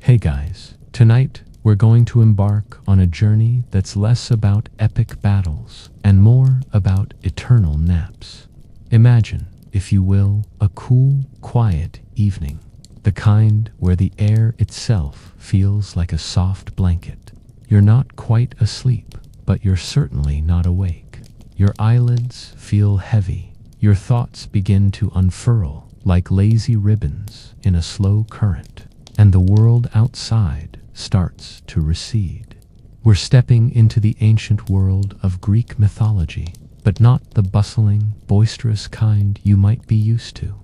Hey guys, tonight we're going to embark on a journey that's less about epic battles and more about eternal naps. Imagine, if you will, a cool, quiet evening, the kind where the air itself feels like a soft blanket. You're not quite asleep, but you're certainly not awake. Your eyelids feel heavy, your thoughts begin to unfurl like lazy ribbons in a slow current, and the world outside starts to recede. We're stepping into the ancient world of Greek mythology, but not the bustling, boisterous kind you might be used to.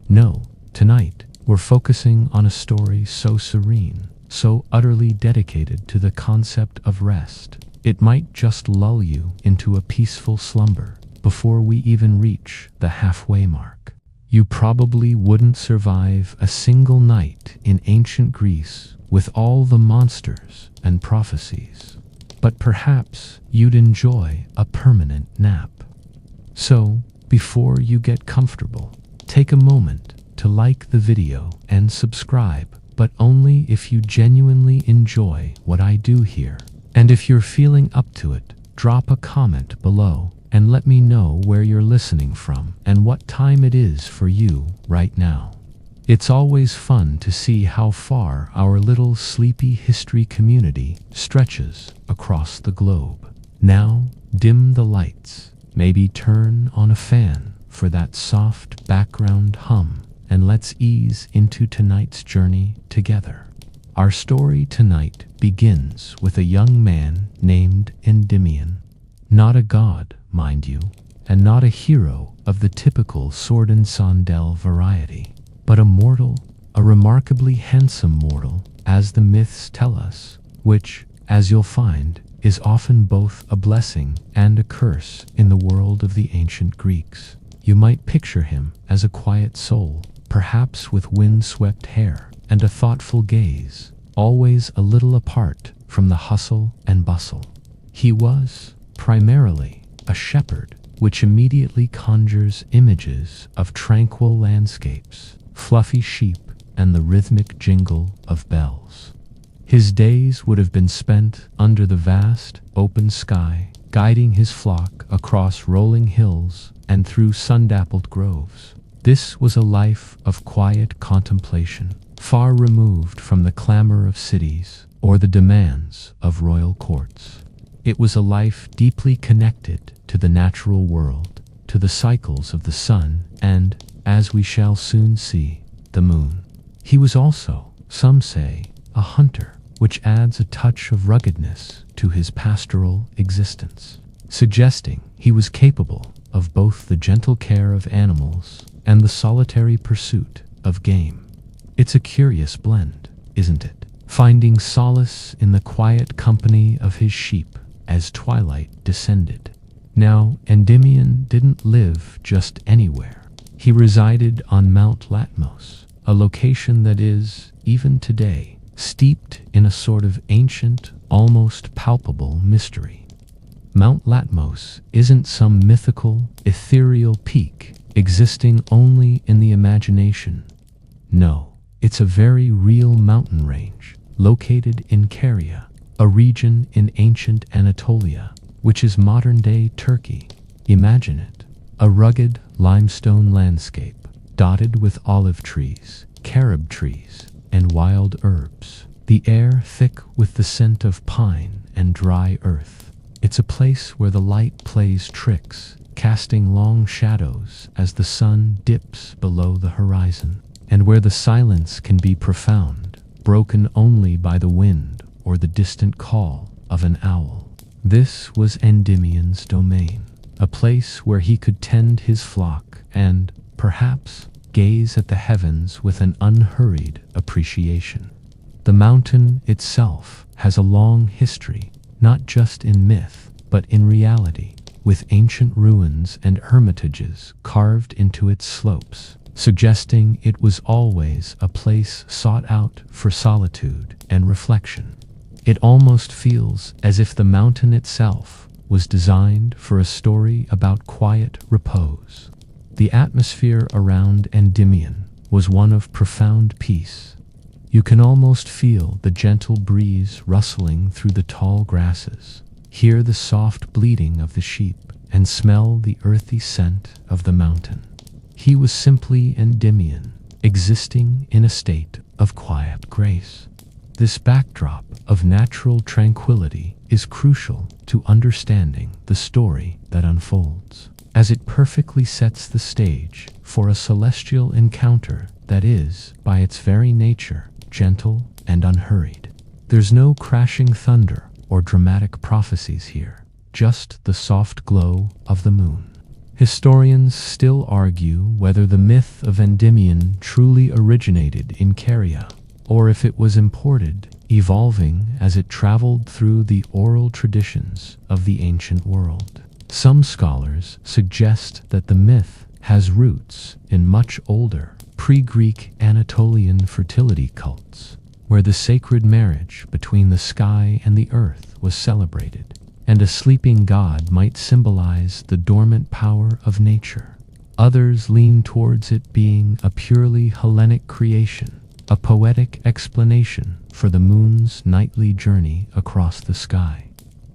No, tonight we're focusing on a story so serene, so utterly dedicated to the concept of rest, it might just lull you into a peaceful slumber before we even reach the halfway mark. You probably wouldn't survive a single night in ancient Greece with all the monsters and prophecies, but perhaps you'd enjoy a permanent nap. So, before you get comfortable, take a moment to like the video and subscribe, but only if you genuinely enjoy what I do here. And if you're feeling up to it, drop a comment below and let me know where you're listening from and what time it is for you right now. It's always fun to see how far our little sleepy history community stretches across the globe. Now, dim the lights, maybe turn on a fan for that soft background hum, and let's ease into tonight's journey together. Our story tonight begins with a young man named Endymion. Not a god, mind you, and not a hero of the typical sword and sandal variety, but a mortal, a remarkably handsome mortal, as the myths tell us, which, as you'll find, is often both a blessing and a curse in the world of the ancient Greeks. You might picture him as a quiet soul, perhaps with wind-swept hair and a thoughtful gaze, always a little apart from the hustle and bustle. He was, primarily, a shepherd, which immediately conjures images of tranquil landscapes, fluffy sheep, and the rhythmic jingle of bells. His days would have been spent under the vast, open sky, guiding his flock across rolling hills and through sun-dappled groves. This was a life of quiet contemplation, far removed from the clamor of cities or the demands of royal courts. It was a life deeply connected to the natural world, to the cycles of the sun and, as we shall soon see, the moon. He was also, some say, a hunter, which adds a touch of ruggedness to his pastoral existence, suggesting he was capable of both the gentle care of animals and the solitary pursuit of game. It's a curious blend, isn't it? Finding solace in the quiet company of his sheep as twilight descended. Now, Endymion didn't live just anywhere. He resided on Mount Latmos, a location that is, even today, steeped in a sort of ancient, almost palpable mystery. Mount Latmos isn't some mythical, ethereal peak existing only in the imagination. No, it's a very real mountain range located in Caria, a region in ancient Anatolia, which is modern-day Turkey. Imagine it, a rugged limestone landscape dotted with olive trees, carob trees, and wild herbs. The air thick with the scent of pine and dry earth. It's a place where the light plays tricks, casting long shadows as the sun dips below the horizon, and where the silence can be profound, broken only by the wind or the distant call of an owl. This was Endymion's domain, a place where he could tend his flock and, perhaps, gaze at the heavens with an unhurried appreciation. The mountain itself has a long history, not just in myth, but in reality, with ancient ruins and hermitages carved into its slopes, suggesting it was always a place sought out for solitude and reflection. It almost feels as if the mountain itself was designed for a story about quiet repose. The atmosphere around Endymion was one of profound peace. You can almost feel the gentle breeze rustling through the tall grasses, hear the soft bleating of the sheep, and smell the earthy scent of the mountain. He was simply Endymion, existing in a state of quiet grace. This backdrop of natural tranquility is crucial to understanding the story that unfolds, as it perfectly sets the stage for a celestial encounter that is, by its very nature, gentle and unhurried. There's no crashing thunder or dramatic prophecies here, just the soft glow of the moon. Historians still argue whether the myth of Endymion truly originated in Caria, or if it was imported, evolving as it traveled through the oral traditions of the ancient world. Some scholars suggest that the myth has roots in much older, pre-Greek Anatolian fertility cults, where the sacred marriage between the sky and the earth was celebrated, and a sleeping god might symbolize the dormant power of nature. Others lean towards it being a purely Hellenic creation, a poetic explanation for the moon's nightly journey across the sky.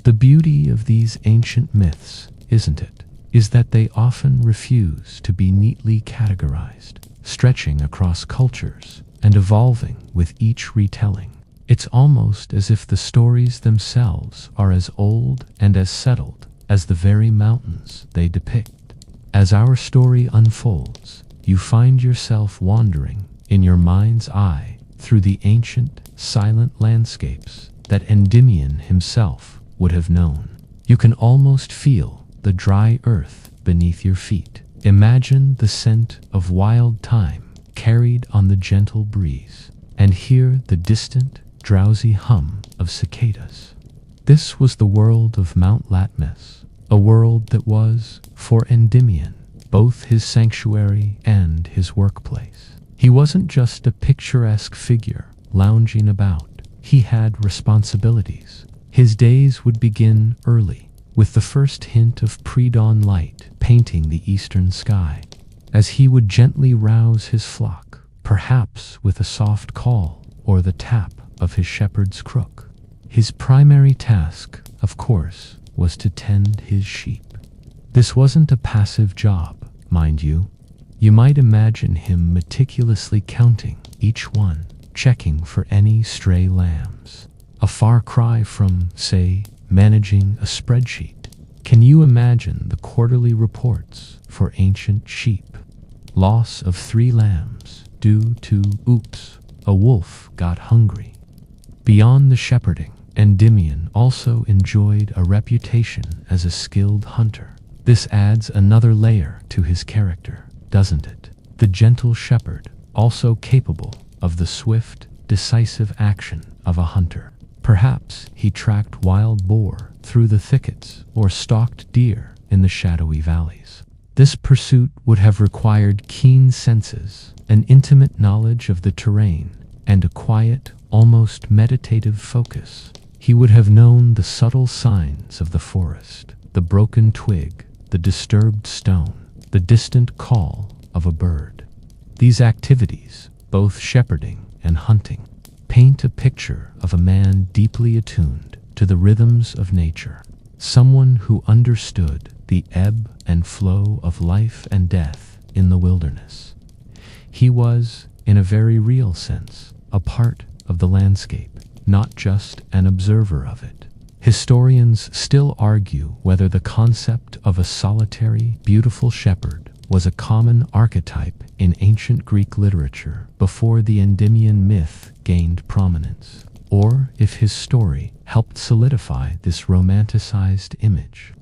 The beauty of these ancient myths, isn't it, is that they often refuse to be neatly categorized, stretching across cultures and evolving with each retelling. It's almost as if the stories themselves are as old and as settled as the very mountains they depict. As our story unfolds, you find yourself wandering in your mind's eye through the ancient, silent landscapes that Endymion himself would have known. You can almost feel the dry earth beneath your feet. Imagine the scent of wild thyme carried on the gentle breeze, and hear the distant, drowsy hum of cicadas. This was the world of Mount Latmos, a world that was, for Endymion, both his sanctuary and his workplace. He wasn't just a picturesque figure lounging about. He had responsibilities. His days would begin early, with the first hint of pre-dawn light painting the eastern sky, as he would gently rouse his flock, perhaps with a soft call or the tap of his shepherd's crook. His primary task, of course, was to tend his sheep. This wasn't a passive job, mind you. You might imagine him meticulously counting each one, checking for any stray lambs. A far cry from, say, managing a spreadsheet. Can you imagine the quarterly reports for ancient sheep? Loss of 3 lambs due to, oops, a wolf got hungry. Beyond the shepherding, Endymion also enjoyed a reputation as a skilled hunter. This adds another layer to his character, doesn't it? The gentle shepherd, also capable of the swift, decisive action of a hunter. Perhaps he tracked wild boar through the thickets or stalked deer in the shadowy valleys. This pursuit would have required keen senses, an intimate knowledge of the terrain, and a quiet, almost meditative focus. He would have known the subtle signs of the forest, the broken twig, the disturbed stone, the distant call of a bird. These activities, both shepherding and hunting, paint a picture of a man deeply attuned to the rhythms of nature, someone who understood the ebb and flow of life and death in the wilderness. He was, in a very real sense, a part of the landscape, not just an observer of it. Historians still argue whether the concept of a solitary, beautiful shepherd was a common archetype in ancient Greek literature before the Endymion myth gained prominence, or if his story helped solidify this romanticized image.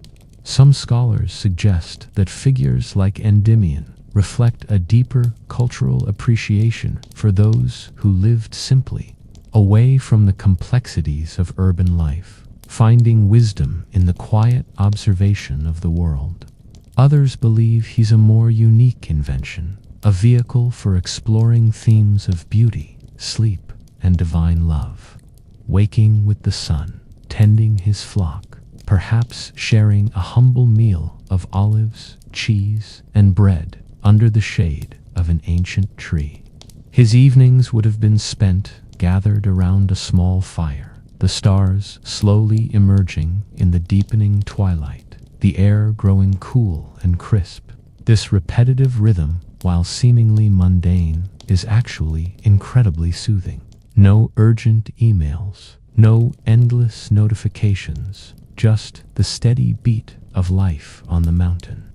Some scholars suggest that figures like Endymion reflect a deeper cultural appreciation for those who lived simply, away from the complexities of urban life, finding wisdom in the quiet observation of the world. Others believe he's a more unique invention, a vehicle for exploring themes of beauty, sleep, and divine love. Waking with the sun, tending his flock, perhaps sharing a humble meal of olives, cheese, and bread under the shade of an ancient tree. His evenings would have been spent gathered around a small fire, the stars slowly emerging in the deepening twilight, the air growing cool and crisp. This repetitive rhythm, while seemingly mundane, is actually incredibly soothing. No urgent emails, no endless notifications, just the steady beat of life on the mountain.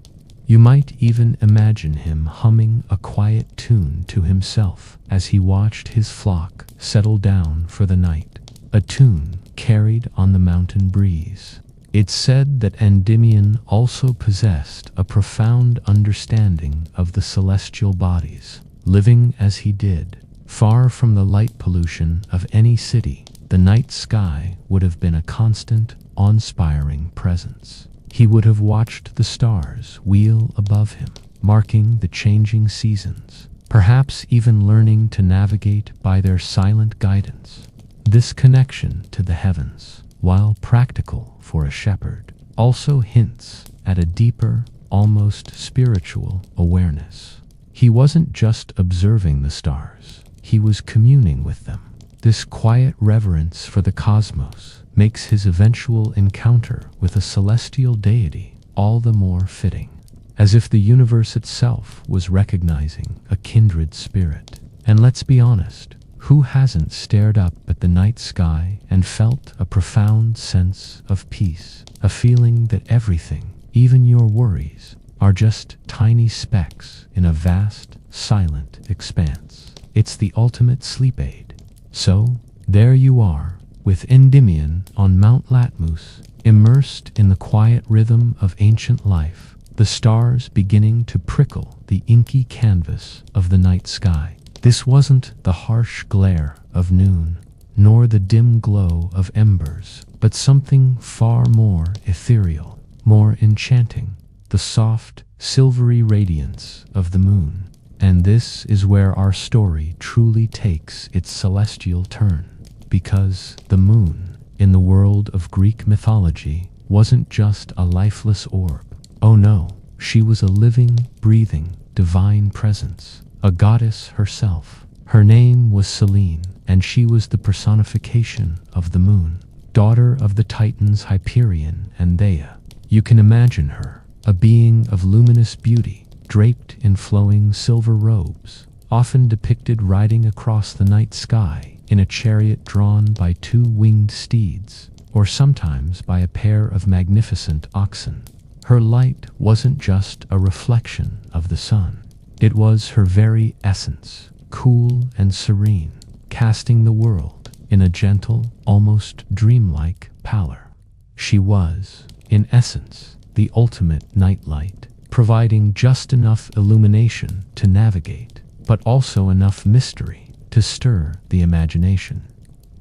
You might even imagine him humming a quiet tune to himself as he watched his flock settle down for the night, a tune carried on the mountain breeze. It's said that Endymion also possessed a profound understanding of the celestial bodies. Living as he did, far from the light pollution of any city, the night sky would have been a constant, awe-inspiring presence. He would have watched the stars wheel above him, marking the changing seasons, perhaps even learning to navigate by their silent guidance. This connection to the heavens, while practical for a shepherd, also hints at a deeper, almost spiritual awareness. He wasn't just observing the stars, he was communing with them. This quiet reverence for the cosmos makes his eventual encounter with a celestial deity all the more fitting, as if the universe itself was recognizing a kindred spirit. And let's be honest, who hasn't stared up at the night sky and felt a profound sense of peace, a feeling that everything, even your worries, are just tiny specks in a vast, silent expanse? It's the ultimate sleep aid. So, there you are, with Endymion on Mount Latmos, immersed in the quiet rhythm of ancient life, the stars beginning to prickle the inky canvas of the night sky. This wasn't the harsh glare of noon, nor the dim glow of embers, but something far more ethereal, more enchanting, the soft, silvery radiance of the moon. And this is where our story truly takes its celestial turn, because the moon, in the world of Greek mythology, wasn't just a lifeless orb. Oh no, she was a living, breathing, divine presence, a goddess herself. Her name was Selene, and she was the personification of the moon, daughter of the Titans Hyperion and Theia. You can imagine her, a being of luminous beauty, draped in flowing silver robes, often depicted riding across the night sky in a chariot drawn by two winged steeds, or sometimes by a pair of magnificent oxen. Her light wasn't just a reflection of the sun. It was her very essence, cool and serene, casting the world in a gentle, almost dreamlike pallor. She was, in essence, the ultimate nightlight, providing just enough illumination to navigate, but also enough mystery to stir the imagination.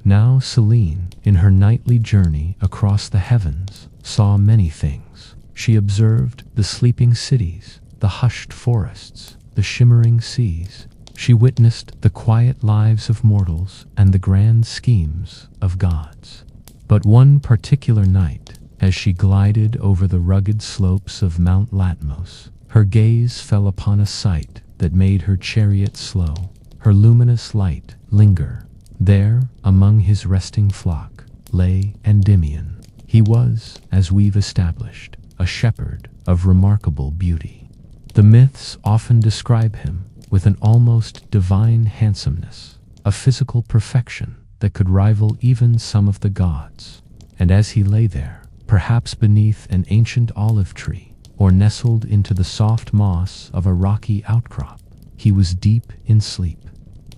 Now Selene, in her nightly journey across the heavens, saw many things. She observed the sleeping cities, the hushed forests, the shimmering seas. She witnessed the quiet lives of mortals and the grand schemes of gods. But one particular night, as she glided over the rugged slopes of Mount Latmos, her gaze fell upon a sight that made her chariot slow, her luminous light linger. There, among his resting flock, lay Endymion. He was, as we've established, a shepherd of remarkable beauty. The myths often describe him with an almost divine handsomeness, a physical perfection that could rival even some of the gods. And as he lay there, perhaps beneath an ancient olive tree, or nestled into the soft moss of a rocky outcrop, he was deep in sleep.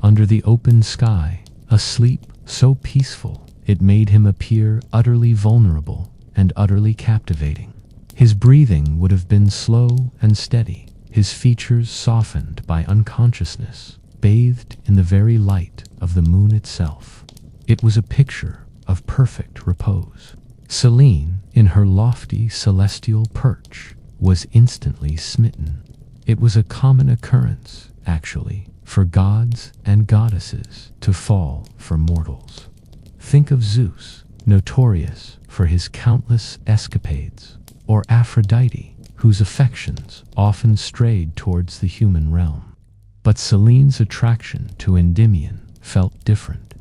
Under the open sky, a sleep so peaceful it made him appear utterly vulnerable and utterly captivating. His breathing would have been slow and steady, his features softened by unconsciousness, bathed in the very light of the moon itself. It was a picture of perfect repose. Selene, in her lofty celestial perch, was instantly smitten. It was a common occurrence, actually, for gods and goddesses to fall for mortals. Think of Zeus, notorious for his countless escapades, or Aphrodite, whose affections often strayed towards the human realm. But Selene's attraction to Endymion felt different.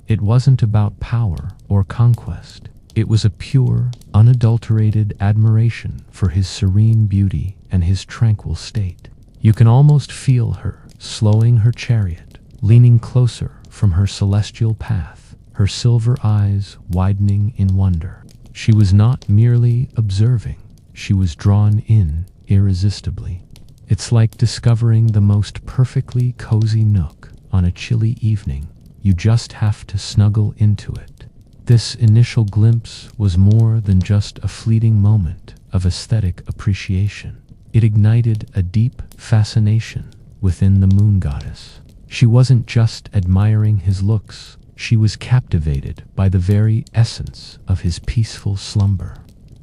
It wasn't about power or conquest. It was a pure, unadulterated admiration for his serene beauty and his tranquil state. You can almost feel her slowing her chariot, leaning closer from her celestial path, her silver eyes widening in wonder. She was not merely observing, she was drawn in irresistibly. It's like discovering the most perfectly cozy nook on a chilly evening. You just have to snuggle into it. This initial glimpse was more than just a fleeting moment of aesthetic appreciation. It ignited a deep fascination within the moon goddess. She wasn't just admiring his looks, she was captivated by the very essence of his peaceful slumber.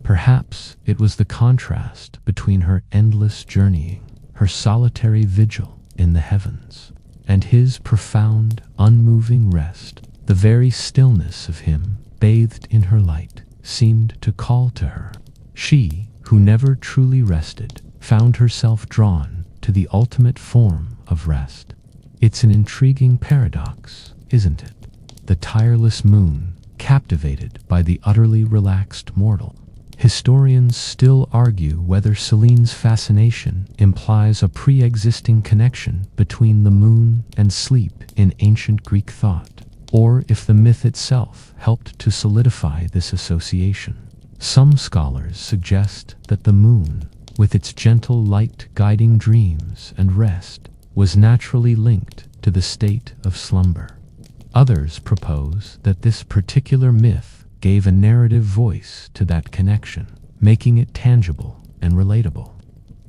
Perhaps it was the contrast between her endless journeying, her solitary vigil in the heavens, and his profound, unmoving rest. The very stillness of him, bathed in her light, seemed to call to her. She, who never truly rested, found herself drawn to the ultimate form of rest. It's an intriguing paradox, isn't it? The tireless moon, captivated by the utterly relaxed mortal. Historians still argue whether Selene's fascination implies a pre-existing connection between the moon and sleep in ancient Greek thought, or if the myth itself helped to solidify this association. Some scholars suggest that the moon, with its gentle light guiding dreams and rest, was naturally linked to the state of slumber. Others propose that this particular myth gave a narrative voice to that connection, making it tangible and relatable.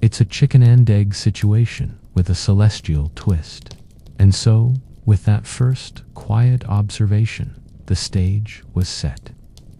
It's a chicken and egg situation with a celestial twist. And so, with that first quiet observation, the stage was set.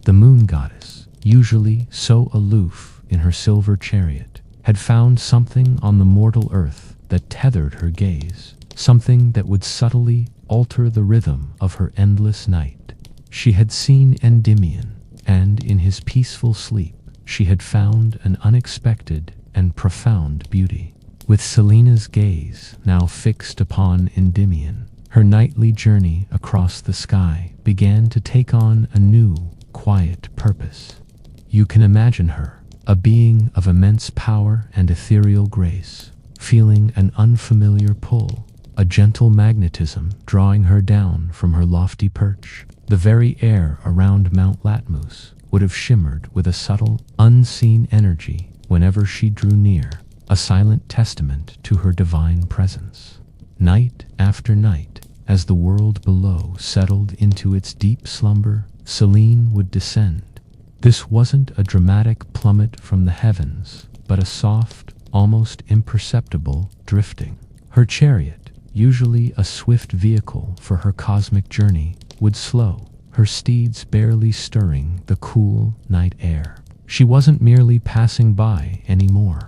The moon goddess, usually so aloof in her silver chariot, had found something on the mortal earth that tethered her gaze, something that would subtly alter the rhythm of her endless night. She had seen Endymion, and in his peaceful sleep, she had found an unexpected and profound beauty. With Selene's gaze now fixed upon Endymion, her nightly journey across the sky began to take on a new, quiet purpose. You can imagine her, a being of immense power and ethereal grace, feeling an unfamiliar pull, a gentle magnetism drawing her down from her lofty perch. The very air around Mount Latmos would have shimmered with a subtle, unseen energy whenever she drew near, a silent testament to her divine presence. Night after night, as the world below settled into its deep slumber, Selene would descend. This wasn't a dramatic plummet from the heavens, but a soft, almost imperceptible drifting. Her chariot, usually a swift vehicle for her cosmic journey, would slow, her steeds barely stirring the cool night air. She wasn't merely passing by anymore.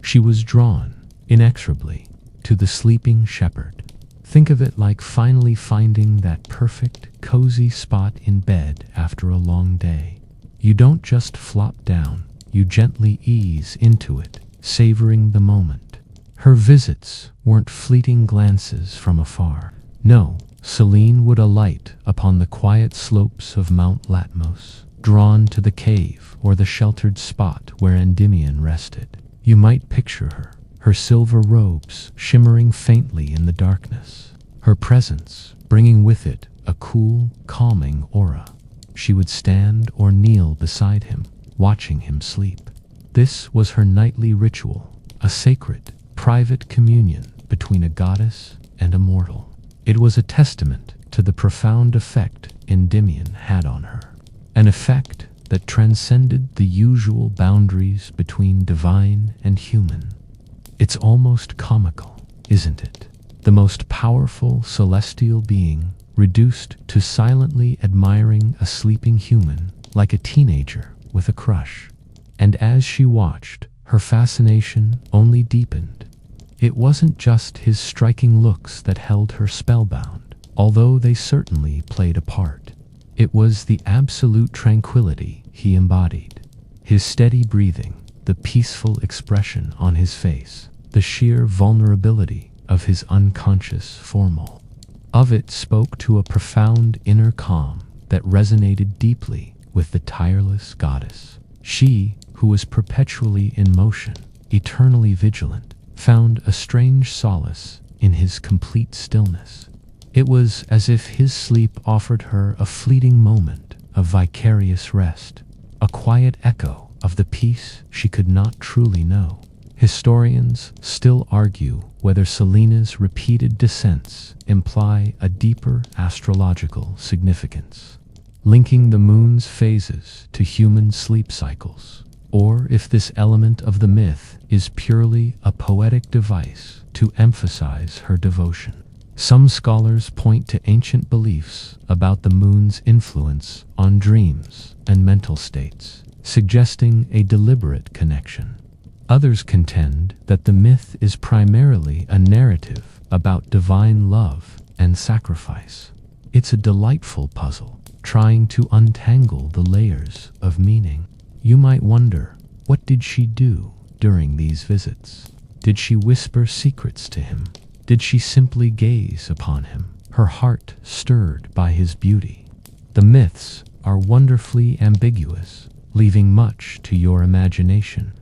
She was drawn, inexorably, to the sleeping shepherd. Think of it like finally finding that perfect, cozy spot in bed after a long day. You don't just flop down, you gently ease into it, savoring the moment. Her visits weren't fleeting glances from afar. No, Selene would alight upon the quiet slopes of Mount Latmos, drawn to the cave or the sheltered spot where Endymion rested. You might picture her, her silver robes shimmering faintly in the darkness, her presence bringing with it a cool, calming aura. She would stand or kneel beside him, watching him sleep. This was her nightly ritual, a sacred, private communion between a goddess and a mortal. It was a testament to the profound effect Endymion had on her, an effect that transcended the usual boundaries between divine and human. It's almost comical, isn't it? The most powerful celestial being reduced to silently admiring a sleeping human like a teenager with a crush. And as she watched, her fascination only deepened. It wasn't just his striking looks that held her spellbound, although they certainly played a part. It was the absolute tranquility he embodied, his steady breathing, the peaceful expression on his face, the sheer vulnerability of his unconscious formal. of it spoke to a profound inner calm that resonated deeply with the tireless goddess. She, who was perpetually in motion, eternally vigilant, found a strange solace in his complete stillness. It was as if his sleep offered her a fleeting moment of vicarious rest, a quiet echo of the peace she could not truly know. Historians still argue whether Selene's repeated descents imply a deeper astrological significance, linking the moon's phases to human sleep cycles, or if this element of the myth is purely a poetic device to emphasize her devotion. Some scholars point to ancient beliefs about the moon's influence on dreams and mental states, suggesting a deliberate connection. Others contend that the myth is primarily a narrative about divine love and sacrifice. It's a delightful puzzle, trying to untangle the layers of meaning. You might wonder, what did she do during these visits? Did she whisper secrets to him? Did she simply gaze upon him, her heart stirred by his beauty? The myths are wonderfully ambiguous, leaving much to your imagination.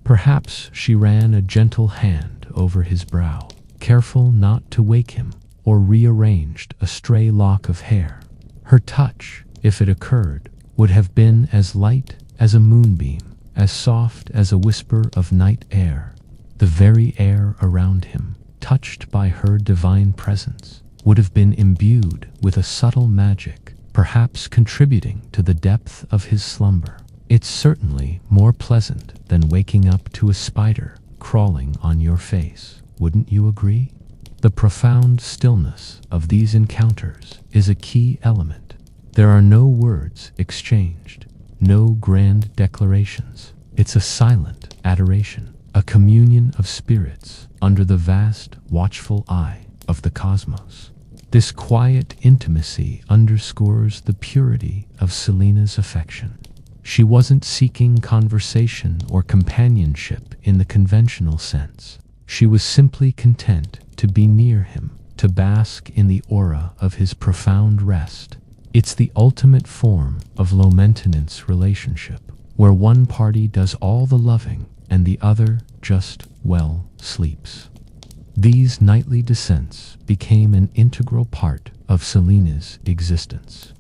Perhaps she ran a gentle hand over his brow, careful not to wake him, or rearranged a stray lock of hair. Her touch, if it occurred, would have been as light as a moonbeam, as soft as a whisper of night air. The very air around him, touched by her divine presence, would have been imbued with a subtle magic, perhaps contributing to the depth of his slumber. It's certainly more pleasant than waking up to a spider crawling on your face, wouldn't you agree? The profound stillness of these encounters is a key element. There are no words exchanged, no grand declarations. It's a silent adoration, a communion of spirits under the vast, watchful eye of the cosmos. This quiet intimacy underscores the purity of Selene's affection. She wasn't seeking conversation or companionship in the conventional sense. She was simply content to be near him, to bask in the aura of his profound rest. It's the ultimate form of low-maintenance relationship, where one party does all the loving and the other just, well, sleeps. These nightly descents became an integral part of Selene's existence.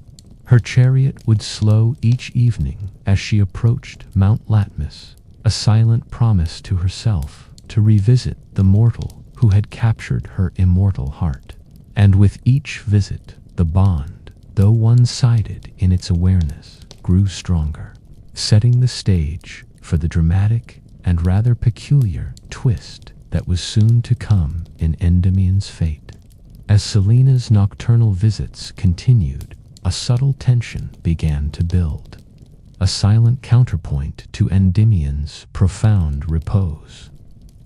Her chariot would slow each evening as she approached Mount Latmos, a silent promise to herself to revisit the mortal who had captured her immortal heart. And with each visit, the bond, though one-sided in its awareness, grew stronger, setting the stage for the dramatic and rather peculiar twist that was soon to come in Endymion's fate. As Selene's nocturnal visits continued, a subtle tension began to build, a silent counterpoint to Endymion's profound repose.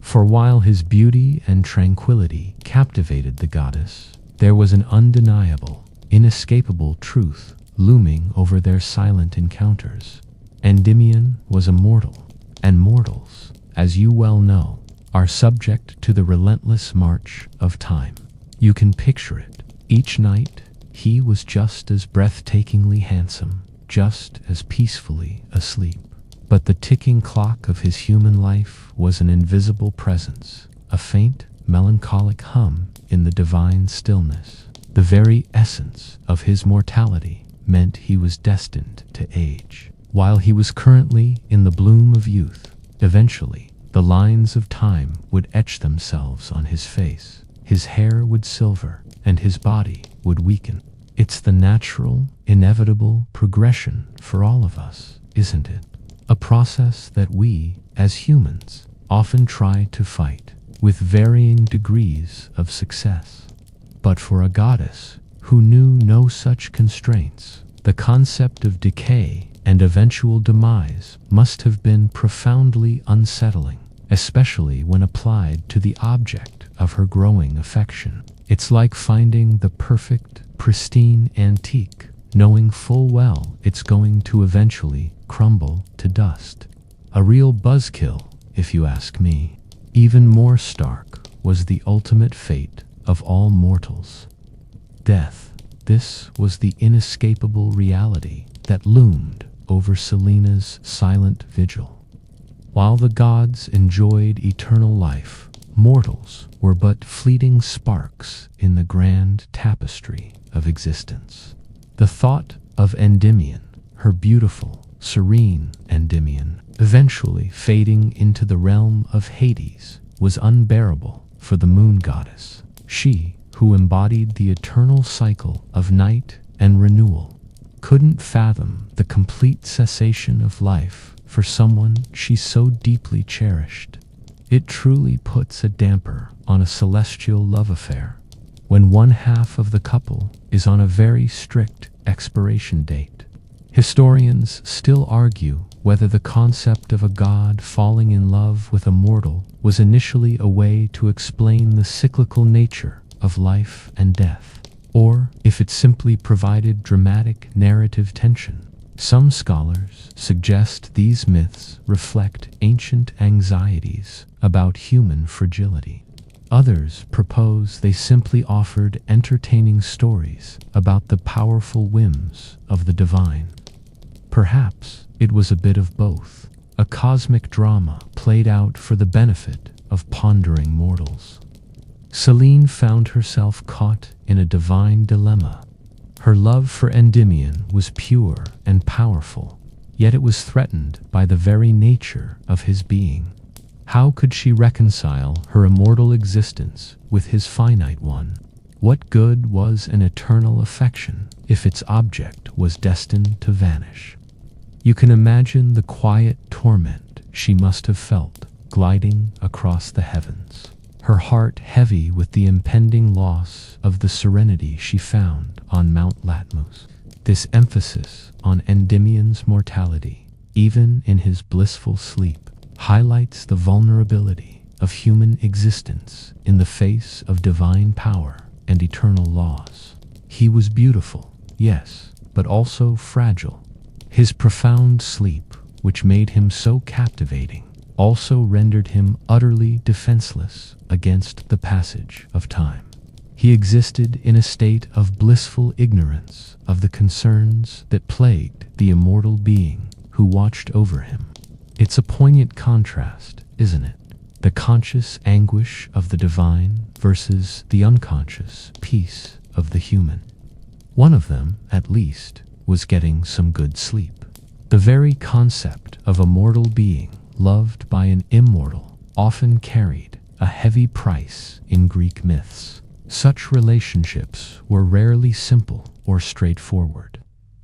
For while his beauty and tranquility captivated the goddess, there was an undeniable, inescapable truth looming over their silent encounters. Endymion was a mortal, and mortals, as you well know, are subject to the relentless march of time. You can picture it. Each night, he was just as breathtakingly handsome, just as peacefully asleep. But the ticking clock of his human life was an invisible presence, a faint, melancholic hum in the divine stillness. The very essence of his mortality meant he was destined to age. While he was currently in the bloom of youth, eventually, the lines of time would etch themselves on his face. His hair would silver, and his body would weaken. It's the natural, inevitable progression for all of us, isn't it? A process that we, as humans, often try to fight, with varying degrees of success. But for a goddess who knew no such constraints, the concept of decay and eventual demise must have been profoundly unsettling, especially when applied to the object of her growing affection. It's like finding the perfect, pristine antique, knowing full well it's going to eventually crumble to dust. A real buzzkill, if you ask me. Even more stark was the ultimate fate of all mortals. death. This was the inescapable reality that loomed over Selene's silent vigil. While the gods enjoyed eternal life, mortals were but fleeting sparks in the grand tapestry of existence. The thought of Endymion, her beautiful, serene Endymion, eventually fading into the realm of Hades, was unbearable for the moon goddess. She, who embodied the eternal cycle of night and renewal, couldn't fathom the complete cessation of life for someone she so deeply cherished. It truly puts a damper on a celestial love affair when one half of the couple is on a very strict expiration date. Historians still argue whether the concept of a god falling in love with a mortal was initially a way to explain the cyclical nature of life and death, or if it simply provided dramatic narrative tension. Some scholars suggest these myths reflect ancient anxieties about human fragility. Others propose they simply offered entertaining stories about the powerful whims of the divine. Perhaps it was a bit of both, a cosmic drama played out for the benefit of pondering mortals. Selene found herself caught in a divine dilemma. Her love for Endymion was pure and powerful, yet it was threatened by the very nature of his being. How could she reconcile her immortal existence with his finite one? What good was an eternal affection if its object was destined to vanish? You can imagine the quiet torment she must have felt gliding across the heavens, her heart heavy with the impending loss of the serenity she found on Mount Latmos. This emphasis on Endymion's mortality, even in his blissful sleep, highlights the vulnerability of human existence in the face of divine power and eternal laws. He was beautiful, yes, but also fragile. His profound sleep, which made him so captivating, also rendered him utterly defenseless against the passage of time. He existed in a state of blissful ignorance of the concerns that plagued the immortal being who watched over him. It's a poignant contrast, isn't it? The conscious anguish of the divine versus the unconscious peace of the human. One of them, at least, was getting some good sleep. The very concept of a mortal being loved by an immortal often carried a heavy price in Greek myths. Such relationships were rarely simple or straightforward.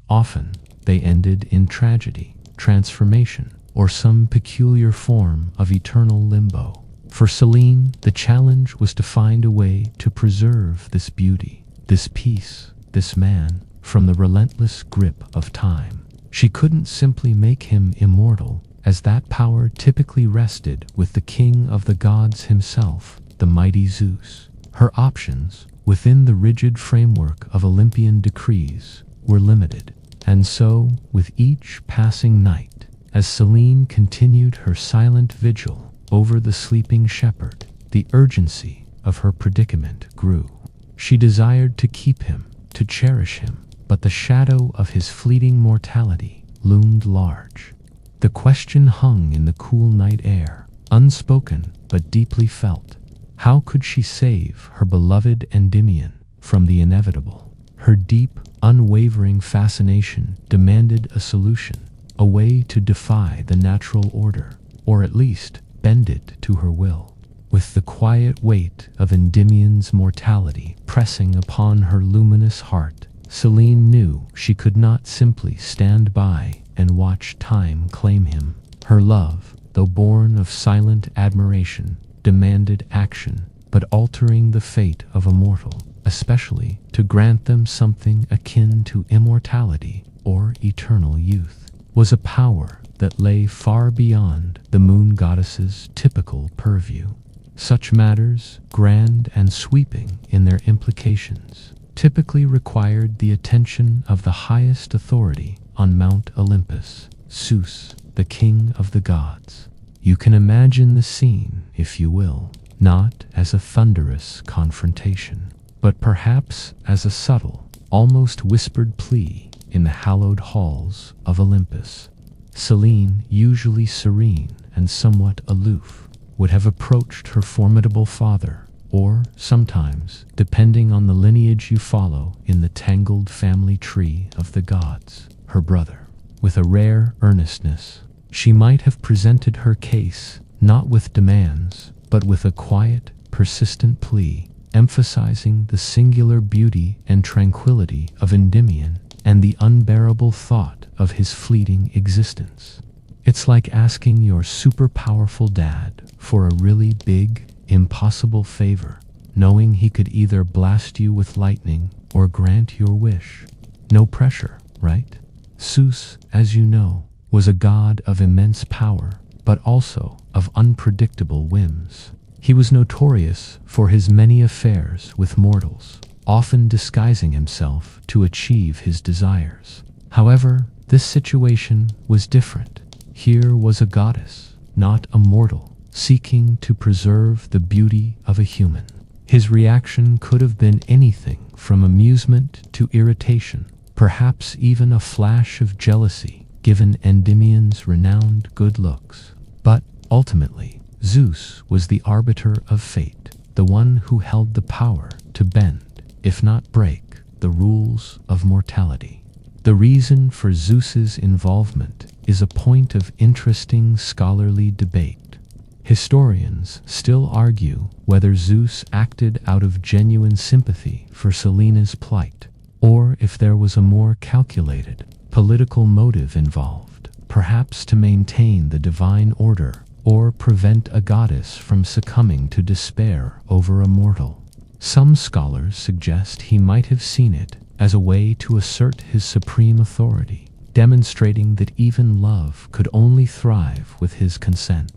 Often, they ended in tragedy, transformation, or some peculiar form of eternal limbo. For Selene, the challenge was to find a way to preserve this beauty, this peace, this man, from the relentless grip of time. She couldn't simply make him immortal, as that power typically rested with the king of the gods himself, the mighty Zeus. Her options, within the rigid framework of Olympian decrees, were limited. And so, with each passing night, as Selene continued her silent vigil over the sleeping shepherd, the urgency of her predicament grew. She desired to keep him, to cherish him, but the shadow of his fleeting mortality loomed large. The question hung in the cool night air, unspoken but deeply felt. How could she save her beloved Endymion from the inevitable? Her deep, unwavering fascination demanded a solution, a way to defy the natural order, or at least bend it to her will. With the quiet weight of Endymion's mortality pressing upon her luminous heart, Selene knew she could not simply stand by and watch time claim him. Her love, though born of silent admiration, demanded action, but altering the fate of a mortal, especially to grant them something akin to immortality or eternal youth, was a power that lay far beyond the moon goddess's typical purview. Such matters, grand and sweeping in their implications, typically required the attention of the highest authority on Mount Olympus, Zeus, the king of the gods. You can imagine the scene, if you will, not as a thunderous confrontation, but perhaps as a subtle, almost whispered plea in the hallowed halls of Olympus. Selene, usually serene and somewhat aloof, would have approached her formidable father, or sometimes, depending on the lineage you follow in the tangled family tree of the gods, her brother. With a rare earnestness, she might have presented her case, not with demands, but with a quiet, persistent plea, emphasizing the singular beauty and tranquility of Endymion and the unbearable thought of his fleeting existence. It's like asking your super-powerful dad for a really big, impossible favor, knowing he could either blast you with lightning or grant your wish. No pressure, right? Zeus, as you know, was a god of immense power, but also of unpredictable whims. He was notorious for his many affairs with mortals, often disguising himself to achieve his desires. However, this situation was different. Here was a goddess, not a mortal, seeking to preserve the beauty of a human. His reaction could have been anything from amusement to irritation, perhaps even a flash of jealousy, given Endymion's renowned good looks. But ultimately, Zeus was the arbiter of fate, the one who held the power to bend, if not break, the rules of mortality. The reason for Zeus's involvement is a point of interesting scholarly debate. Historians still argue whether Zeus acted out of genuine sympathy for Selene's plight, or if there was a more calculated, political motive involved, perhaps to maintain the divine order or prevent a goddess from succumbing to despair over a mortal. Some scholars suggest he might have seen it as a way to assert his supreme authority, demonstrating that even love could only thrive with his consent.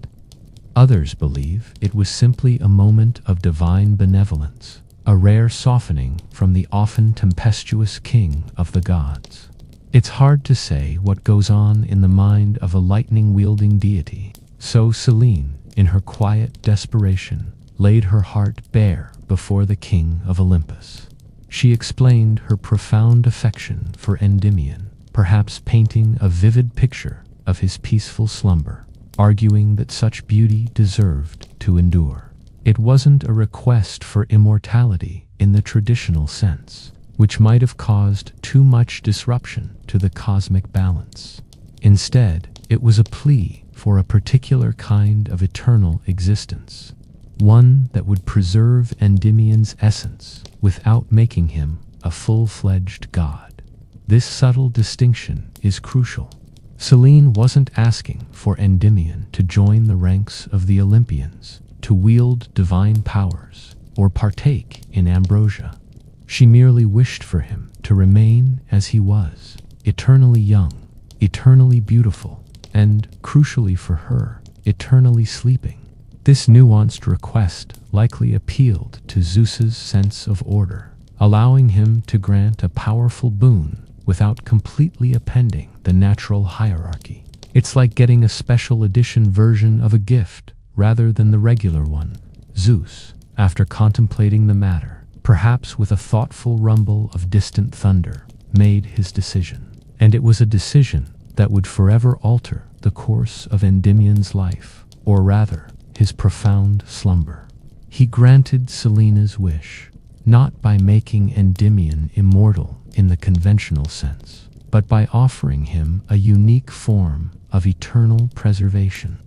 Others believe it was simply a moment of divine benevolence, a rare softening from the often tempestuous king of the gods. It's hard to say what goes on in the mind of a lightning-wielding deity, so Selene, in her quiet desperation, laid her heart bare before the king of Olympus. She explained her profound affection for Endymion, perhaps painting a vivid picture of his peaceful slumber, arguing that such beauty deserved to endure. It wasn't a request for immortality in the traditional sense, which might have caused too much disruption to the cosmic balance. Instead, it was a plea for a particular kind of eternal existence, one that would preserve Endymion's essence without making him a full-fledged god. This subtle distinction is crucial. Selene wasn't asking for Endymion to join the ranks of the Olympians, to wield divine powers, or partake in ambrosia. She merely wished for him to remain as he was, eternally young, eternally beautiful, and, crucially for her, eternally sleeping. This nuanced request likely appealed to Zeus's sense of order, allowing him to grant a powerful boon without completely appending the natural hierarchy. It's like getting a special edition version of a gift rather than the regular one. Zeus, after contemplating the matter, perhaps with a thoughtful rumble of distant thunder, made his decision. And it was a decision that would forever alter the course of Endymion's life, or rather, his profound slumber. He granted Selene's wish, not by making Endymion immortal in the conventional sense, but by offering him a unique form of eternal preservation.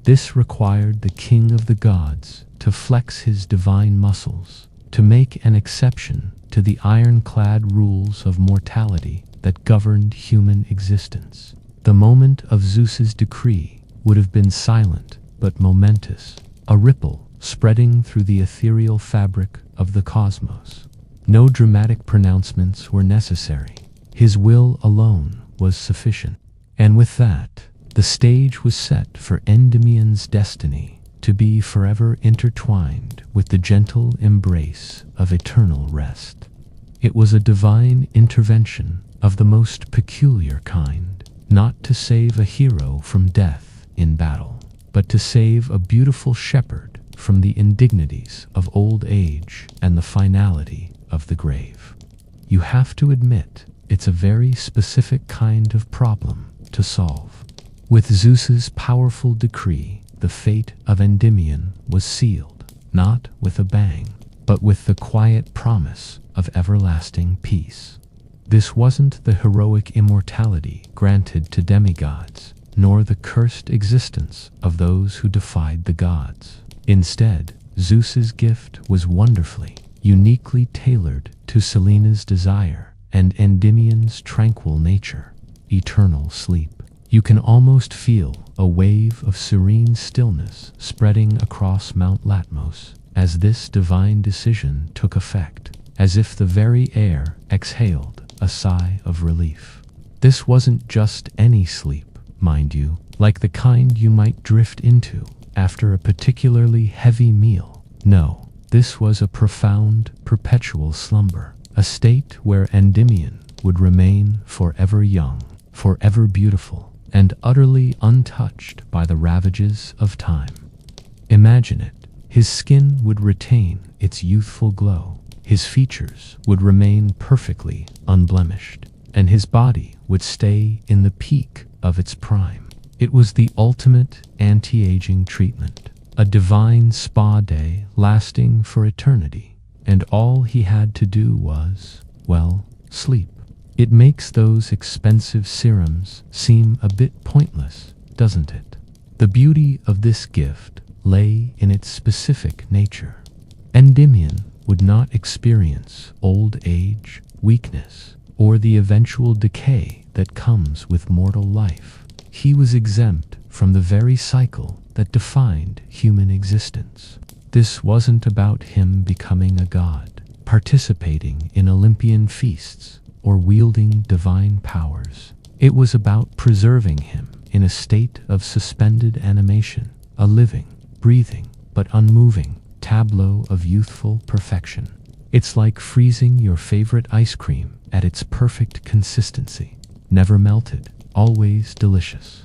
This required the king of the gods to flex his divine muscles, to make an exception to the ironclad rules of mortality that governed human existence. The moment of Zeus's decree would have been silent but momentous, a ripple spreading through the ethereal fabric of the cosmos. No dramatic pronouncements were necessary. His will alone was sufficient. And with that, the stage was set for Endymion's destiny to be forever intertwined with the gentle embrace of eternal rest. It was a divine intervention of the most peculiar kind, not to save a hero from death in battle, but to save a beautiful shepherd from the indignities of old age and the finality of the grave. You have to admit, it's a very specific kind of problem to solve. With Zeus's powerful decree, the fate of Endymion was sealed, not with a bang, but with the quiet promise of everlasting peace. This wasn't the heroic immortality granted to demigods, nor the cursed existence of those who defied the gods. Instead, Zeus's gift was wonderfully, uniquely tailored to Selene's desire and Endymion's tranquil nature: eternal sleep. You can almost feel a wave of serene stillness spreading across Mount Latmos as this divine decision took effect, as if the very air exhaled a sigh of relief. This wasn't just any sleep, mind you, like the kind you might drift into after a particularly heavy meal. No, this was a profound, perpetual slumber, a state where Endymion would remain forever young, forever beautiful, and utterly untouched by the ravages of time. Imagine it. His skin would retain its youthful glow, his features would remain perfectly unblemished, and his body would stay in the peak of its prime. It was the ultimate anti-aging treatment, a divine spa day lasting for eternity, and all he had to do was, well, sleep. It makes those expensive serums seem a bit pointless, doesn't it? The beauty of this gift lay in its specific nature. Endymion would not experience old age, weakness, or the eventual decay that comes with mortal life. He was exempt from the very cycle that defined human existence. This wasn't about him becoming a god, participating in Olympian feasts, or wielding divine powers. It was about preserving him in a state of suspended animation, a living, breathing, but unmoving tableau of youthful perfection. It's like freezing your favorite ice cream at its perfect consistency, never melted, always delicious.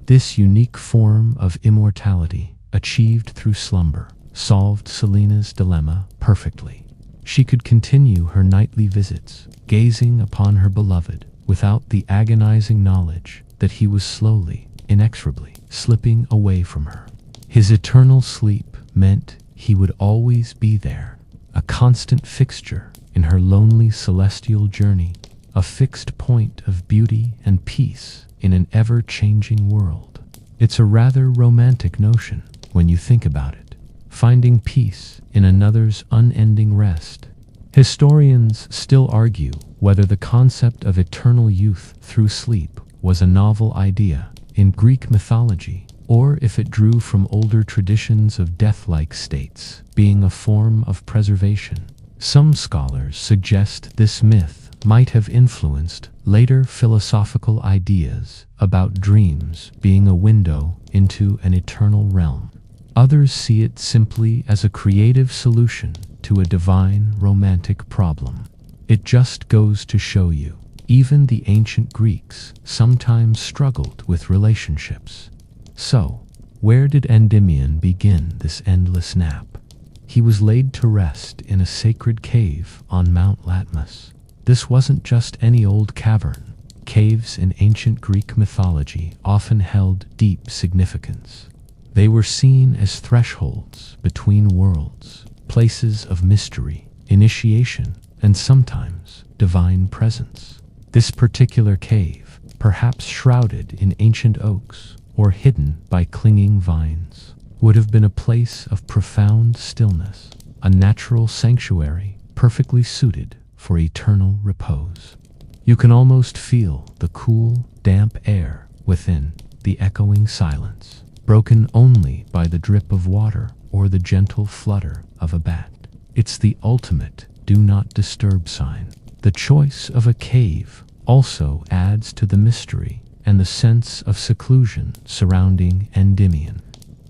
This unique form of immortality, achieved through slumber, solved Selene's dilemma perfectly. She could continue her nightly visits, gazing upon her beloved, without the agonizing knowledge that he was slowly, inexorably slipping away from her. His eternal sleep meant he would always be there, a constant fixture in her lonely celestial journey, a fixed point of beauty and peace in an ever-changing world. It's a rather romantic notion when you think about it, finding peace in another's unending rest. Historians still argue whether the concept of eternal youth through sleep was a novel idea in Greek mythology, or if it drew from older traditions of death-like states being a form of preservation. Some scholars suggest this myth might have influenced later philosophical ideas about dreams being a window into an eternal realm. Others see it simply as a creative solution to a divine romantic problem. It just goes to show you, even the ancient Greeks sometimes struggled with relationships. So, where did Endymion begin this endless nap? He was laid to rest in a sacred cave on Mount Latmos. This wasn't just any old cavern. Caves in ancient Greek mythology often held deep significance. They were seen as thresholds between worlds, places of mystery, initiation, and sometimes divine presence. This particular cave, perhaps shrouded in ancient oaks or hidden by clinging vines, would have been a place of profound stillness, a natural sanctuary perfectly suited for eternal repose. You can almost feel the cool, damp air within, the echoing silence, broken only by the drip of water or the gentle flutter of a bat. It's the ultimate do not disturb sign. The choice of a cave also adds to the mystery and the sense of seclusion surrounding Endymion.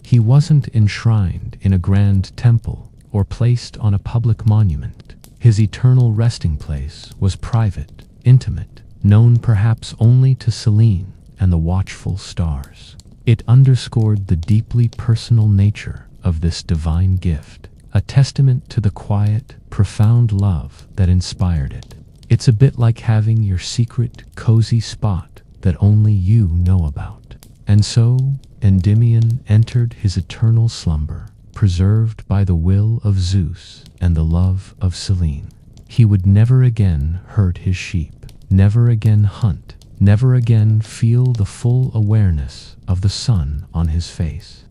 He wasn't enshrined in a grand temple or placed on a public monument. His eternal resting place was private, intimate, known perhaps only to Selene and the watchful stars. It underscored the deeply personal nature of this divine gift, a testament to the quiet, profound love that inspired it. It's a bit like having your secret, cozy spot that only you know about. And so, Endymion entered his eternal slumber, preserved by the will of Zeus and the love of Selene. He would never again herd his sheep, never again hunt, never again feel the full awareness of the sun on his face.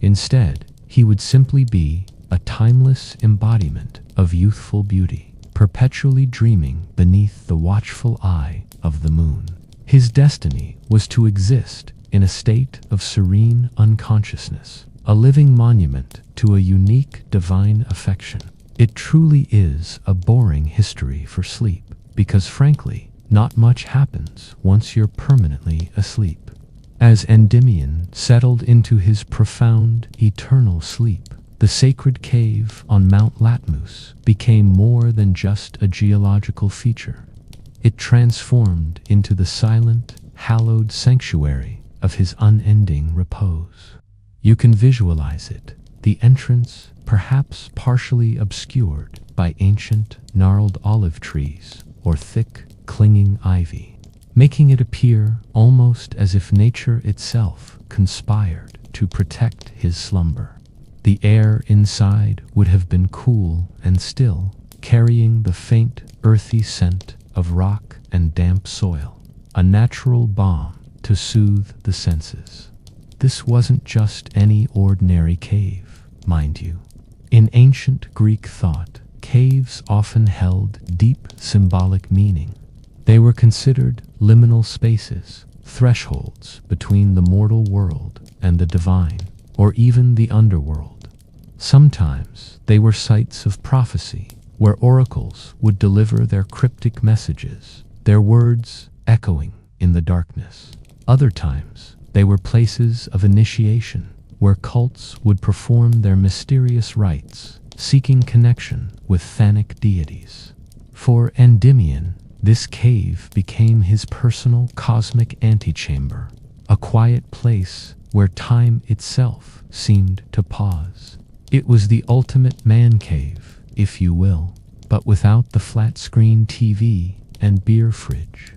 Instead, he would simply be a timeless embodiment of youthful beauty, perpetually dreaming beneath the watchful eye of the moon. His destiny was to exist in a state of serene unconsciousness, a living monument to a unique divine affection. It truly is a boring history for sleep, because frankly, not much happens once you're permanently asleep. As Endymion settled into his profound, eternal sleep, the sacred cave on Mount Latmos became more than just a geological feature. It transformed into the silent, hallowed sanctuary of his unending repose. You can visualize it, the entrance perhaps partially obscured by ancient, gnarled olive trees or thick, clinging ivy, making it appear almost as if nature itself conspired to protect his slumber. The air inside would have been cool and still, carrying the faint, earthy scent of rock and damp soil, a natural balm to soothe the senses. This wasn't just any ordinary cave, mind you. In ancient Greek thought, caves often held deep symbolic meaning. They were considered liminal spaces, thresholds between the mortal world and the divine, or even the underworld. Sometimes they were sites of prophecy, where oracles would deliver their cryptic messages, their words echoing in the darkness. Other times, they were places of initiation, where cults would perform their mysterious rites, seeking connection with Thanic deities. For Endymion, this cave became his personal cosmic antechamber, a quiet place where time itself seemed to pause. It was the ultimate man cave, if you will, but without the flat-screen TV and beer fridge.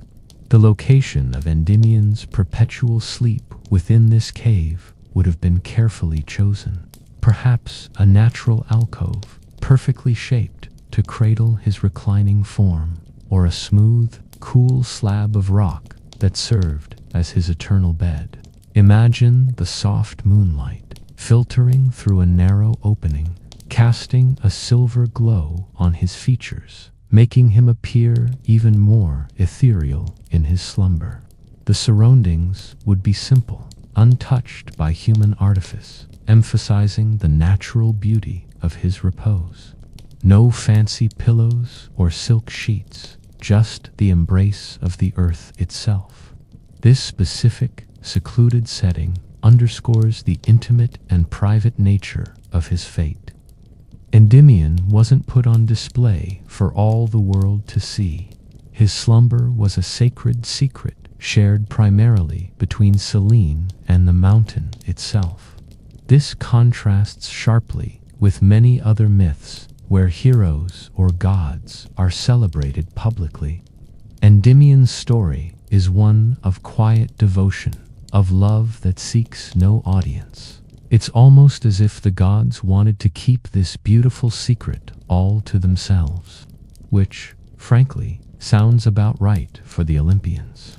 The location of Endymion's perpetual sleep within this cave would have been carefully chosen. Perhaps a natural alcove, perfectly shaped to cradle his reclining form, or a smooth, cool slab of rock that served as his eternal bed. Imagine the soft moonlight filtering through a narrow opening, casting a silver glow on his features, making him appear even more ethereal in his slumber. The surroundings would be simple, untouched by human artifice, emphasizing the natural beauty of his repose. No fancy pillows or silk sheets, just the embrace of the earth itself. This specific, secluded setting underscores the intimate and private nature of his fate. Endymion wasn't put on display for all the world to see. His slumber was a sacred secret shared primarily between Selene and the mountain itself. This contrasts sharply with many other myths where heroes or gods are celebrated publicly. Endymion's story is one of quiet devotion, of love that seeks no audience. It's almost as if the gods wanted to keep this beautiful secret all to themselves, which, frankly, sounds about right for the Olympians.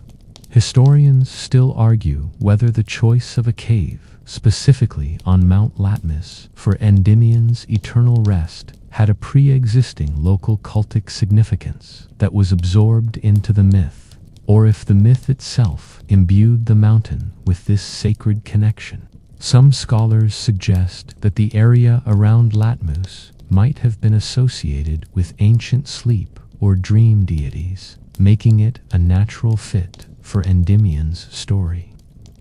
Historians still argue whether the choice of a cave, specifically on Mount Latmos, for Endymion's eternal rest had a pre-existing local cultic significance that was absorbed into the myth, or if the myth itself imbued the mountain with this sacred connection. Some scholars suggest that the area around Latmos might have been associated with ancient sleep or dream deities, making it a natural fit for Endymion's story.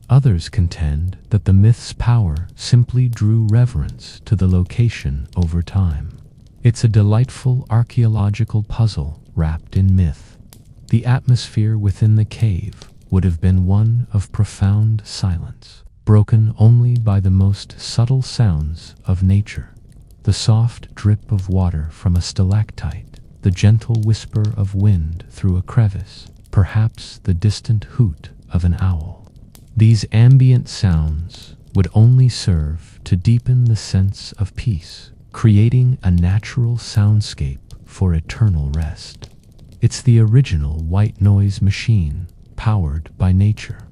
Others contend that the myth's power simply drew reverence to the location over time. It's a delightful archaeological puzzle wrapped in myth. The atmosphere within the cave would have been one of profound silence, broken only by the most subtle sounds of nature. the soft drip of water from a stalactite, the gentle whisper of wind through a crevice, perhaps the distant hoot of an owl. These ambient sounds would only serve to deepen the sense of peace, creating a natural soundscape for eternal rest. It's the original white noise machine, powered by nature.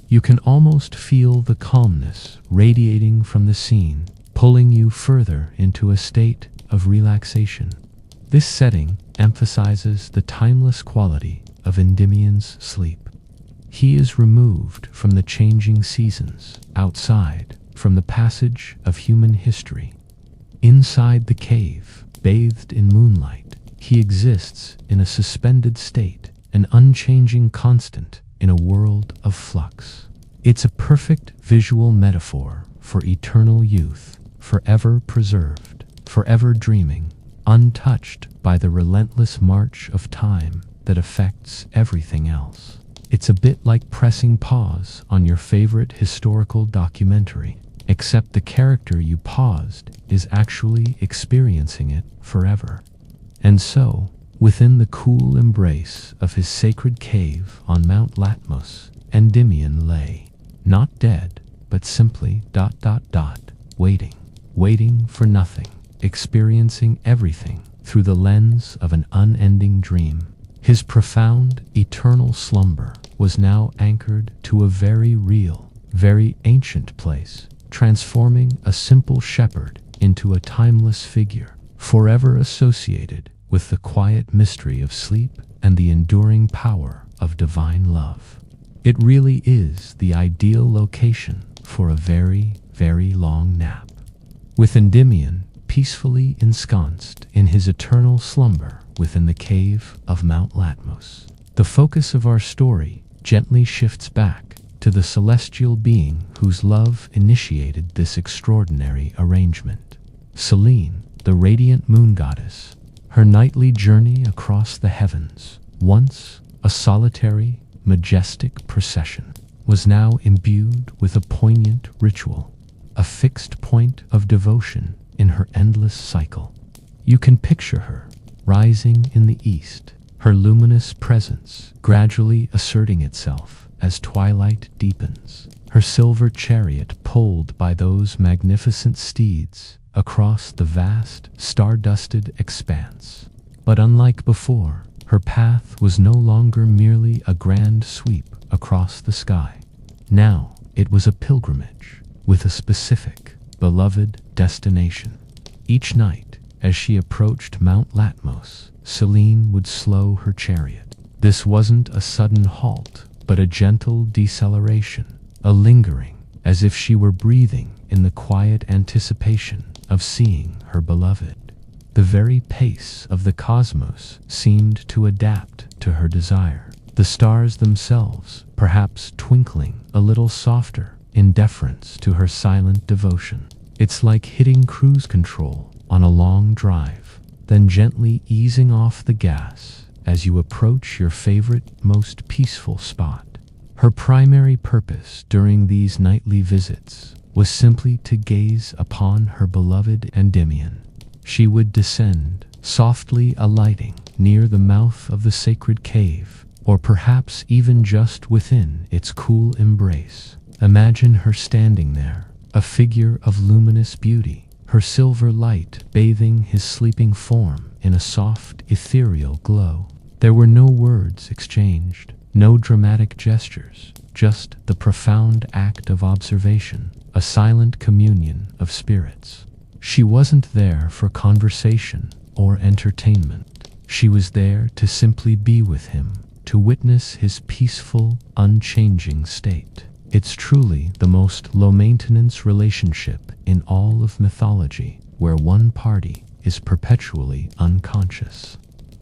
You can almost feel the calmness radiating from the scene, pulling you further into a state of relaxation. This setting emphasizes the timeless quality of Endymion's sleep. He is removed from the changing seasons, outside from the passage of human history. Inside the cave, bathed in moonlight, he exists in a suspended state, an unchanging constant in a world of flux. It's a perfect visual metaphor for eternal youth, forever preserved, forever dreaming, untouched by the relentless march of time that affects everything else. It's a bit like pressing pause on your favorite historical documentary, except the character you paused is actually experiencing it forever. And so, within the cool embrace of his sacred cave on Mount Latmos, Endymion lay, not dead, but simply ... waiting for nothing, experiencing everything through the lens of an unending dream. His profound, eternal slumber was now anchored to a very real, very ancient place, transforming a simple shepherd into a timeless figure, forever associated with the quiet mystery of sleep and the enduring power of divine love. It really is the ideal location for a very, very long nap. With Endymion peacefully ensconced in his eternal slumber within the cave of Mount Latmos, the focus of our story gently shifts back to the celestial being whose love initiated this extraordinary arrangement. Selene, the radiant moon goddess, her nightly journey across the heavens, once a solitary, majestic procession, was now imbued with a poignant ritual, a fixed point of devotion in her endless cycle. You can picture her rising in the east, her luminous presence gradually asserting itself as twilight deepens, her silver chariot pulled by those magnificent steeds across the vast, star-dusted expanse. But unlike before, her path was no longer merely a grand sweep across the sky. Now it was a pilgrimage with a specific, beloved destination. Each night, as she approached Mount Latmos, Selene would slow her chariot. This wasn't a sudden halt, but a gentle deceleration, a lingering, as if she were breathing in the quiet anticipation of seeing her beloved. The very pace of the cosmos seemed to adapt to her desire, the stars themselves perhaps twinkling a little softer in deference to her silent devotion. It's like hitting cruise control on a long drive, then gently easing off the gas as you approach your favorite, most peaceful spot. Her primary purpose during these nightly visits was simply to gaze upon her beloved Endymion. She would descend, softly alighting near the mouth of the sacred cave, or perhaps even just within its cool embrace. Imagine her standing there, a figure of luminous beauty, her silver light bathing his sleeping form in a soft, ethereal glow. There were no words exchanged, no dramatic gestures, just the profound act of observation, a silent communion of spirits. She wasn't there for conversation or entertainment. She was there to simply be with him, to witness his peaceful, unchanging state. It's truly the most low-maintenance relationship in all of mythology, where one party is perpetually unconscious.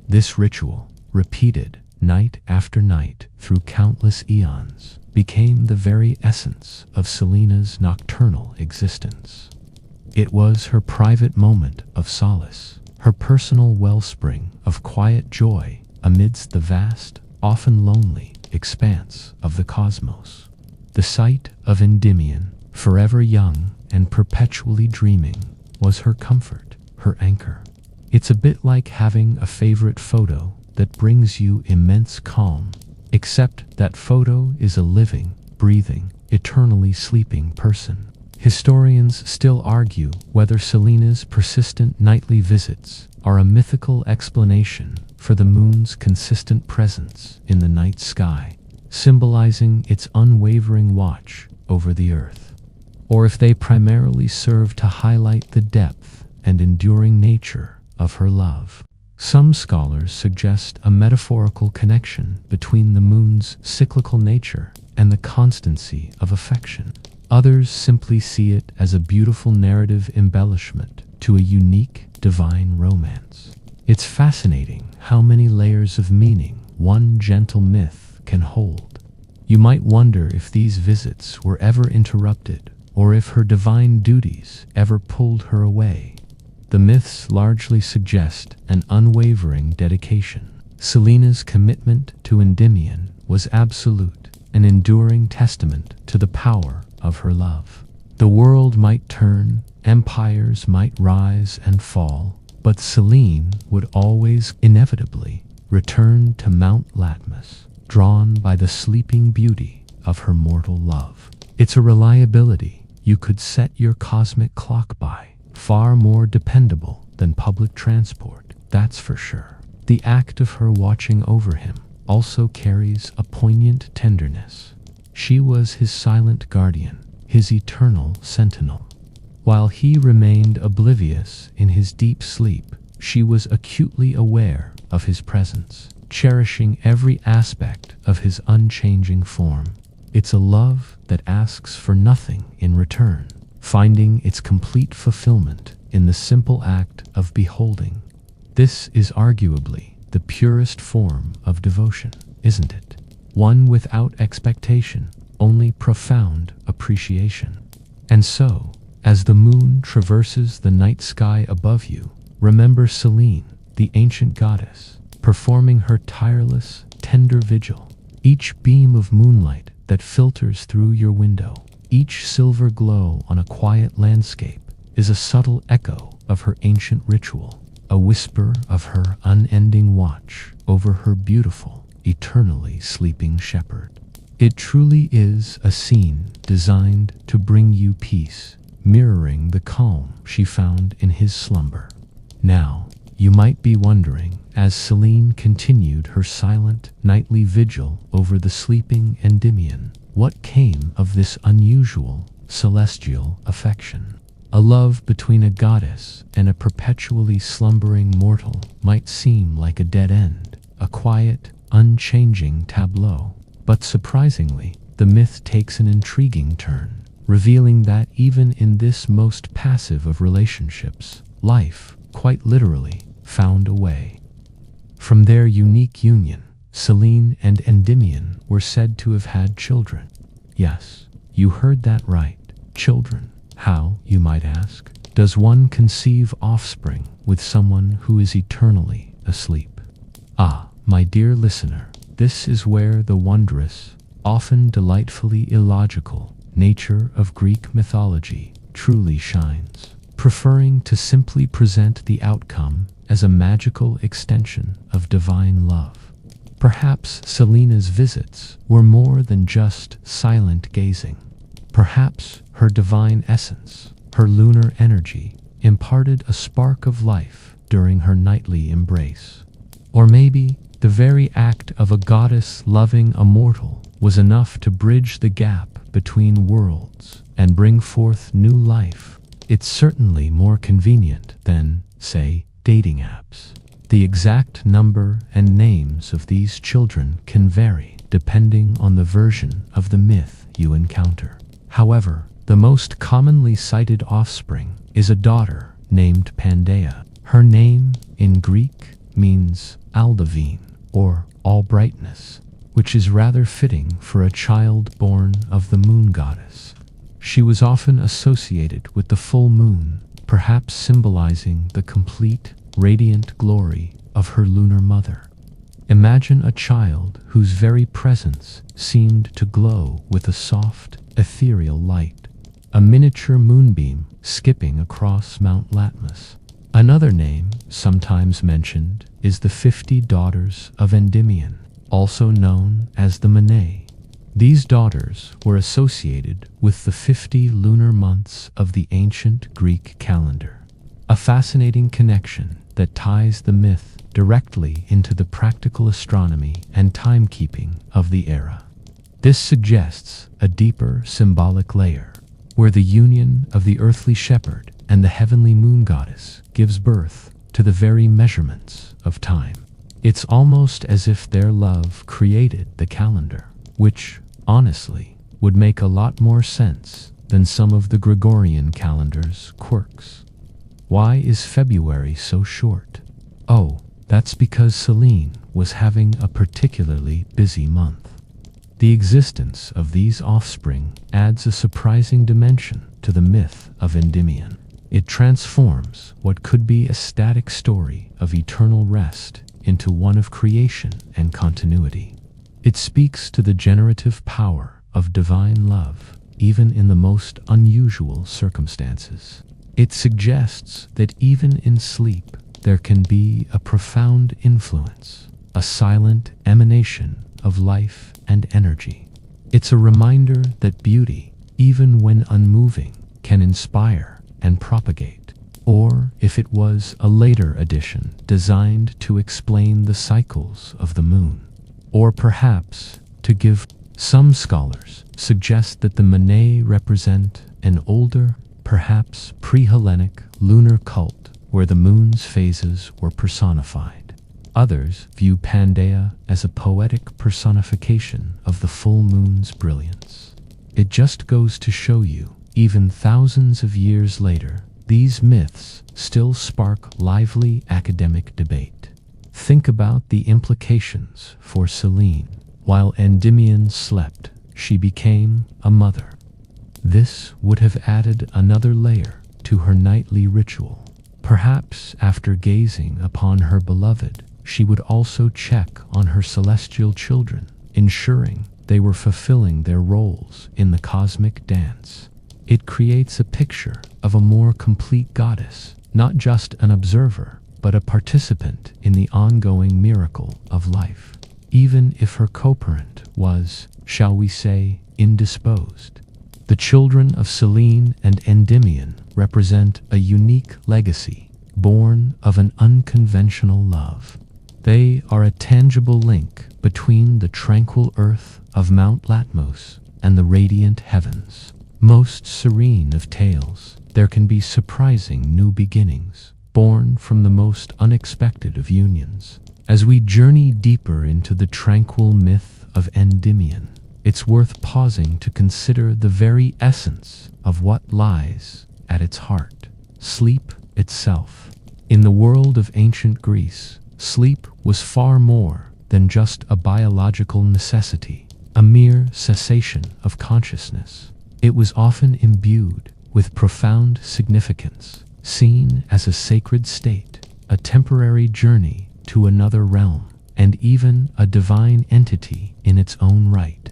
This ritual, repeated night after night through countless eons, became the very essence of Selene's nocturnal existence. It was her private moment of solace, her personal wellspring of quiet joy amidst the vast, often lonely, expanse of the cosmos. The sight of Endymion, forever young and perpetually dreaming, was her comfort, her anchor. It's a bit like having a favorite photo that brings you immense calm, except that photo is a living, breathing, eternally sleeping person. Historians still argue whether Selene's persistent nightly visits are a mythical explanation for the moon's consistent presence in the night sky, symbolizing its unwavering watch over the earth, or if they primarily serve to highlight the depth and enduring nature of her love. Some scholars suggest a metaphorical connection between the moon's cyclical nature and the constancy of affection. Others simply see it as a beautiful narrative embellishment to a unique divine romance. It's fascinating how many layers of meaning one gentle myth can hold. You might wonder if these visits were ever interrupted, or if her divine duties ever pulled her away. The myths largely suggest an unwavering dedication. Selene's commitment to Endymion was absolute, an enduring testament to the power of her love. The world might turn, empires might rise and fall, but Selene would always inevitably return to Mount Latmos, drawn by the sleeping beauty of her mortal love. It's a reliability you could set your cosmic clock by, far more dependable than public transport, that's for sure. The act of her watching over him also carries a poignant tenderness. She was his silent guardian, his eternal sentinel. While he remained oblivious in his deep sleep, she was acutely aware of his presence, cherishing every aspect of his unchanging form. It's a love that asks for nothing in return, finding its complete fulfillment in the simple act of beholding. This is arguably the purest form of devotion, isn't it? One without expectation, only profound appreciation. And so, as the moon traverses the night sky above you, remember Selene, the ancient goddess, performing her tireless, tender vigil. Each beam of moonlight that filters through your window, each silver glow on a quiet landscape, is a subtle echo of her ancient ritual, a whisper of her unending watch over her beautiful, eternally sleeping shepherd. It truly is a scene designed to bring you peace, mirroring the calm she found in his slumber. Now, you might be wondering, as Selene continued her silent, nightly vigil over the sleeping Endymion, what came of this unusual, celestial affection? A love between a goddess and a perpetually slumbering mortal might seem like a dead end, a quiet, unchanging tableau. But surprisingly, the myth takes an intriguing turn, revealing that even in this most passive of relationships, life, quite literally, found a way. From their unique union, Selene and Endymion were said to have had children. Yes, you heard that right, children. How, you might ask, does one conceive offspring with someone who is eternally asleep? Ah, my dear listener, this is where the wondrous, often delightfully illogical, nature of Greek mythology truly shines, preferring to simply present the outcome as a magical extension of divine love. Perhaps Selene's visits were more than just silent gazing. Perhaps her divine essence, her lunar energy, imparted a spark of life during her nightly embrace. Or maybe the very act of a goddess loving a mortal was enough to bridge the gap between worlds and bring forth new life. It's certainly more convenient than, say, dating apps. The exact number and names of these children can vary depending on the version of the myth you encounter. However, the most commonly cited offspring is a daughter named Pangaea. Her name, in Greek, means Aldavine, or all brightness, which is rather fitting for a child born of the moon goddess. She was often associated with the full moon, perhaps symbolizing the complete, radiant glory of her lunar mother. Imagine a child whose very presence seemed to glow with a soft, ethereal light, a miniature moonbeam skipping across Mount Latmos. Another name, sometimes mentioned, is the 50 daughters of Endymion, also known as the Menae. These daughters were associated with the 50 lunar months of the ancient Greek calendar, a fascinating connection that ties the myth directly into the practical astronomy and timekeeping of the era. This suggests a deeper symbolic layer, where the union of the earthly shepherd and the heavenly moon goddess gives birth to the very measurements of time. It's almost as if their love created the calendar, which, honestly, would make a lot more sense than some of the Gregorian calendar's quirks. Why is February so short? Oh, that's because Selene was having a particularly busy month. The existence of these offspring adds a surprising dimension to the myth of Endymion. It transforms what could be a static story of eternal rest into one of creation and continuity. It speaks to the generative power of divine love, even in the most unusual circumstances. It suggests that even in sleep, there can be a profound influence, a silent emanation of life and energy. It's a reminder that beauty, even when unmoving, can inspire and propagate. Or if it was a later addition designed to explain the cycles of the moon. Or perhaps to give. Some scholars suggest that the Menae represent an older, perhaps pre-Hellenic lunar cult where the moon's phases were personified. Others view Pangaea as a poetic personification of the full moon's brilliance. It just goes to show you, even thousands of years later, these myths still spark lively academic debate. Think about the implications for Selene. While Endymion slept, she became a mother. This would have added another layer to her nightly ritual. Perhaps after gazing upon her beloved, she would also check on her celestial children, ensuring they were fulfilling their roles in the cosmic dance. It creates a picture of a more complete goddess, not just an observer, but a participant in the ongoing miracle of life, even if her co-parent was, shall we say, indisposed. The children of Selene and Endymion represent a unique legacy, born of an unconventional love. They are a tangible link between the tranquil earth of Mount Latmos and the radiant heavens. Most serene of tales, there can be surprising new beginnings, born from the most unexpected of unions. As we journey deeper into the tranquil myth of Endymion, it's worth pausing to consider the very essence of what lies at its heart: sleep itself. In the world of ancient Greece, sleep was far more than just a biological necessity, a mere cessation of consciousness. It was often imbued with profound significance, seen as a sacred state, a temporary journey to another realm, and even a divine entity in its own right.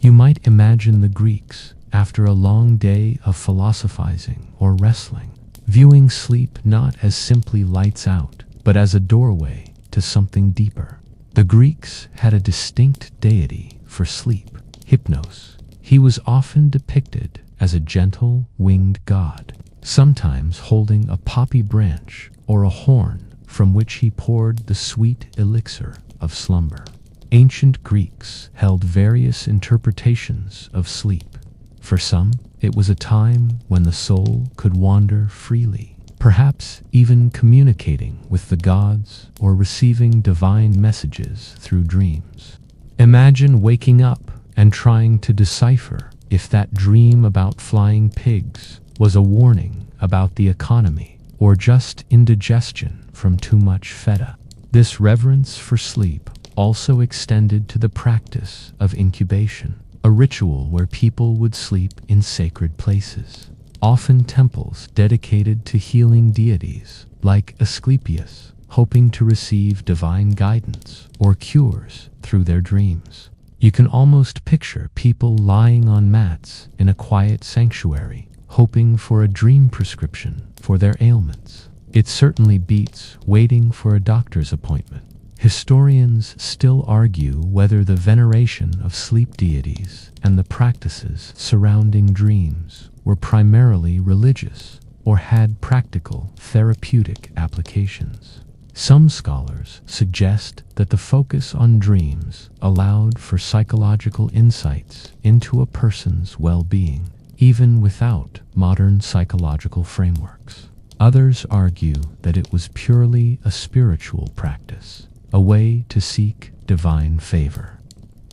You might imagine the Greeks, after a long day of philosophizing or wrestling, viewing sleep not as simply lights out, but as a doorway to something deeper. The Greeks had a distinct deity for sleep, Hypnos. He was often depicted as a gentle, winged god, sometimes holding a poppy branch or a horn from which he poured the sweet elixir of slumber. Ancient Greeks held various interpretations of sleep. For some, it was a time when the soul could wander freely, perhaps even communicating with the gods or receiving divine messages through dreams. Imagine waking up and trying to decipher if that dream about flying pigs was a warning about the economy or just indigestion from too much feta. This reverence for sleep also extended to the practice of incubation, a ritual where people would sleep in sacred places, often temples dedicated to healing deities like Asclepius, hoping to receive divine guidance or cures through their dreams. You can almost picture people lying on mats in a quiet sanctuary, hoping for a dream prescription for their ailments. It certainly beats waiting for a doctor's appointment. Historians still argue whether the veneration of sleep deities and the practices surrounding dreams were primarily religious or had practical therapeutic applications. Some scholars suggest that the focus on dreams allowed for psychological insights into a person's well-being, even without modern psychological frameworks. Others argue that it was purely a spiritual practice, a way to seek divine favor.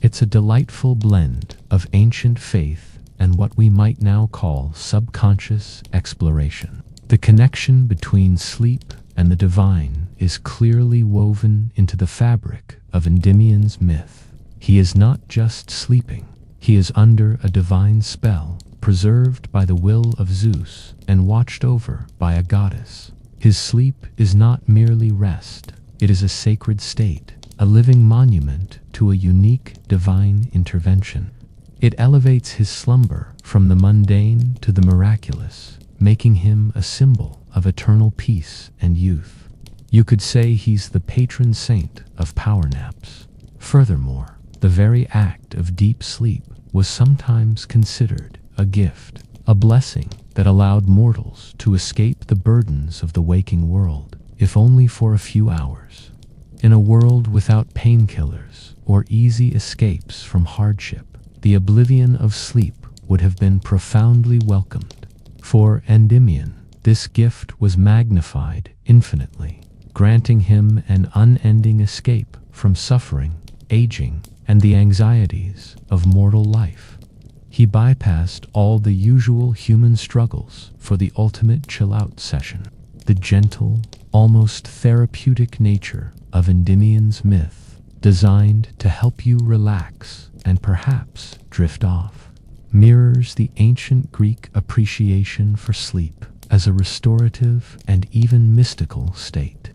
It's a delightful blend of ancient faith and what we might now call subconscious exploration. The connection between sleep and the divine is clearly woven into the fabric of Endymion's myth. He is not just sleeping, he is under a divine spell, preserved by the will of Zeus and watched over by a goddess. His sleep is not merely rest, it is a sacred state, a living monument to a unique divine intervention. It elevates his slumber from the mundane to the miraculous, making him a symbol of eternal peace and youth. You could say he's the patron saint of power naps. Furthermore, the very act of deep sleep was sometimes considered a gift, a blessing that allowed mortals to escape the burdens of the waking world, if only for a few hours. In a world without painkillers or easy escapes from hardship, the oblivion of sleep would have been profoundly welcomed. For Endymion, this gift was magnified infinitely, granting him an unending escape from suffering, aging, and the anxieties of mortal life. He bypassed all the usual human struggles for the ultimate chill-out session. The gentle, almost therapeutic nature of Endymion's myth, designed to help you relax and perhaps drift off, mirrors the ancient Greek appreciation for sleep as a restorative and even mystical state.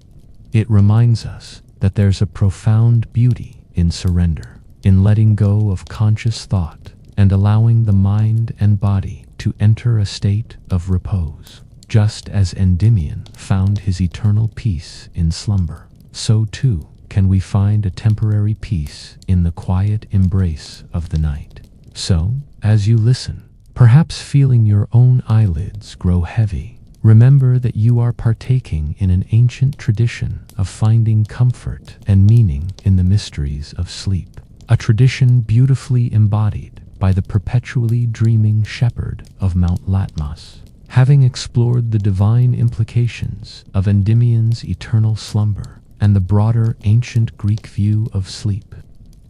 It reminds us that there's a profound beauty in surrender, in letting go of conscious thought and allowing the mind and body to enter a state of repose. Just as Endymion found his eternal peace in slumber, so too can we find a temporary peace in the quiet embrace of the night. So, as you listen, perhaps feeling your own eyelids grow heavy, remember that you are partaking in an ancient tradition of finding comfort and meaning in the mysteries of sleep, a tradition beautifully embodied by the perpetually dreaming shepherd of Mount Latmos. Having explored the divine implications of Endymion's eternal slumber and the broader ancient Greek view of sleep,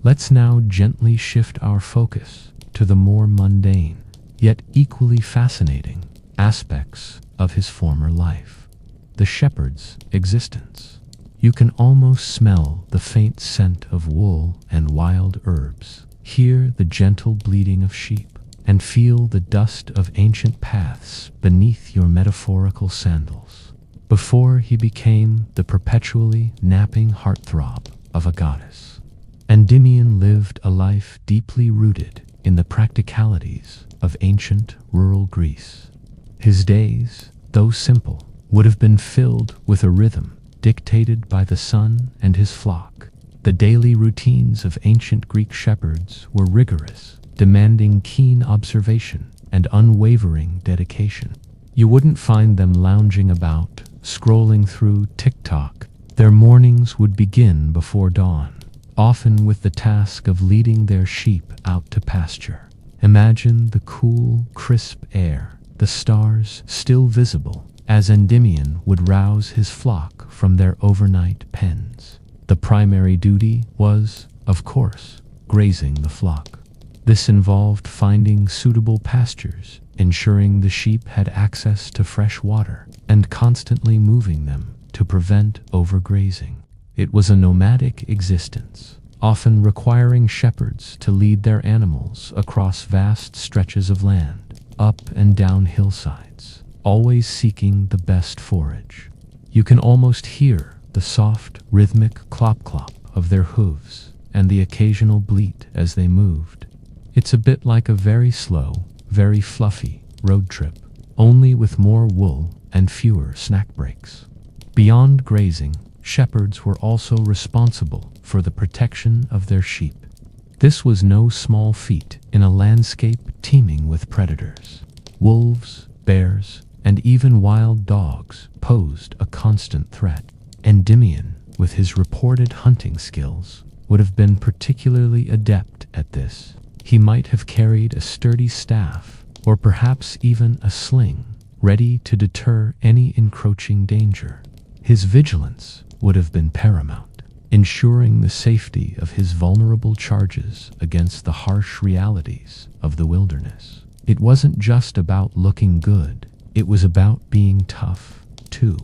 let's now gently shift our focus to the more mundane, yet equally fascinating, aspects of his former life. The shepherd's existence. You can almost smell the faint scent of wool and wild herbs, hear the gentle bleating of sheep, and feel the dust of ancient paths beneath your metaphorical sandals. Before he became the perpetually napping heartthrob of a goddess, Endymion lived a life deeply rooted in the practicalities of ancient rural Greece. His days, though simple, would have been filled with a rhythm dictated by the sun and his flock. The daily routines of ancient Greek shepherds were rigorous, demanding keen observation and unwavering dedication. You wouldn't find them lounging about, scrolling through TikTok. Their mornings would begin before dawn, often with the task of leading their sheep out to pasture. Imagine the cool, crisp air, the stars still visible, as Endymion would rouse his flock from their overnight pens. The primary duty was, of course, grazing the flock. This involved finding suitable pastures, ensuring the sheep had access to fresh water, and constantly moving them to prevent overgrazing. It was a nomadic existence, often requiring shepherds to lead their animals across vast stretches of land, up and down hillsides, always seeking the best forage. You can almost hear the soft, rhythmic clop-clop of their hooves and the occasional bleat as they moved. It's a bit like a very slow, very fluffy road trip, only with more wool and fewer snack breaks. Beyond grazing, shepherds were also responsible for the protection of their sheep. This was no small feat in a landscape teeming with predators. Wolves, bears, and even wild dogs posed a constant threat. Endymion, with his reported hunting skills, would have been particularly adept at this. He might have carried a sturdy staff, or perhaps even a sling, ready to deter any encroaching danger. His vigilance would have been paramount, ensuring the safety of his vulnerable charges against the harsh realities of the wilderness. It wasn't just about looking good, it was about being tough, too.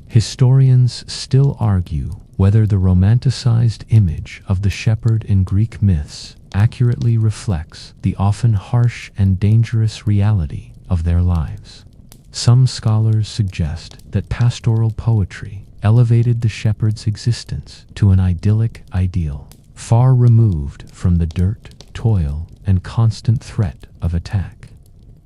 Historians still argue whether the romanticized image of the shepherd in Greek myths accurately reflects the often harsh and dangerous reality of their lives. Some scholars suggest that pastoral poetry elevated the shepherd's existence to an idyllic ideal, far removed from the dirt, toil, and constant threat of attack.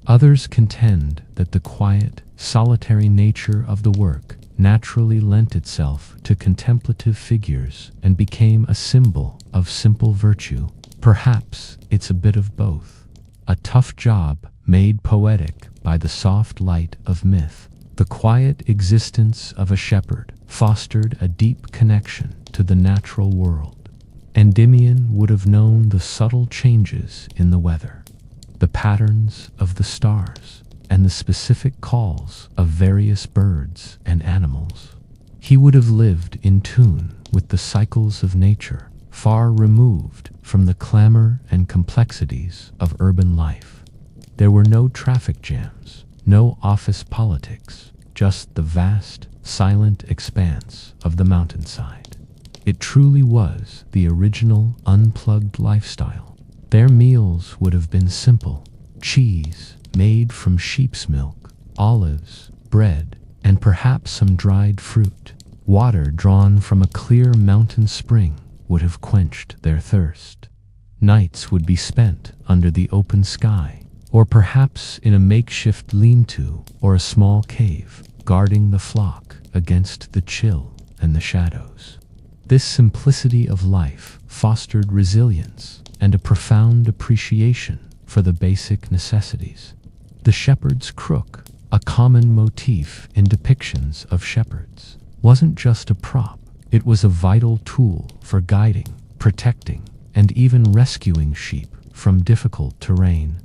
Others contend that the quiet, solitary nature of the work naturally lent itself to contemplative figures and became a symbol of simple virtue. Perhaps it's a bit of both. A tough job made poetic by the soft light of myth. The quiet existence of a shepherd fostered a deep connection to the natural world. Endymion would have known the subtle changes in the weather, the patterns of the stars, and the specific calls of various birds and animals. He would have lived in tune with the cycles of nature, far removed from the clamor and complexities of urban life. There were no traffic jams, no office politics, just the vast, silent expanse of the mountainside. It truly was the original unplugged lifestyle. Their meals would have been simple: cheese made from sheep's milk, olives, bread, and perhaps some dried fruit. Water drawn from a clear mountain spring would have quenched their thirst. Nights would be spent under the open sky, or perhaps in a makeshift lean-to or a small cave, guarding the flock against the chill and the shadows. This simplicity of life fostered resilience and a profound appreciation for the basic necessities. The shepherd's crook, a common motif in depictions of shepherds, wasn't just a prop. It was a vital tool for guiding, protecting, and even rescuing sheep from difficult terrain.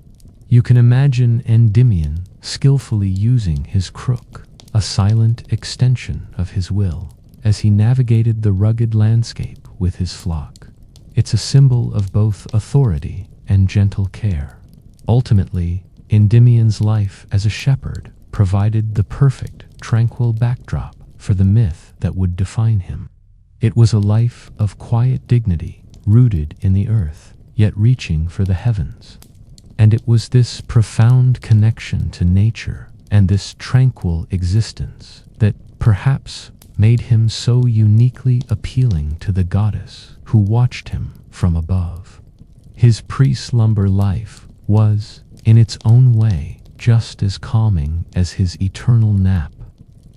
You can imagine Endymion skillfully using his crook, a silent extension of his will, as he navigated the rugged landscape with his flock. It's a symbol of both authority and gentle care. Ultimately, Endymion's life as a shepherd provided the perfect, tranquil backdrop for the myth that would define him. It was a life of quiet dignity, rooted in the earth, yet reaching for the heavens. And it was this profound connection to nature and this tranquil existence that perhaps made him so uniquely appealing to the goddess who watched him from above. His pre-slumber life was, in its own way, just as calming as his eternal nap.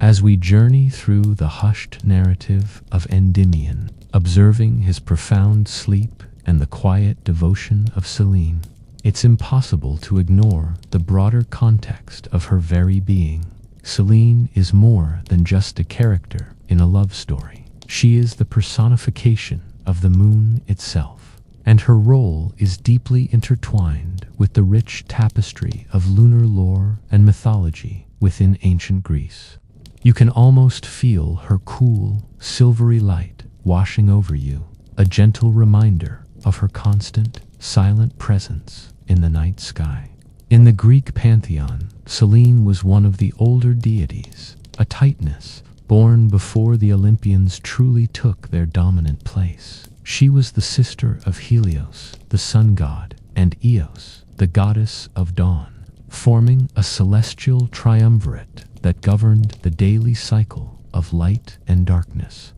As we journey through the hushed narrative of Endymion, observing his profound sleep and the quiet devotion of Selene, it's impossible to ignore the broader context of her very being. Selene is more than just a character in a love story. She is the personification of the moon itself, and her role is deeply intertwined with the rich tapestry of lunar lore and mythology within ancient Greece. You can almost feel her cool, silvery light washing over you, a gentle reminder of her constant, silent presence in the night sky. In the Greek pantheon, Selene was one of the older deities, a Titaness, born before the Olympians truly took their dominant place. She was the sister of Helios, the sun god, and Eos, the goddess of dawn, forming a celestial triumvirate that governed the daily cycle of light and darkness.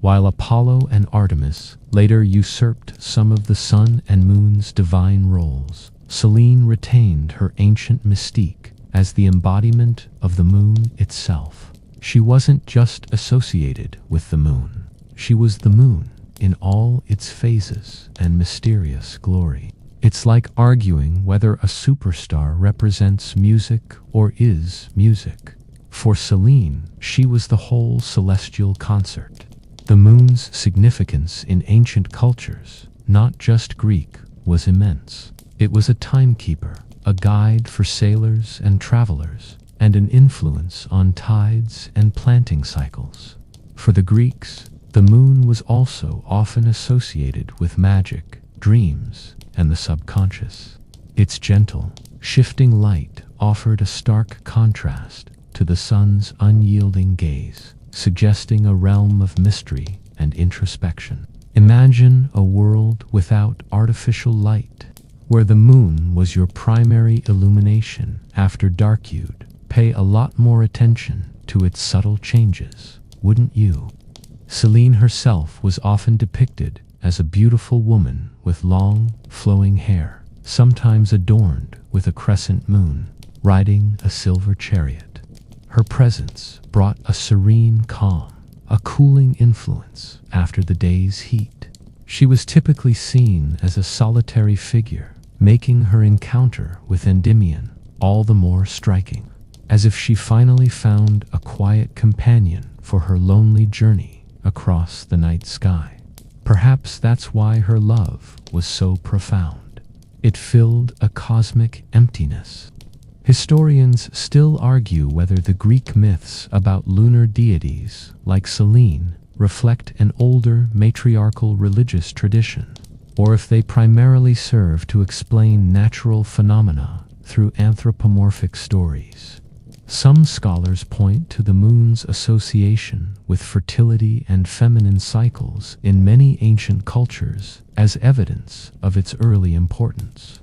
While Apollo and Artemis later usurped some of the sun and moon's divine roles, Selene retained her ancient mystique as the embodiment of the moon itself. She wasn't just associated with the moon. She was the moon in all its phases and mysterious glory. It's like arguing whether a superstar represents music or is music. For Selene, she was the whole celestial concert. The moon's significance in ancient cultures, not just Greek, was immense. It was a timekeeper, a guide for sailors and travelers, and an influence on tides and planting cycles. For the Greeks, the moon was also often associated with magic, dreams, and the subconscious. Its gentle, shifting light offered a stark contrast to the sun's unyielding gaze, suggesting a realm of mystery and introspection. Imagine a world without artificial light, where the moon was your primary illumination after dark. You'd pay a lot more attention to its subtle changes, wouldn't you? Selene herself was often depicted as a beautiful woman with long, flowing hair, sometimes adorned with a crescent moon, riding a silver chariot. Her presence brought a serene calm, a cooling influence after the day's heat. She was typically seen as a solitary figure, making her encounter with Endymion all the more striking, as if she finally found a quiet companion for her lonely journey across the night sky. Perhaps that's why her love was so profound. It filled a cosmic emptiness. Historians still argue whether the Greek myths about lunar deities like Selene reflect an older matriarchal religious tradition, or if they primarily serve to explain natural phenomena through anthropomorphic stories. Some scholars point to the moon's association with fertility and feminine cycles in many ancient cultures as evidence of its early importance.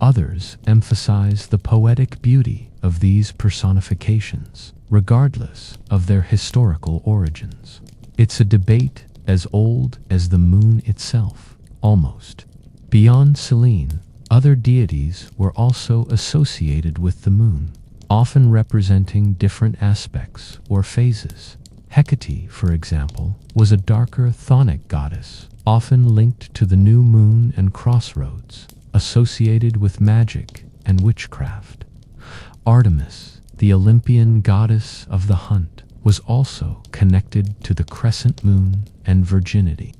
Others emphasize the poetic beauty of these personifications, regardless of their historical origins. It's a debate as old as the moon itself, almost. Beyond Selene, other deities were also associated with the moon, often representing different aspects or phases. Hecate, for example, was a darker chthonic goddess, often linked to the new moon and crossroads, associated with magic and witchcraft. Artemis, the Olympian goddess of the hunt, was also connected to the crescent moon and virginity.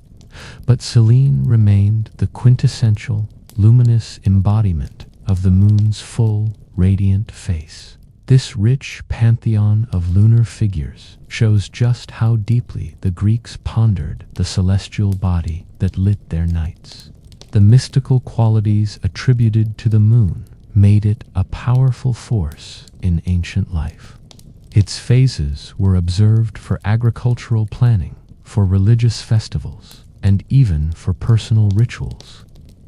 But Selene remained the quintessential, luminous embodiment of the moon's full, radiant face. This rich pantheon of lunar figures shows just how deeply the Greeks pondered the celestial body that lit their nights. The mystical qualities attributed to the moon made it a powerful force in ancient life. Its phases were observed for agricultural planning, for religious festivals, and even for personal rituals.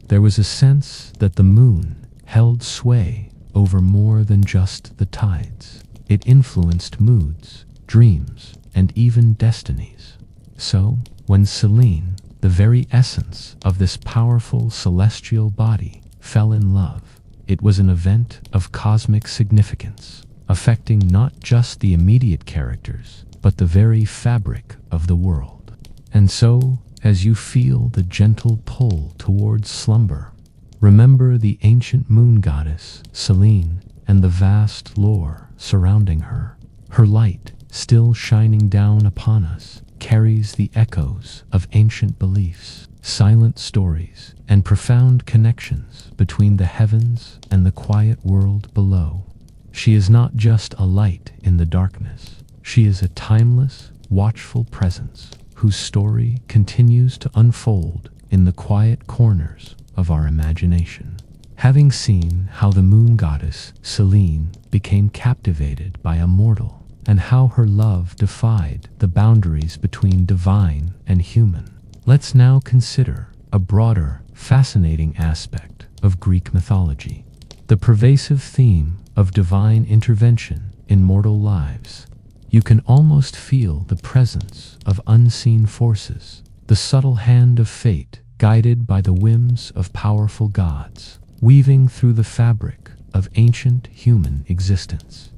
There was a sense that the moon held sway over more than just the tides. It influenced moods, dreams, and even destinies. So, when Selene, the very essence of this powerful celestial body, fell in love, it was an event of cosmic significance, affecting not just the immediate characters, but the very fabric of the world. And so, as you feel the gentle pull towards slumber, remember the ancient moon goddess, Selene, and the vast lore surrounding her. Her light, still shining down upon us, carries the echoes of ancient beliefs, silent stories, and profound connections between the heavens and the quiet world below. She is not just a light in the darkness. She is a timeless, watchful presence whose story continues to unfold in the quiet corners of our imagination. Having seen how the moon goddess Selene became captivated by a mortal, and how her love defied the boundaries between divine and human, let's now consider a broader, fascinating aspect of Greek mythology: the pervasive theme of divine intervention in mortal lives. You can almost feel the presence of unseen forces, the subtle hand of fate, guided by the whims of powerful gods, weaving through the fabric of ancient human existence.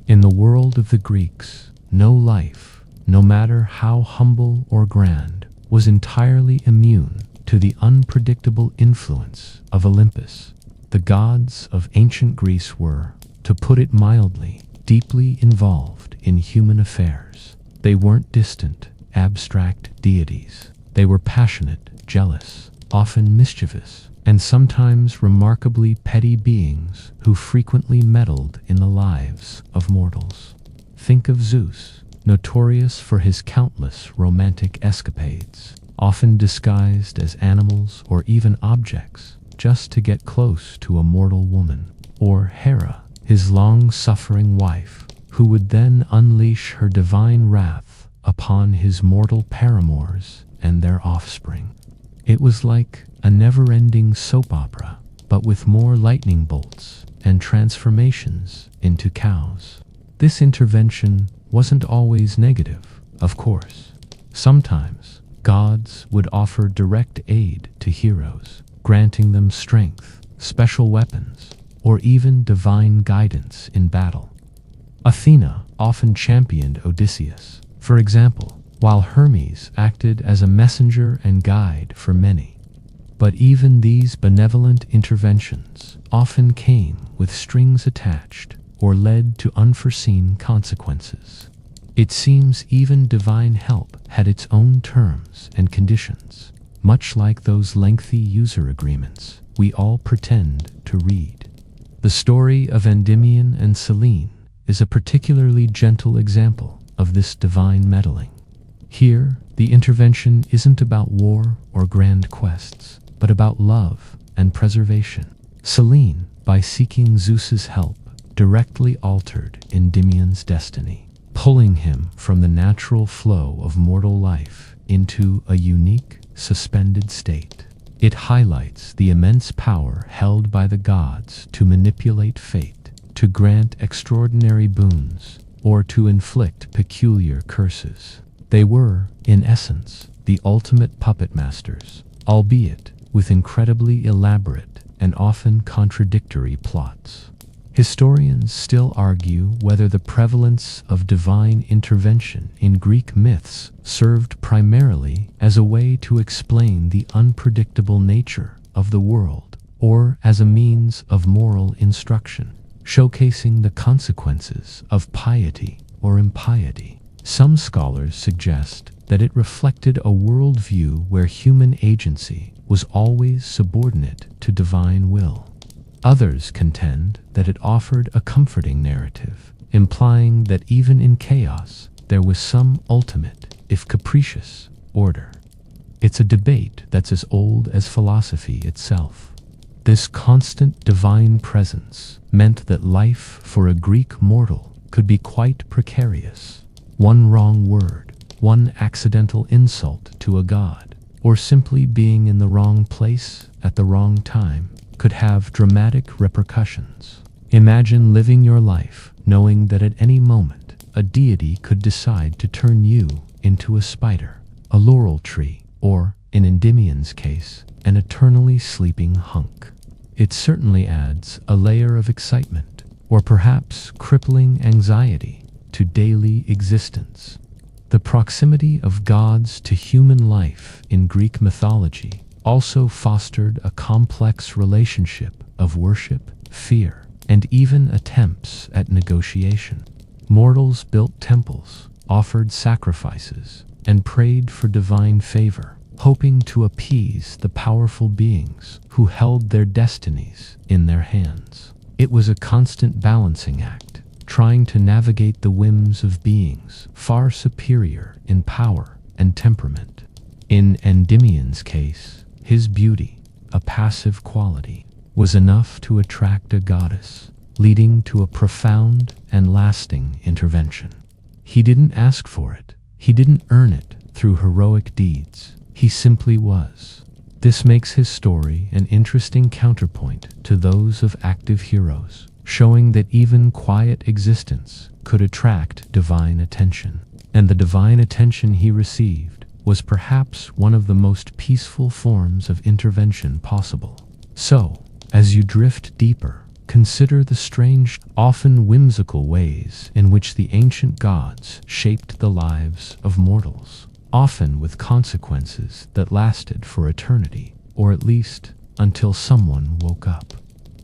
In the world of the Greeks, no life, no matter how humble or grand, was entirely immune to the unpredictable influence of Olympus. The gods of ancient Greece were, to put it mildly, deeply involved in human affairs. They weren't distant, abstract deities. They were passionate, jealous, often mischievous, and sometimes remarkably petty beings who frequently meddled in the lives of mortals. Think of Zeus, notorious for his countless romantic escapades, often disguised as animals or even objects, just to get close to a mortal woman. Or Hera, his long-suffering wife, who would then unleash her divine wrath upon his mortal paramours and their offspring. It was like a never-ending soap opera, but with more lightning bolts and transformations into cows. This intervention wasn't always negative, of course. Sometimes, gods would offer direct aid to heroes, granting them strength, special weapons, or even divine guidance in battle. Athena often championed Odysseus, for example, while Hermes acted as a messenger and guide for many. But even these benevolent interventions often came with strings attached or led to unforeseen consequences. It seems even divine help had its own terms and conditions, much like those lengthy user agreements we all pretend to read. The story of Endymion and Selene is a particularly gentle example of this divine meddling. Here, the intervention isn't about war or grand quests, but about love and preservation. Selene, by seeking Zeus's help, directly altered Endymion's destiny, pulling him from the natural flow of mortal life into a unique, suspended state. It highlights the immense power held by the gods to manipulate fate, to grant extraordinary boons, or to inflict peculiar curses. They were, in essence, the ultimate puppet masters, albeit with incredibly elaborate and often contradictory plots. Historians still argue whether the prevalence of divine intervention in Greek myths served primarily as a way to explain the unpredictable nature of the world, or as a means of moral instruction, showcasing the consequences of piety or impiety. Some scholars suggest that it reflected a worldview where human agency was always subordinate to divine will. Others contend that it offered a comforting narrative, implying that even in chaos, there was some ultimate, if capricious, order. It's a debate that's as old as philosophy itself. This constant divine presence meant that life for a Greek mortal could be quite precarious. One wrong word, one accidental insult to a god, or simply being in the wrong place at the wrong time could have dramatic repercussions. Imagine living your life knowing that at any moment a deity could decide to turn you into a spider, a laurel tree, or, in Endymion's case, an eternally sleeping hunk. It certainly adds a layer of excitement, or perhaps crippling anxiety, to daily existence. The proximity of gods to human life in Greek mythology also fostered a complex relationship of worship, fear, and even attempts at negotiation. Mortals built temples, offered sacrifices, and prayed for divine favor, hoping to appease the powerful beings who held their destinies in their hands. It was a constant balancing act, trying to navigate the whims of beings far superior in power and temperament. In Endymion's case, his beauty, a passive quality, was enough to attract a goddess, leading to a profound and lasting intervention. He didn't ask for it. He didn't earn it through heroic deeds. He simply was. This makes his story an interesting counterpoint to those of active heroes, showing that even quiet existence could attract divine attention. And the divine attention he received was perhaps one of the most peaceful forms of intervention possible. So, as you drift deeper Consider the strange, often whimsical ways in which the ancient gods shaped the lives of mortals, often with consequences that lasted for eternity, or at least until someone woke up.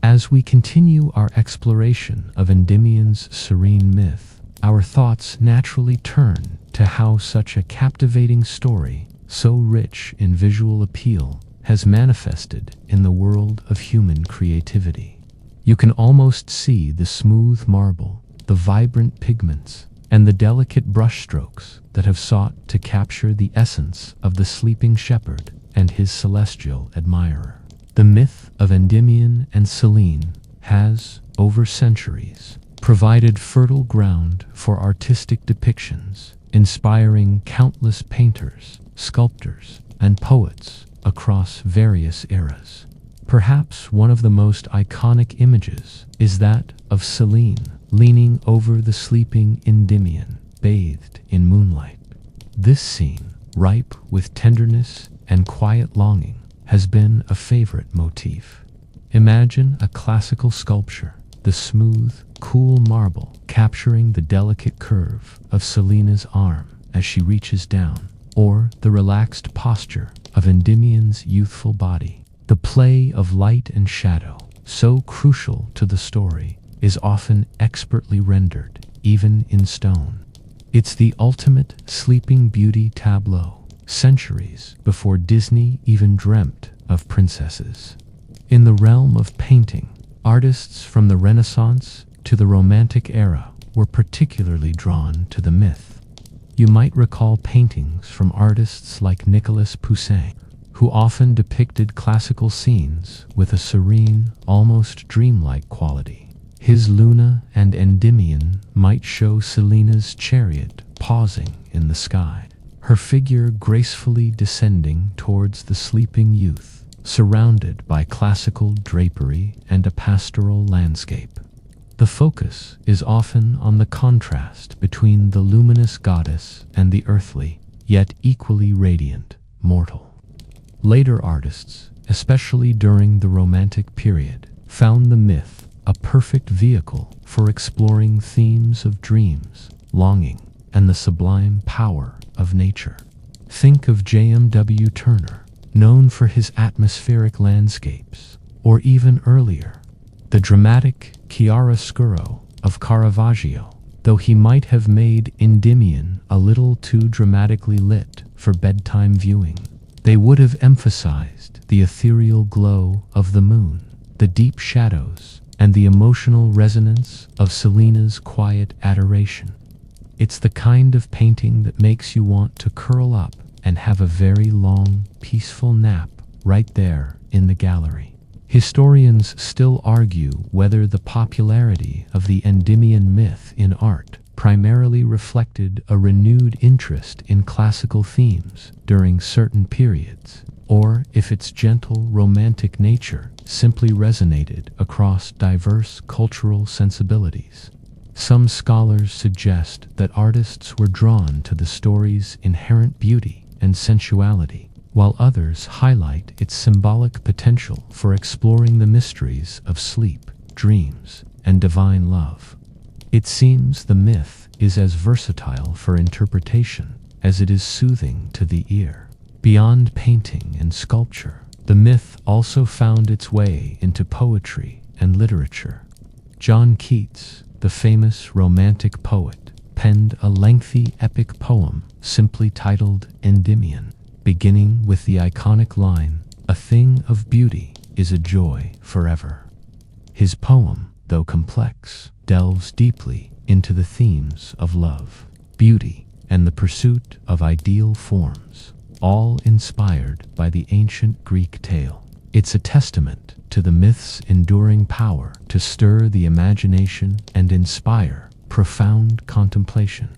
As we continue our exploration of Endymion's serene myth, our thoughts naturally turn to how such a captivating story, so rich in visual appeal, has manifested in the world of human creativity. You can almost see the smooth marble, the vibrant pigments, and the delicate brushstrokes that have sought to capture the essence of the sleeping shepherd and his celestial admirer. The myth of Endymion and Selene has, over centuries, provided fertile ground for artistic depictions, inspiring countless painters, sculptors, and poets across various eras. Perhaps one of the most iconic images is that of Selene leaning over the sleeping Endymion, bathed in moonlight. This scene, ripe with tenderness and quiet longing, has been a favorite motif. Imagine a classical sculpture, the smooth, cool marble capturing the delicate curve of Selene's arm as she reaches down, or the relaxed posture of Endymion's youthful body. The play of light and shadow, so crucial to the story, is often expertly rendered, even in stone. It's the ultimate Sleeping Beauty tableau, centuries before Disney even dreamt of princesses. In the realm of painting, artists from the Renaissance to the Romantic era were particularly drawn to the myth. You might recall paintings from artists like Nicolas Poussin, who often depicted classical scenes with a serene, almost dreamlike quality. His Luna and Endymion might show Selene's chariot pausing in the sky, her figure gracefully descending towards the sleeping youth, surrounded by classical drapery and a pastoral landscape. The focus is often on the contrast between the luminous goddess and the earthly, yet equally radiant, mortal. Later artists, especially during the Romantic period, found the myth a perfect vehicle for exploring themes of dreams, longing, and the sublime power of nature. Think of J.M.W. Turner, known for his atmospheric landscapes, or even earlier, the dramatic chiaroscuro of Caravaggio, though he might have made Endymion a little too dramatically lit for bedtime viewing. They would have emphasized the ethereal glow of the moon, the deep shadows, and the emotional resonance of Selene's quiet adoration. It's the kind of painting that makes you want to curl up and have a very long, peaceful nap right there in the gallery. Historians still argue whether the popularity of the Endymion myth in art primarily reflected a renewed interest in classical themes during certain periods, or if its gentle romantic nature simply resonated across diverse cultural sensibilities. Some scholars suggest that artists were drawn to the story's inherent beauty and sensuality, while others highlight its symbolic potential for exploring the mysteries of sleep, dreams, and divine love. It seems the myth is as versatile for interpretation as it is soothing to the ear. Beyond painting and sculpture, the myth also found its way into poetry and literature. John Keats, the famous Romantic poet, penned a lengthy epic poem simply titled Endymion, beginning with the iconic line, "A thing of beauty is a joy forever." His poem, though complex, delves deeply into the themes of love, beauty, and the pursuit of ideal forms, all inspired by the ancient Greek tale. It's a testament to the myth's enduring power to stir the imagination and inspire profound contemplation.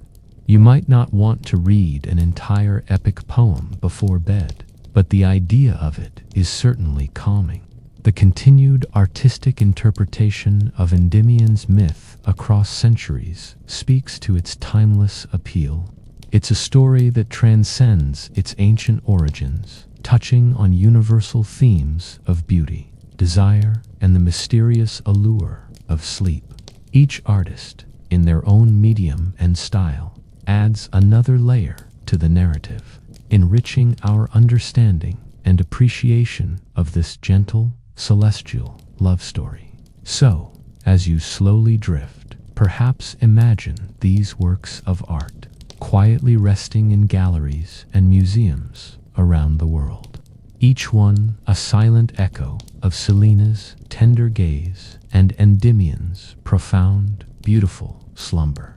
You might not want to read an entire epic poem before bed, but the idea of it is certainly calming. The continued artistic interpretation of Endymion's myth across centuries speaks to its timeless appeal. It's a story that transcends its ancient origins, touching on universal themes of beauty, desire, and the mysterious allure of sleep. Each artist, in their own medium and style, adds another layer to the narrative, enriching our understanding and appreciation of this gentle, celestial love story. So, as you slowly drift, perhaps imagine these works of art quietly resting in galleries and museums around the world. Each one a silent echo of Selene's tender gaze and Endymion's profound, beautiful slumber.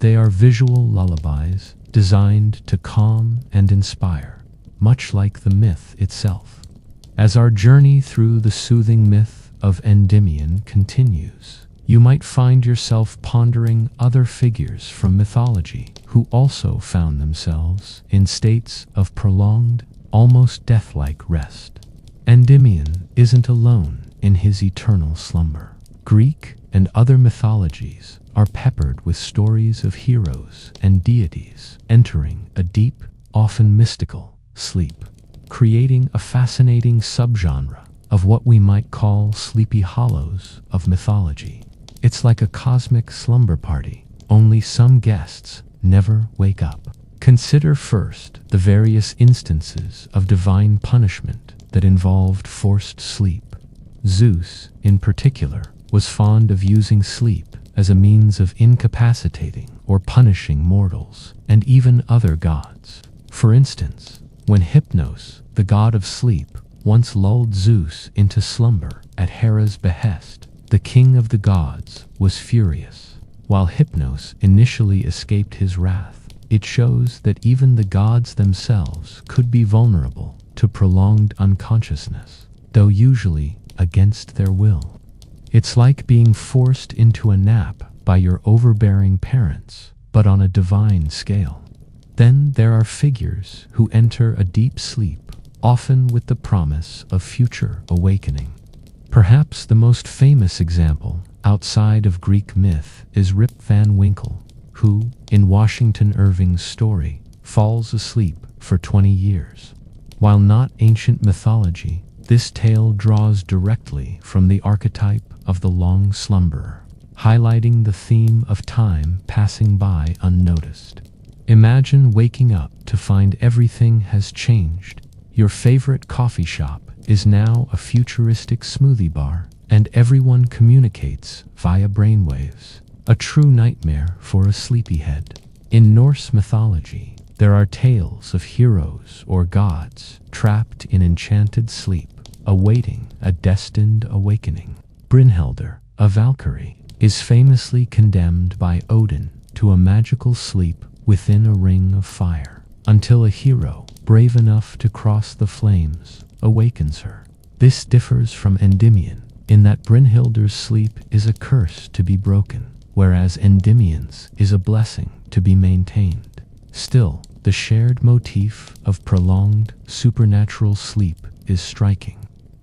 They are visual lullabies designed to calm and inspire, much like the myth itself. As our journey through the soothing myth of Endymion continues, you might find yourself pondering other figures from mythology who also found themselves in states of prolonged, almost death-like rest. Endymion isn't alone in his eternal slumber. Greek and other mythologies are peppered with stories of heroes and deities entering a deep, often mystical, sleep, creating a fascinating subgenre of what we might call sleepy hollows of mythology. It's like a cosmic slumber party, only some guests never wake up. Consider first the various instances of divine punishment that involved forced sleep. Zeus, in particular, was fond of using sleep as a means of incapacitating or punishing mortals and even other gods. For instance, when Hypnos, the god of sleep, once lulled Zeus into slumber at Hera's behest, the king of the gods was furious. While Hypnos initially escaped his wrath, it shows that even the gods themselves could be vulnerable to prolonged unconsciousness, though usually against their will. It's like being forced into a nap by your overbearing parents, but on a divine scale. Then there are figures who enter a deep sleep, often with the promise of future awakening. Perhaps the most famous example outside of Greek myth is Rip Van Winkle, who, in Washington Irving's story, falls asleep for 20 years. While not ancient mythology, this tale draws directly from the archetype of the long slumberer, highlighting the theme of time passing by unnoticed. Imagine waking up to find everything has changed. Your favorite coffee shop is now a futuristic smoothie bar, and everyone communicates via brainwaves. A true nightmare for a sleepyhead. In Norse mythology, there are tales of heroes or gods trapped in enchanted sleep, awaiting a destined awakening. Brynhildr, a Valkyrie, is famously condemned by Odin to a magical sleep within a ring of fire, until a hero, brave enough to cross the flames, awakens her. This differs from Endymion, in that Brynhildr's sleep is a curse to be broken, whereas Endymion's is a blessing to be maintained. Still, the shared motif of prolonged, supernatural sleep is striking.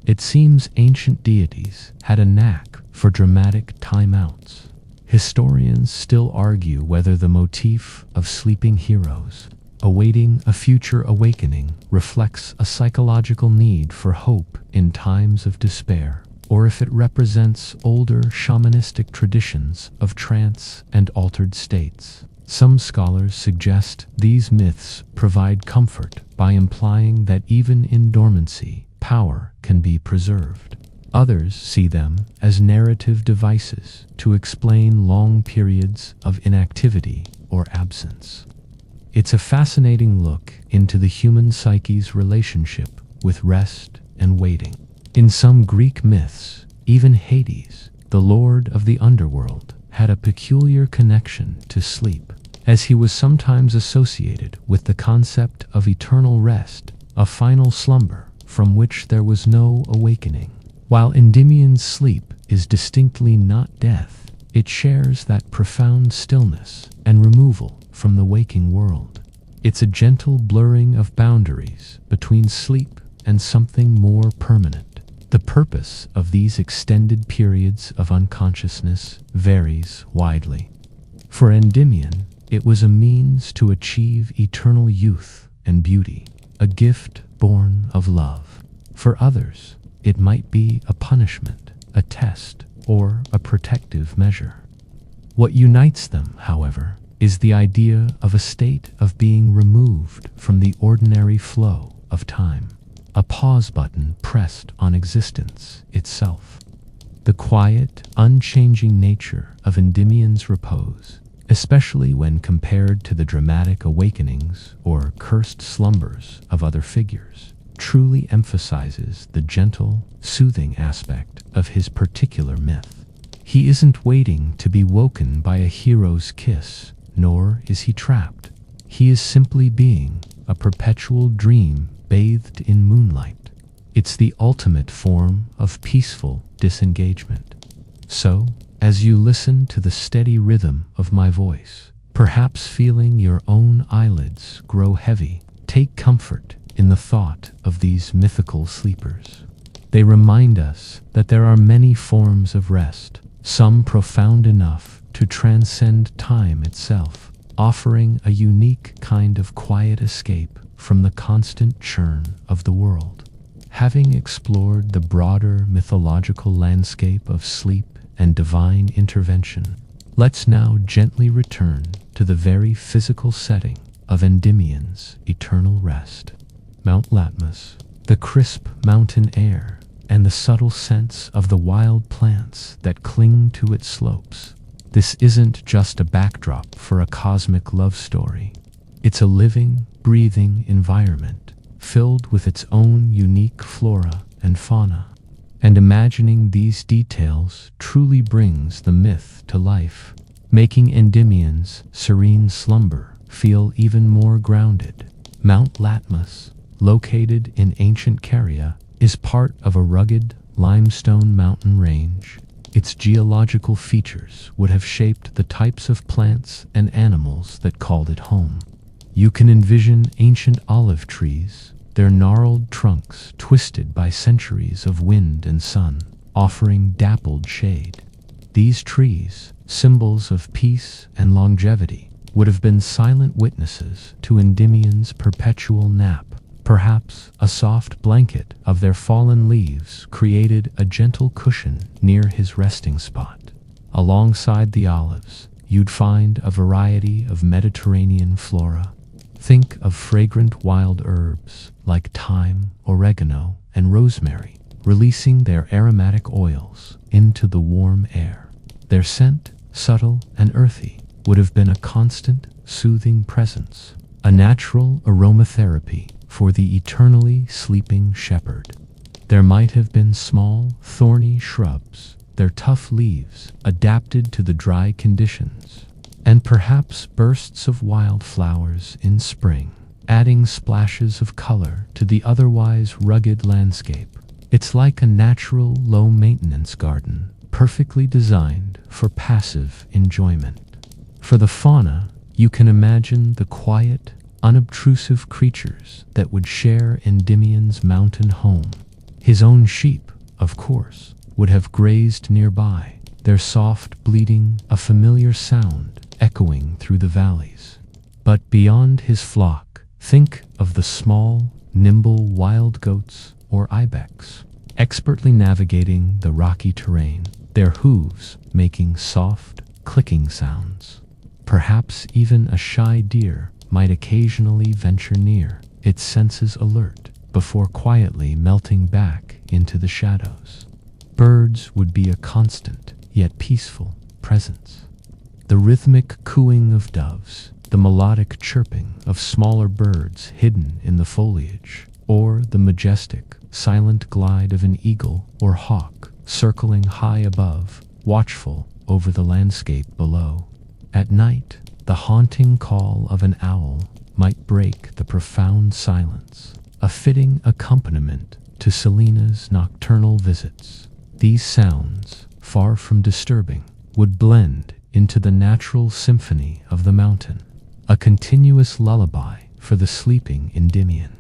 It seems ancient deities had a knack for dramatic timeouts. Historians still argue whether the motif of sleeping heroes awaiting a future awakening reflects a psychological need for hope in times of despair, or if it represents older shamanistic traditions of trance and altered states. Some scholars suggest these myths provide comfort by implying that even in dormancy, power can be preserved. Others see them as narrative devices to explain long periods of inactivity or absence. It's a fascinating look into the human psyche's relationship with rest and waiting. In some Greek myths, even Hades, the lord of the underworld, had a peculiar connection to sleep, as he was sometimes associated with the concept of eternal rest, a final slumber from which there was no awakening. While Endymion's sleep is distinctly not death, it shares that profound stillness and removal from the waking world. It's a gentle blurring of boundaries between sleep and something more permanent. The purpose of these extended periods of unconsciousness varies widely. For Endymion, it was a means to achieve eternal youth and beauty, a gift born of love. For others, it might be a punishment, a test or a protective measure. What unites them, however, is the idea of a state of being removed from the ordinary flow of time, a pause button pressed on existence itself. The quiet, unchanging nature of Endymion's repose, especially when compared to the dramatic awakenings or cursed slumbers of other figures, truly emphasizes the gentle, soothing aspect of his particular myth. He isn't waiting to be woken by a hero's kiss, nor is he trapped. He is simply being a perpetual dream bathed in moonlight. It's the ultimate form of peaceful disengagement. So, as you listen to the steady rhythm of my voice, perhaps feeling your own eyelids grow heavy, take comfort in the thought of these mythical sleepers. They remind us that there are many forms of rest, some profound enough to transcend time itself, offering a unique kind of quiet escape from the constant churn of the world. Having explored the broader mythological landscape of sleep and divine intervention, let's now gently return to the very physical setting of Endymion's eternal rest. Mount Latmos, the crisp mountain air, and the subtle scents of the wild plants that cling to its slopes. This isn't just a backdrop for a cosmic love story. It's a living, breathing environment filled with its own unique flora and fauna. And imagining these details truly brings the myth to life, making Endymion's serene slumber feel even more grounded. Mount Latmos, located in ancient Caria, is part of a rugged limestone mountain range. Its geological features would have shaped the types of plants and animals that called it home. You can envision ancient olive trees, their gnarled trunks twisted by centuries of wind and sun, offering dappled shade. These trees, symbols of peace and longevity, would have been silent witnesses to Endymion's perpetual nap. Perhaps a soft blanket of their fallen leaves created a gentle cushion near his resting spot. Alongside the olives, you'd find a variety of Mediterranean flora. Think of fragrant wild herbs like thyme, oregano, and rosemary, releasing their aromatic oils into the warm air. Their scent, subtle and earthy, would have been a constant, soothing presence, a natural aromatherapy for the eternally sleeping shepherd. There might have been small, thorny shrubs, their tough leaves adapted to the dry conditions, and perhaps bursts of wildflowers in spring, adding splashes of color to the otherwise rugged landscape. It's like a natural, low-maintenance garden, perfectly designed for passive enjoyment. For the fauna, you can imagine the quiet, unobtrusive creatures that would share Endymion's mountain home. His own sheep, of course, would have grazed nearby, their soft bleating a familiar sound echoing through the valleys. But beyond his flock, think of the small, nimble wild goats or ibex, expertly navigating the rocky terrain, their hooves making soft, clicking sounds. Perhaps even a shy deer might occasionally venture near, its senses alert, before quietly melting back into the shadows. Birds would be a constant, yet peaceful, presence. The rhythmic cooing of doves, the melodic chirping of smaller birds hidden in the foliage, or the majestic, silent glide of an eagle or hawk circling high above, watchful over the landscape below. At night, the haunting call of an owl might break the profound silence, a fitting accompaniment to Selene's nocturnal visits. These sounds, far from disturbing, would blend into the natural symphony of the mountain, a continuous lullaby for the sleeping Endymion.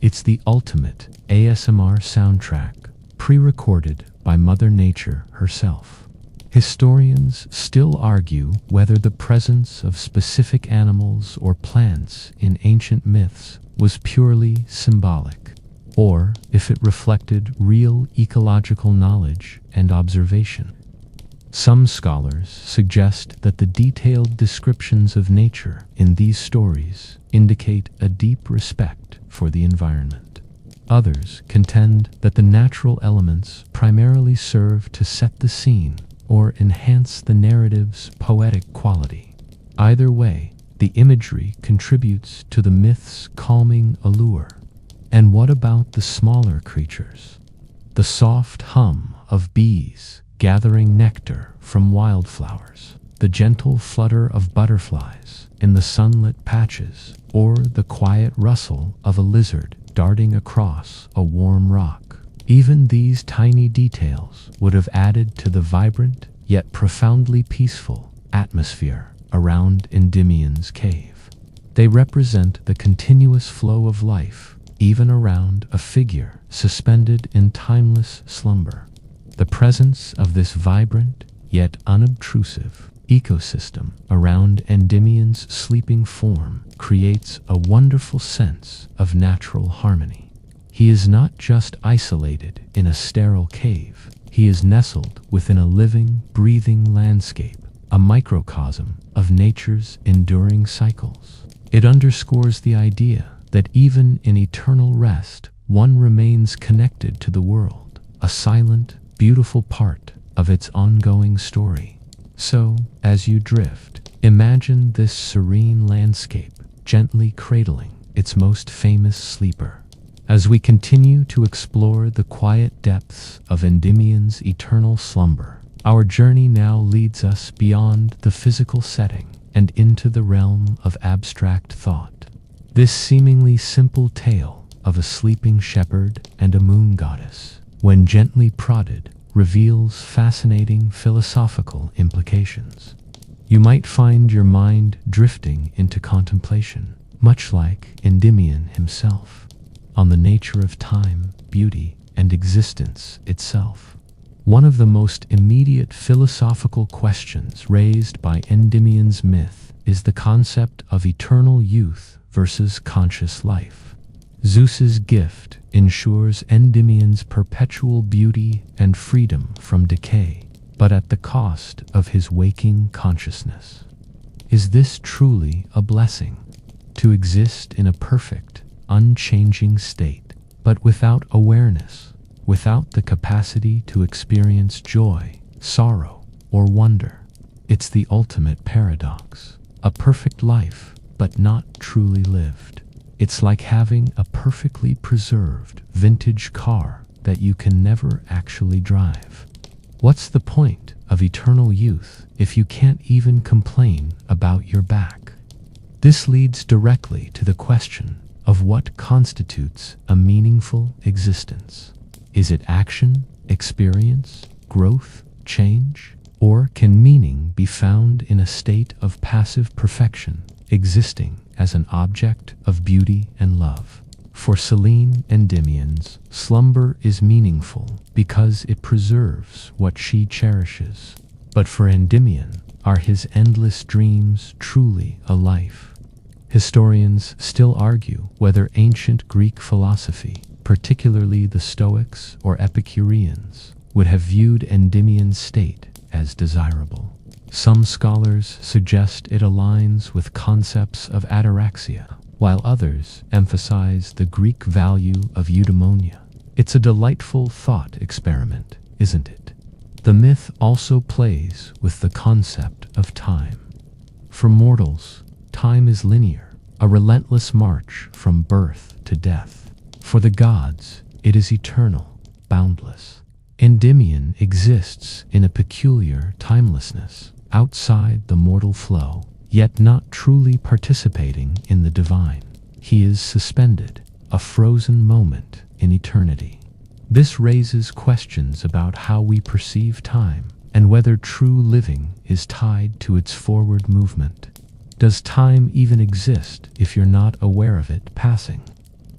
It's the ultimate ASMR soundtrack, pre-recorded by Mother Nature herself. Historians still argue whether the presence of specific animals or plants in ancient myths was purely symbolic, or if it reflected real ecological knowledge and observation. Some scholars suggest that the detailed descriptions of nature in these stories indicate a deep respect for the environment. Others contend that the natural elements primarily serve to set the scene or enhance the narrative's poetic quality. Either way, the imagery contributes to the myth's calming allure. And what about the smaller creatures? The soft hum of bees gathering nectar from wildflowers, the gentle flutter of butterflies in the sunlit patches, or the quiet rustle of a lizard darting across a warm rock. Even these tiny details would have added to the vibrant yet profoundly peaceful atmosphere around Endymion's cave. They represent the continuous flow of life, even around a figure suspended in timeless slumber. The presence of this vibrant yet unobtrusive ecosystem around Endymion's sleeping form creates a wonderful sense of natural harmony. He is not just isolated in a sterile cave, he is nestled within a living, breathing landscape, a microcosm of nature's enduring cycles. It underscores the idea that even in eternal rest, one remains connected to the world, a silent, beautiful part of its ongoing story. So, as you drift, imagine this serene landscape gently cradling its most famous sleeper. As we continue to explore the quiet depths of Endymion's eternal slumber, our journey now leads us beyond the physical setting and into the realm of abstract thought. This seemingly simple tale of a sleeping shepherd and a moon goddess, when gently prodded, reveals fascinating philosophical implications. You might find your mind drifting into contemplation, much like Endymion himself, on the nature of time, beauty, and existence itself. One of the most immediate philosophical questions raised by Endymion's myth is the concept of eternal youth versus conscious life. Zeus's gift ensures Endymion's perpetual beauty and freedom from decay, but at the cost of his waking consciousness. Is this truly a blessing? To exist in a perfect, unchanging state, but without awareness, without the capacity to experience joy, sorrow, or wonder. It's the ultimate paradox. A perfect life, but not truly lived. It's like having a perfectly preserved vintage car that you can never actually drive. What's the point of eternal youth if you can't even complain about your back? This leads directly to the question of what constitutes a meaningful existence. Is it action, experience, growth, change? Or can meaning be found in a state of passive perfection, existing as an object of beauty and love? For Selene Endymion's slumber is meaningful because it preserves what she cherishes. But for Endymion, are his endless dreams truly a life? Historians still argue whether ancient Greek philosophy, particularly the Stoics or Epicureans, would have viewed Endymion's state as desirable. Some scholars suggest it aligns with concepts of ataraxia, while others emphasize the Greek value of eudaimonia. It's a delightful thought experiment, isn't it? The myth also plays with the concept of time. For mortals, time is linear, a relentless march from birth to death. For the gods, it is eternal, boundless. Endymion exists in a peculiar timelessness, outside the mortal flow, yet not truly participating in the divine. He is suspended, a frozen moment in eternity. This raises questions about how we perceive time and whether true living is tied to its forward movement. Does time even exist if you're not aware of it passing?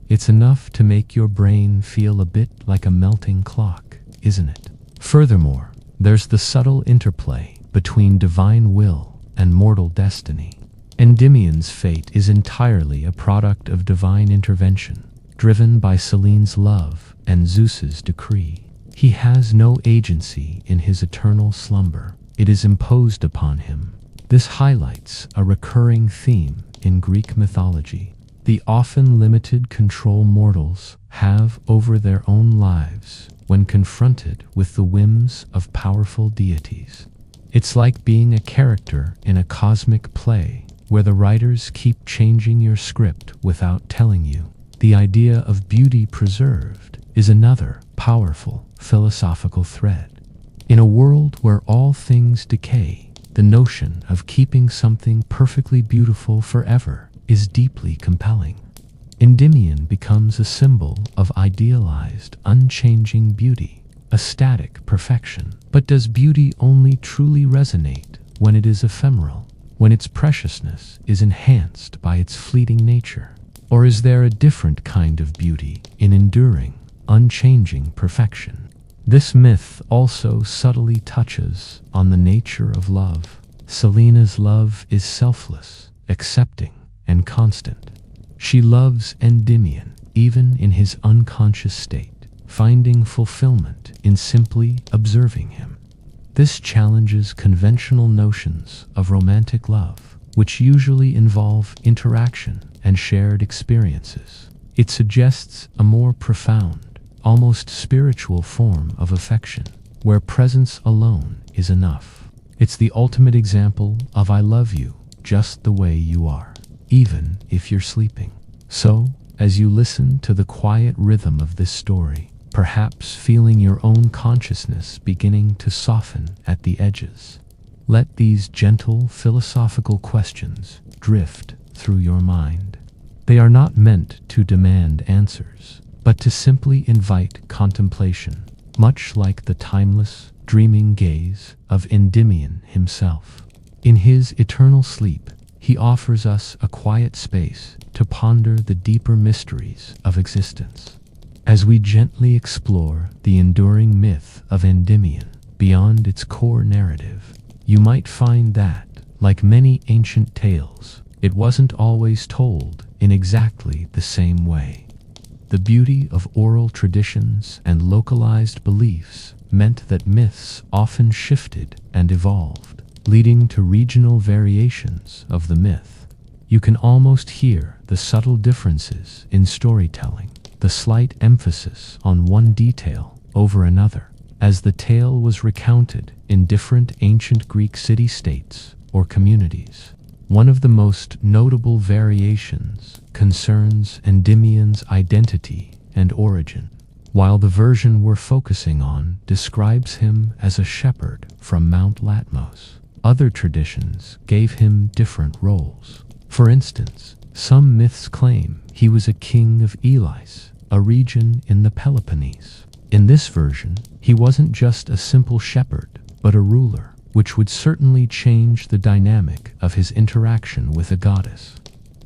It's enough to make your brain feel a bit like a melting clock, isn't it? Furthermore, there's the subtle interplay between divine will and mortal destiny. Endymion's fate is entirely a product of divine intervention. driven by Selene's love and Zeus's decree. He has no agency in his eternal slumber. It is imposed upon him. This highlights a recurring theme in Greek mythology: the often limited control mortals have over their own lives when confronted with the whims of powerful deities. It's like being a character in a cosmic play where the writers keep changing your script without telling you. The idea of beauty preserved is another powerful philosophical thread. In a world where all things decay, the notion of keeping something perfectly beautiful forever is deeply compelling. Endymion becomes a symbol of idealized, unchanging beauty, a static perfection. But does beauty only truly resonate when it is ephemeral, when its preciousness is enhanced by its fleeting nature? Or is there a different kind of beauty in enduring, unchanging perfection? This myth also subtly touches on the nature of love. Selene's love is selfless, accepting, and constant. She loves Endymion even in his unconscious state, finding fulfillment in simply observing him. This challenges conventional notions of romantic love, which usually involve interaction and shared experiences. It suggests a more profound, almost spiritual form of affection, where presence alone is enough. It's the ultimate example of "I love you just the way you are, even if you're sleeping." So, as you listen to the quiet rhythm of this story, perhaps feeling your own consciousness beginning to soften at the edges, let these gentle philosophical questions drift through your mind. They are not meant to demand answers, but to simply invite contemplation, much like the timeless, dreaming gaze of Endymion himself. In his eternal sleep, he offers us a quiet space to ponder the deeper mysteries of existence. As we gently explore the enduring myth of Endymion beyond its core narrative, you might find that, like many ancient tales, it wasn't always told in exactly the same way. The beauty of oral traditions and localized beliefs meant that myths often shifted and evolved, leading to regional variations of the myth. You can almost hear the subtle differences in storytelling, the slight emphasis on one detail over another, as the tale was recounted in different ancient Greek city-states or communities. One of the most notable variations concerns Endymion's identity and origin. While the version we're focusing on describes him as a shepherd from Mount Latmos, other traditions gave him different roles. For instance, some myths claim he was a king of Elis, a region in the Peloponnese. In this version, he wasn't just a simple shepherd, but a ruler, which would certainly change the dynamic of his interaction with a goddess.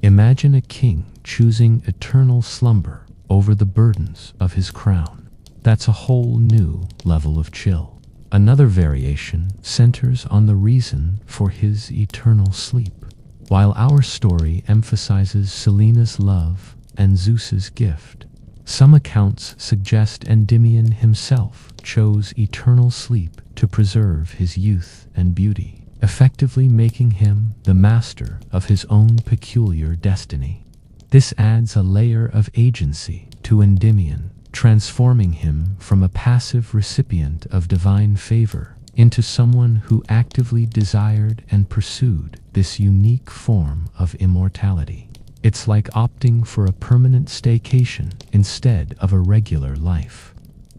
Imagine a king choosing eternal slumber over the burdens of his crown. That's a whole new level of chill. Another variation centers on the reason for his eternal sleep. While our story emphasizes Selene's love and Zeus's gift, some accounts suggest Endymion himself chose eternal sleep to preserve his youth and beauty, effectively making him the master of his own peculiar destiny. This adds a layer of agency to Endymion, transforming him from a passive recipient of divine favor into someone who actively desired and pursued this unique form of immortality. It's like opting for a permanent staycation instead of a regular life.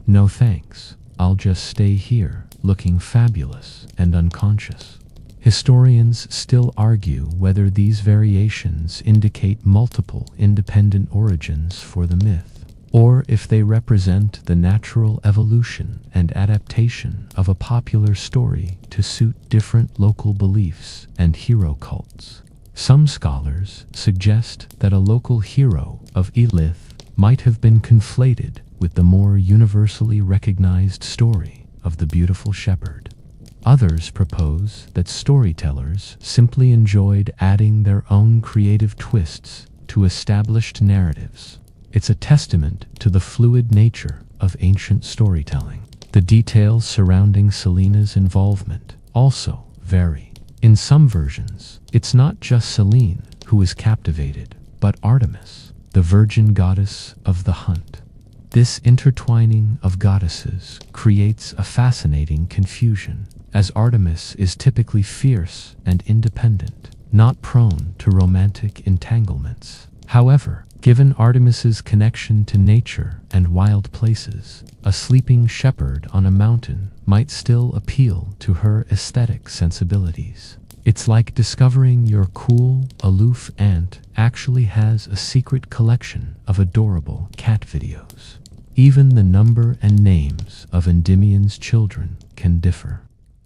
No thanks, I'll just stay here, looking fabulous and unconscious. Historians still argue whether these variations indicate multiple independent origins for the myth, or if they represent the natural evolution and adaptation of a popular story to suit different local beliefs and hero cults. Some scholars suggest that a local hero of Elith might have been conflated with the more universally recognized story of the beautiful shepherd. Others propose that storytellers simply enjoyed adding their own creative twists to established narratives. It's a testament to the fluid nature of ancient storytelling. The details surrounding Selene's involvement also vary. In some versions, it's not just Selene who is captivated, but Artemis, the virgin goddess of the hunt. This intertwining of goddesses creates a fascinating confusion, as Artemis is typically fierce and independent, not prone to romantic entanglements. However, given Artemis's connection to nature and wild places, a sleeping shepherd on a mountain might still appeal to her aesthetic sensibilities. It's like discovering your cool, aloof aunt actually has a secret collection of adorable cat videos. Even the number and names of Endymion's children can differ.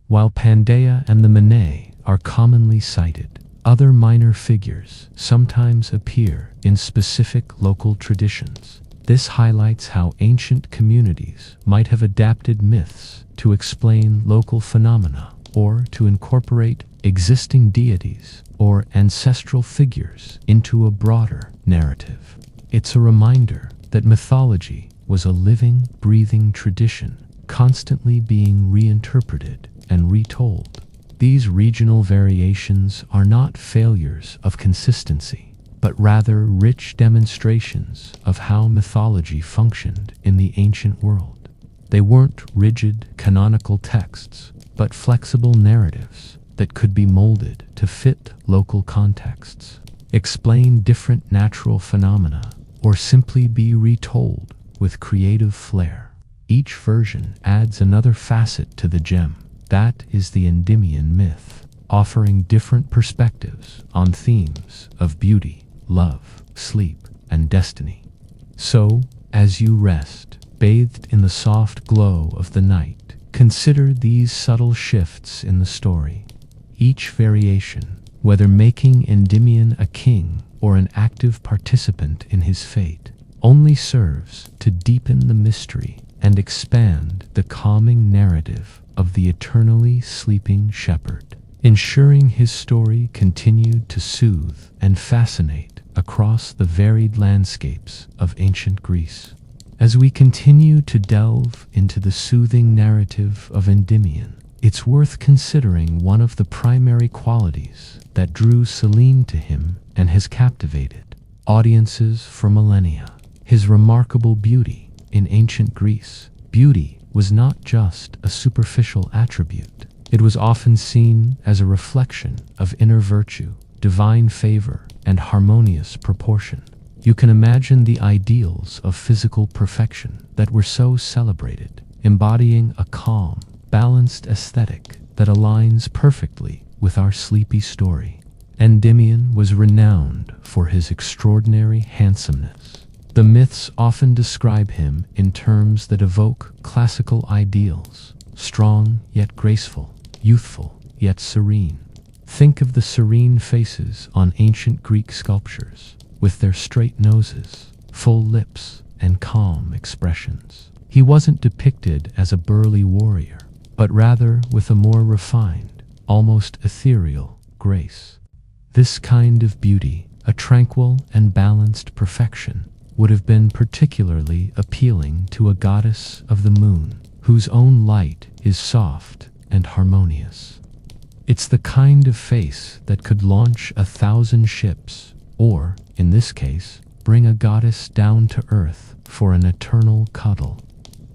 While Pangaea and the Menae are commonly cited, other minor figures sometimes appear in specific local traditions. This highlights how ancient communities might have adapted myths to explain local phenomena or to incorporate existing deities or ancestral figures into a broader narrative. It's a reminder that mythology was a living, breathing tradition, constantly being reinterpreted and retold. These regional variations are not failures of consistency, but rather rich demonstrations of how mythology functioned in the ancient world. They weren't rigid, canonical texts, but flexible narratives that could be molded to fit local contexts, explain different natural phenomena, or simply be retold with creative flair. Each version adds another facet to the gem. That is the Endymion myth, offering different perspectives on themes of beauty, love, sleep, and destiny. So, as you rest, bathed in the soft glow of the night, consider these subtle shifts in the story. Each variation, whether making Endymion a king or an active participant in his fate, only serves to deepen the mystery and expand the calming narrative of the eternally sleeping shepherd, ensuring his story continued to soothe and fascinate across the varied landscapes of ancient Greece. As we continue to delve into the soothing narrative of Endymion, it's worth considering one of the primary qualities that drew Selene to him and has captivated audiences for millennia: his remarkable beauty. In ancient Greece, beauty was not just a superficial attribute. It was often seen as a reflection of inner virtue, divine favor, and harmonious proportion. You can imagine the ideals of physical perfection that were so celebrated, embodying a calm, balanced aesthetic that aligns perfectly with our sleepy story. Endymion was renowned for his extraordinary handsomeness. The myths often describe him in terms that evoke classical ideals: strong yet graceful, youthful yet serene. Think of the serene faces on ancient Greek sculptures, with their straight noses, full lips, and calm expressions. He wasn't depicted as a burly warrior, but rather with a more refined, almost ethereal grace. This kind of beauty, a tranquil and balanced perfection, would have been particularly appealing to a goddess of the moon, whose own light is soft and harmonious. It's the kind of face that could launch 1,000 ships, or, in this case, bring a goddess down to earth for an eternal cuddle.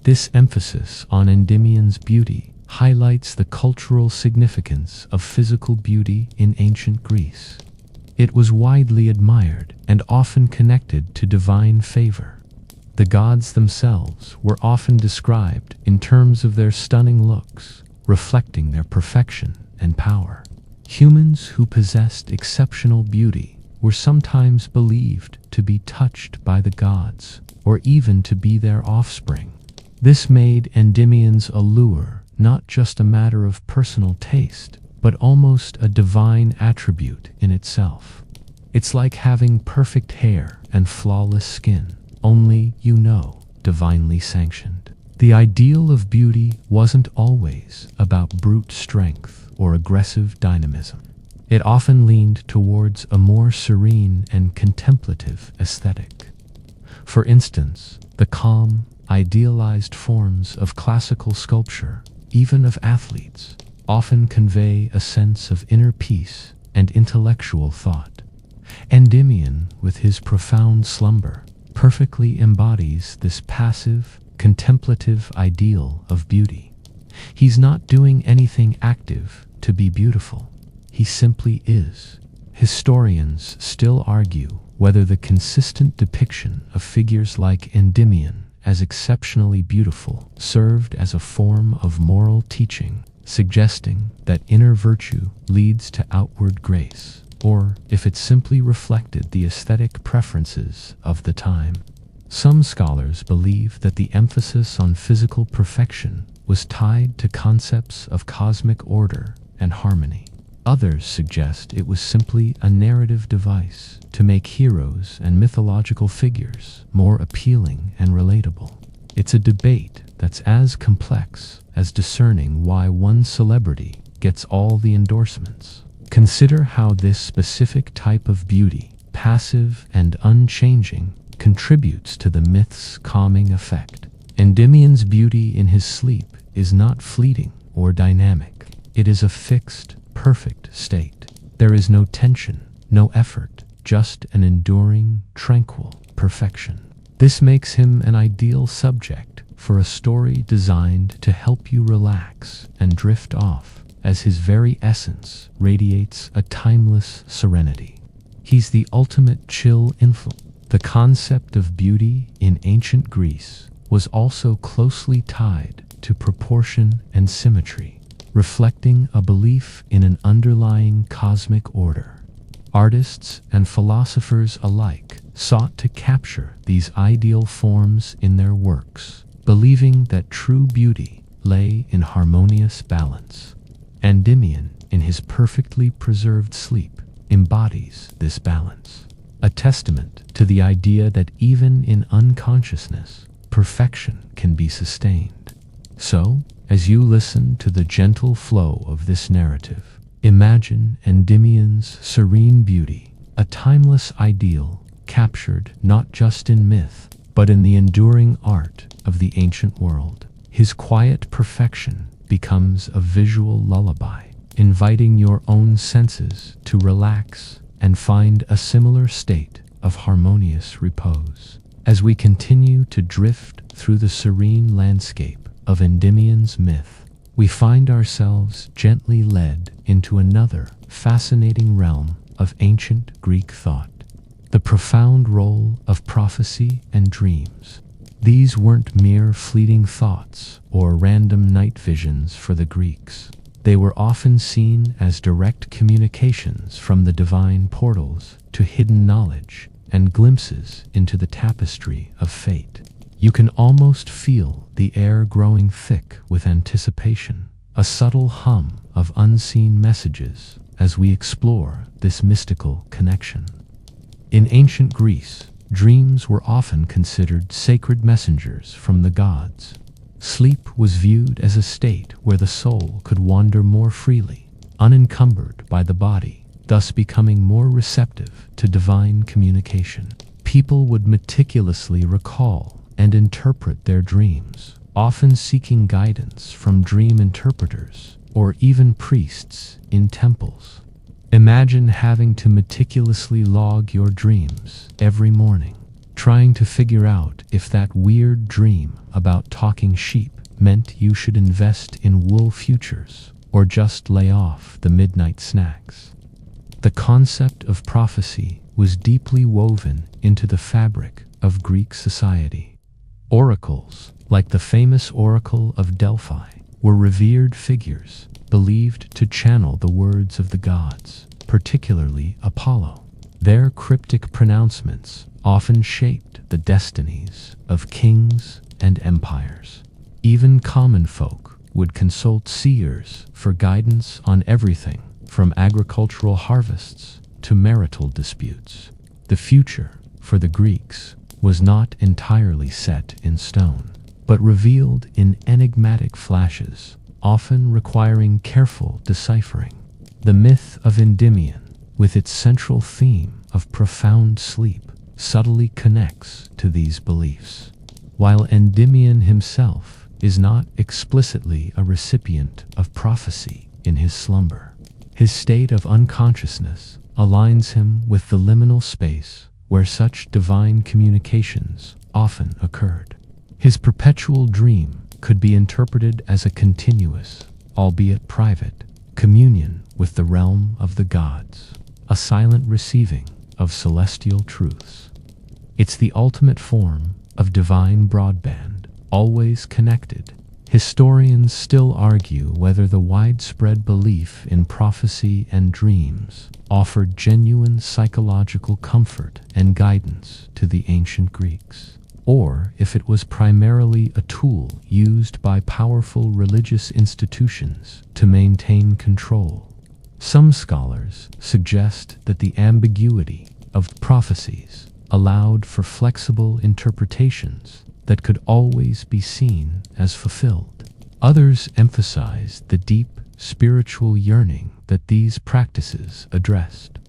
This emphasis on Endymion's beauty highlights the cultural significance of physical beauty in ancient Greece. It was widely admired and often connected to divine favor. The gods themselves were often described in terms of their stunning looks, reflecting their perfection and power. Humans who possessed exceptional beauty were sometimes believed to be touched by the gods, or even to be their offspring. This made Endymion's allure not just a matter of personal taste, but almost a divine attribute in itself. It's like having perfect hair and flawless skin, only, divinely sanctioned. The ideal of beauty wasn't always about brute strength or aggressive dynamism. It often leaned towards a more serene and contemplative aesthetic. For instance, the calm, idealized forms of classical sculpture, even of athletes, often convey a sense of inner peace and intellectual thought. Endymion, with his profound slumber, perfectly embodies this passive, contemplative ideal of beauty. He's not doing anything active to be beautiful. He simply is. Historians still argue whether the consistent depiction of figures like Endymion as exceptionally beautiful served as a form of moral teaching, suggesting that inner virtue leads to outward grace, or if it simply reflected the aesthetic preferences of the time. Some scholars believe that the emphasis on physical perfection was tied to concepts of cosmic order and harmony. Others suggest it was simply a narrative device to make heroes and mythological figures more appealing and relatable. It's a debate that's as complex as discerning why one celebrity gets all the endorsements. Consider how this specific type of beauty, passive and unchanging, contributes to the myth's calming effect. Endymion's beauty in his sleep is not fleeting or dynamic. It is a fixed, perfect state. There is no tension, no effort, just an enduring, tranquil perfection. This makes him an ideal subject for a story designed to help you relax and drift off, as his very essence radiates a timeless serenity. He's the ultimate chill influence. The concept of beauty in ancient Greece was also closely tied to proportion and symmetry, reflecting a belief in an underlying cosmic order. Artists and philosophers alike sought to capture these ideal forms in their works, believing that true beauty lay in harmonious balance. Endymion, in his perfectly preserved sleep, embodies this balance, a testament to the idea that even in unconsciousness, perfection can be sustained. So, as you listen to the gentle flow of this narrative, imagine Endymion's serene beauty, a timeless ideal captured not just in myth, but in the enduring art of the ancient world. His quiet perfection becomes a visual lullaby, inviting your own senses to relax and find a similar state of harmonious repose. As we continue to drift through the serene landscape of Endymion's myth, we find ourselves gently led into another fascinating realm of ancient Greek thought: the profound role of prophecy and dreams. These weren't mere fleeting thoughts or random night visions for the Greeks. They were often seen as direct communications from the divine portals to hidden knowledge and glimpses into the tapestry of fate. You can almost feel the air growing thick with anticipation, a subtle hum of unseen messages as we explore this mystical connection. In ancient Greece, dreams were often considered sacred messengers from the gods. Sleep was viewed as a state where the soul could wander more freely, unencumbered by the body, thus becoming more receptive to divine communication. People would meticulously recall and interpret their dreams, often seeking guidance from dream interpreters or even priests in temples. Imagine having to meticulously log your dreams every morning, trying to figure out if that weird dream about talking sheep meant you should invest in wool futures or just lay off the midnight snacks. The concept of prophecy was deeply woven into the fabric of Greek society. Oracles, like the famous Oracle of Delphi, were revered figures believed to channel the words of the gods, particularly Apollo. Their cryptic pronouncements often shaped the destinies of kings and empires. Even common folk would consult seers for guidance on everything from agricultural harvests to marital disputes. The future, for the Greeks, was not entirely set in stone, but revealed in enigmatic flashes, often requiring careful deciphering. The myth of Endymion, with its central theme of profound sleep, subtly connects to these beliefs. While Endymion himself is not explicitly a recipient of prophecy in his slumber, his state of unconsciousness aligns him with the liminal space where such divine communications often occurred. His perpetual dream could be interpreted as a continuous, albeit private, communion with the realm of the gods, a silent receiving of celestial truths. It's the ultimate form of divine broadband, always connected. Historians still argue whether the widespread belief in prophecy and dreams offered genuine psychological comfort and guidance to the ancient Greeks, or if it was primarily a tool used by powerful religious institutions to maintain control. Some scholars suggest that the ambiguity of prophecies allowed for flexible interpretations that could always be seen as fulfilled. Others emphasize the deep spiritual yearning that these practices addressed.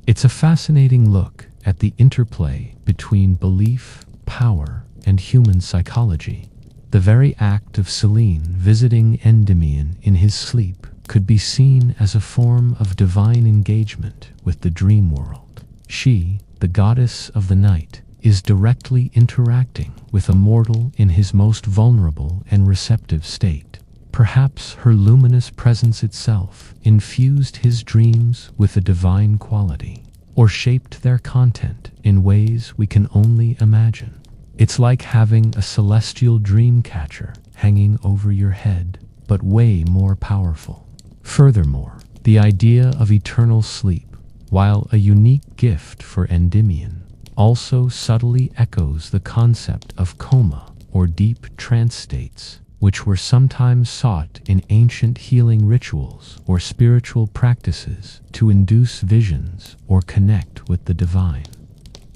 It's a fascinating look at the interplay between belief, power, and human psychology. The very act of Selene visiting Endymion in his sleep could be seen as a form of divine engagement with the dream world. She, the goddess of the night, is directly interacting with a mortal in his most vulnerable and receptive state. Perhaps her luminous presence itself infused his dreams with a divine quality, or shaped their content in ways we can only imagine. It's like having a celestial dream catcher hanging over your head, but way more powerful. Furthermore, the idea of eternal sleep, while a unique gift for Endymion, also subtly echoes the concept of coma or deep trance states, which were sometimes sought in ancient healing rituals or spiritual practices to induce visions or connect with the divine.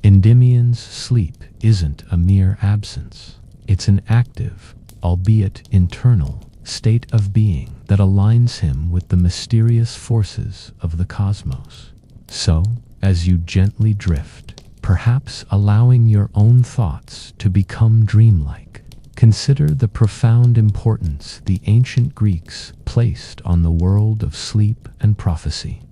Endymion's sleep isn't a mere absence. It's an active, albeit internal, state of being that aligns him with the mysterious forces of the cosmos. So, as you gently drift, perhaps allowing your own thoughts to become dreamlike, consider the profound importance the ancient Greeks placed on the world of sleep and prophecy.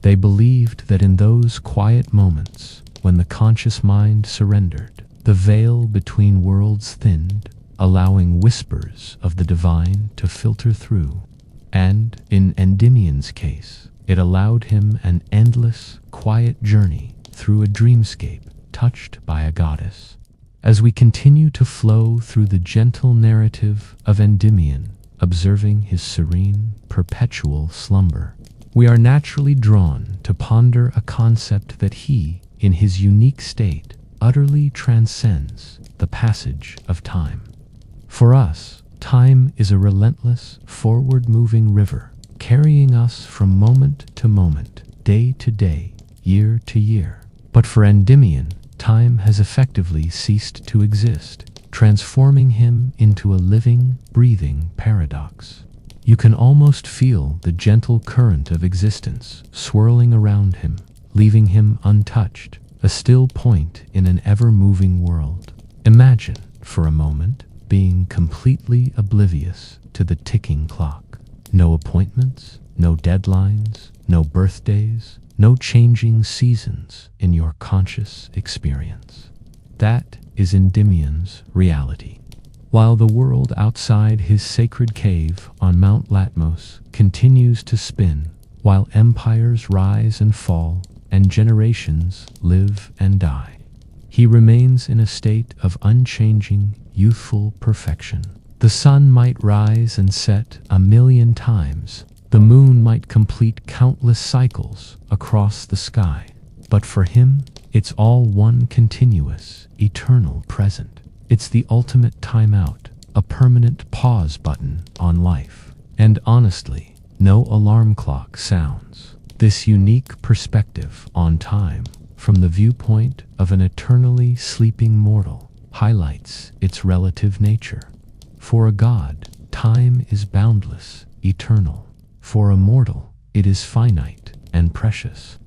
They believed that in those quiet moments, when the conscious mind surrendered, the veil between worlds thinned, allowing whispers of the divine to filter through. And, in Endymion's case, it allowed him an endless, quiet journey through a dreamscape touched by a goddess. As we continue to flow through the gentle narrative of Endymion, observing his serene, perpetual slumber, we are naturally drawn to ponder a concept that he, in his unique state, utterly transcends the passage of time. For us, time is a relentless, forward-moving river, carrying us from moment to moment, day to day, year to year. But for Endymion, time has effectively ceased to exist, transforming him into a living, breathing paradox. You can almost feel the gentle current of existence swirling around him, leaving him untouched, a still point in an ever-moving world. Imagine, for a moment, being completely oblivious to the ticking clock. No appointments, no deadlines, no birthdays, no changing seasons in your conscious experience. That is Endymion's reality. While the world outside his sacred cave on Mount Latmos continues to spin, while empires rise and fall, and generations live and die, he remains in a state of unchanging, youthful perfection. The sun might rise and set 1,000,000 times, the moon might complete countless cycles across the sky, but for him, it's all one continuous, eternal present. It's the ultimate timeout, a permanent pause button on life. And honestly, no alarm clock sounds. This unique perspective on time, from the viewpoint of an eternally sleeping mortal, highlights its relative nature. For a god, time is boundless, eternal. For a mortal, it is finite and precious.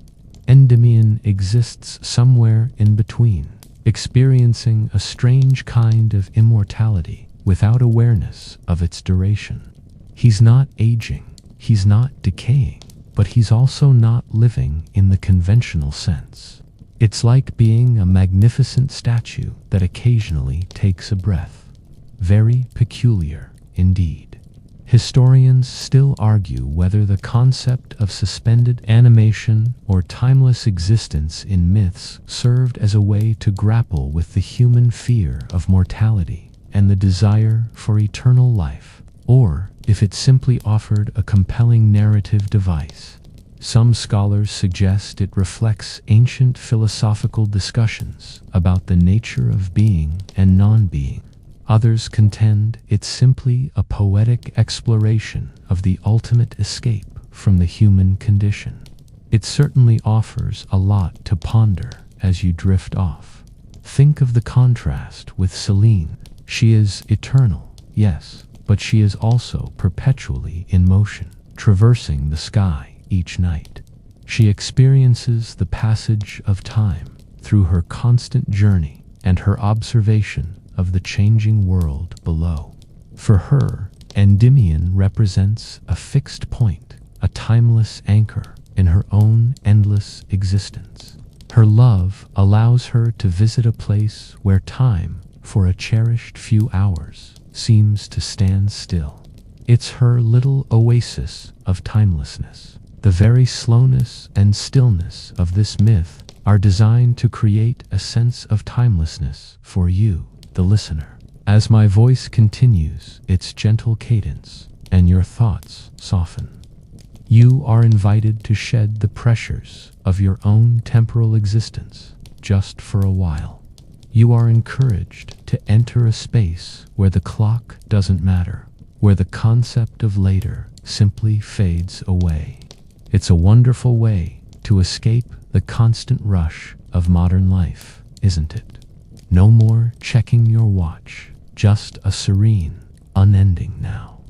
Endymion exists somewhere in between, experiencing a strange kind of immortality without awareness of its duration. He's not aging, he's not decaying, but he's also not living in the conventional sense. It's like being a magnificent statue that occasionally takes a breath. Very peculiar indeed. Historians still argue whether the concept of suspended animation or timeless existence in myths served as a way to grapple with the human fear of mortality and the desire for eternal life, or if it simply offered a compelling narrative device. Some scholars suggest it reflects ancient philosophical discussions about the nature of being and non-being. Others contend it's simply a poetic exploration of the ultimate escape from the human condition. It certainly offers a lot to ponder as you drift off. Think of the contrast with Selene. She is eternal, yes, but she is also perpetually in motion, traversing the sky each night. She experiences the passage of time through her constant journey and her observation of the changing world below. For her, Endymion represents a fixed point, a timeless anchor in her own endless existence. Her love allows her to visit a place where time, for a cherished few hours, seems to stand still. It's her little oasis of timelessness. The very slowness and stillness of this myth are designed to create a sense of timelessness for you, the listener. As my voice continues its gentle cadence and your thoughts soften, you are invited to shed the pressures of your own temporal existence just for a while. You are encouraged to enter a space where the clock doesn't matter, where the concept of later simply fades away. It's a wonderful way to escape the constant rush of modern life, isn't it? No more checking your watch, just a serene, unending now.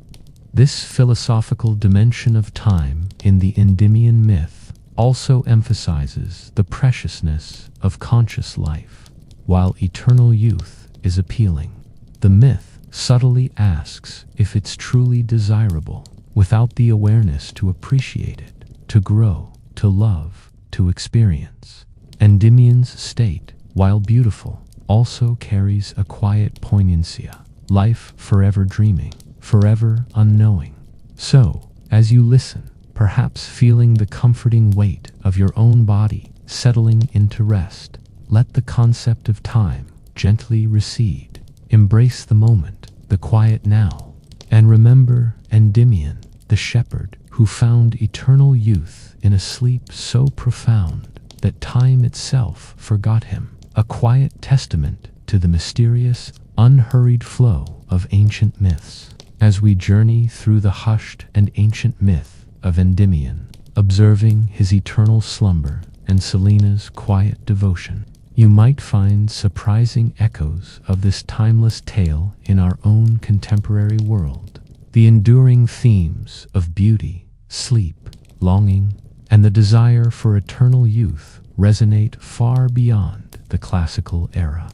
This philosophical dimension of time in the Endymion myth also emphasizes the preciousness of conscious life. While eternal youth is appealing, the myth subtly asks if it's truly desirable without the awareness to appreciate it, to grow, to love, to experience. Endymion's state, while beautiful, also carries a quiet poignancy, life forever dreaming, forever unknowing. So, as you listen, perhaps feeling the comforting weight of your own body settling into rest, let the concept of time gently recede. Embrace the moment, the quiet now, and remember Endymion, the shepherd who found eternal youth in a sleep so profound that time itself forgot him, a quiet testament to the mysterious, unhurried flow of ancient myths. As we journey through the hushed and ancient myth of Endymion, observing his eternal slumber and Selene's quiet devotion, you might find surprising echoes of this timeless tale in our own contemporary world. The enduring themes of beauty, sleep, longing, and the desire for eternal youth resonate far beyond the classical era,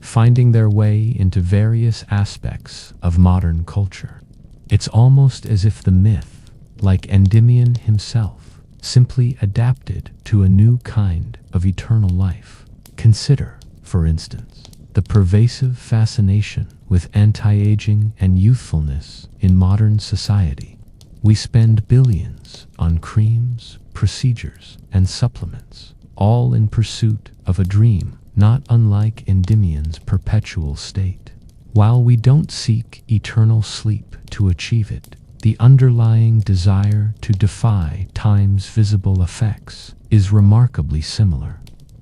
finding their way into various aspects of modern culture. It's almost as if the myth, like Endymion himself, simply adapted to a new kind of eternal life. Consider, for instance, the pervasive fascination with anti-aging and youthfulness in modern society. We spend billions on creams, procedures, and supplements, all in pursuit of a dream not unlike Endymion's perpetual state. While we don't seek eternal sleep to achieve it, the underlying desire to defy time's visible effects is remarkably similar.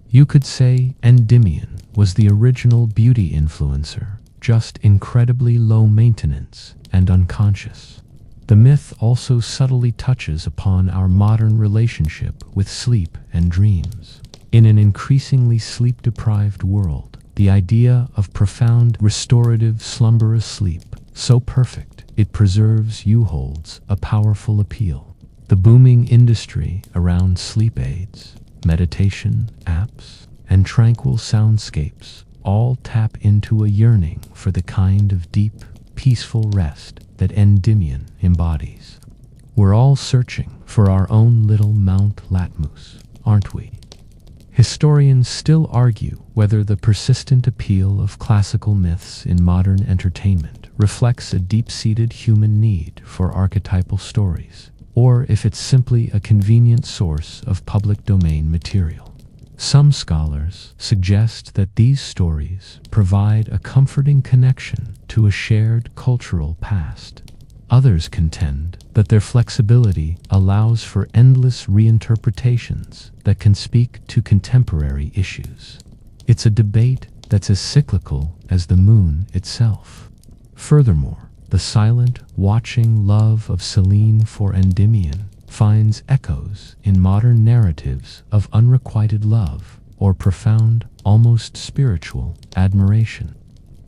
You could say Endymion was the original beauty influencer, just incredibly low maintenance and unconscious. The myth also subtly touches upon our modern relationship with sleep and dreams. In an increasingly sleep-deprived world, the idea of profound, restorative, slumberous sleep, so perfect it preserves you, holds a powerful appeal. The booming industry around sleep aids, meditation apps, and tranquil soundscapes all tap into a yearning for the kind of deep, peaceful rest that Endymion embodies. We're all searching for our own little Mount Latmos, aren't we? Historians still argue whether the persistent appeal of classical myths in modern entertainment reflects a deep-seated human need for archetypal stories, or if it's simply a convenient source of public domain material. Some scholars suggest that these stories provide a comforting connection to a shared cultural past. Others contend that their flexibility allows for endless reinterpretations that can speak to contemporary issues. It's a debate that's as cyclical as the moon itself. Furthermore, the silent, watching love of Selene for Endymion finds echoes in modern narratives of unrequited love or profound, almost spiritual admiration.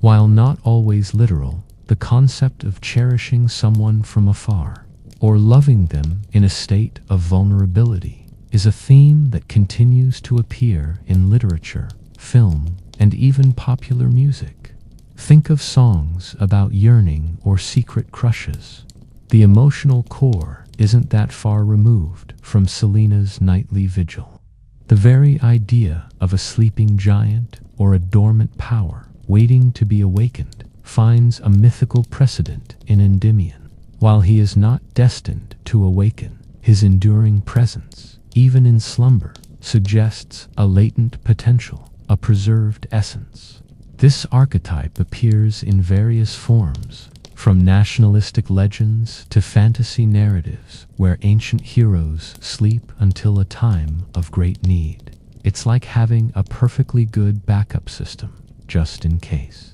While not always literal, the concept of cherishing someone from afar or loving them in a state of vulnerability is a theme that continues to appear in literature, film, and even popular music. Think of songs about yearning or secret crushes. The emotional core isn't that far removed from Selene's nightly vigil. The very idea of a sleeping giant or a dormant power waiting to be awakened finds a mythical precedent in Endymion. While he is not destined to awaken, his enduring presence, even in slumber, suggests a latent potential, a preserved essence. This archetype appears in various forms, from nationalistic legends to fantasy narratives where ancient heroes sleep until a time of great need. It's like having a perfectly good backup system, just in case.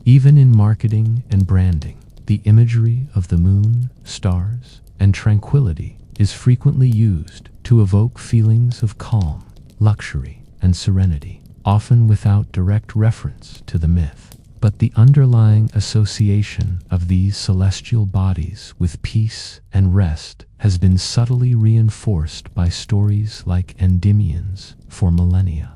Even in marketing and branding, the imagery of the moon, stars, and tranquility is frequently used to evoke feelings of calm, luxury, and serenity, often without direct reference to the myth. But the underlying association of these celestial bodies with peace and rest has been subtly reinforced by stories like Endymion's for millennia.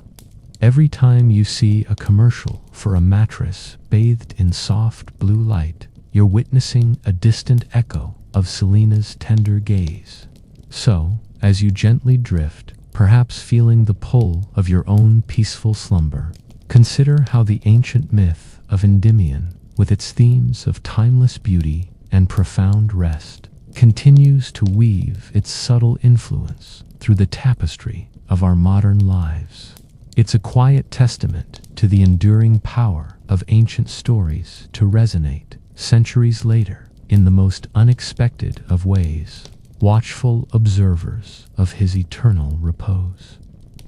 Every time you see a commercial for a mattress bathed in soft blue light, you're witnessing a distant echo of Selene's tender gaze. So, as you gently drift, perhaps feeling the pull of your own peaceful slumber, consider how the ancient myth of Endymion, with its themes of timeless beauty and profound rest, continues to weave its subtle influence through the tapestry of our modern lives. It's a quiet testament to the enduring power of ancient stories to resonate centuries later in the most unexpected of ways, watchful observers of his eternal repose.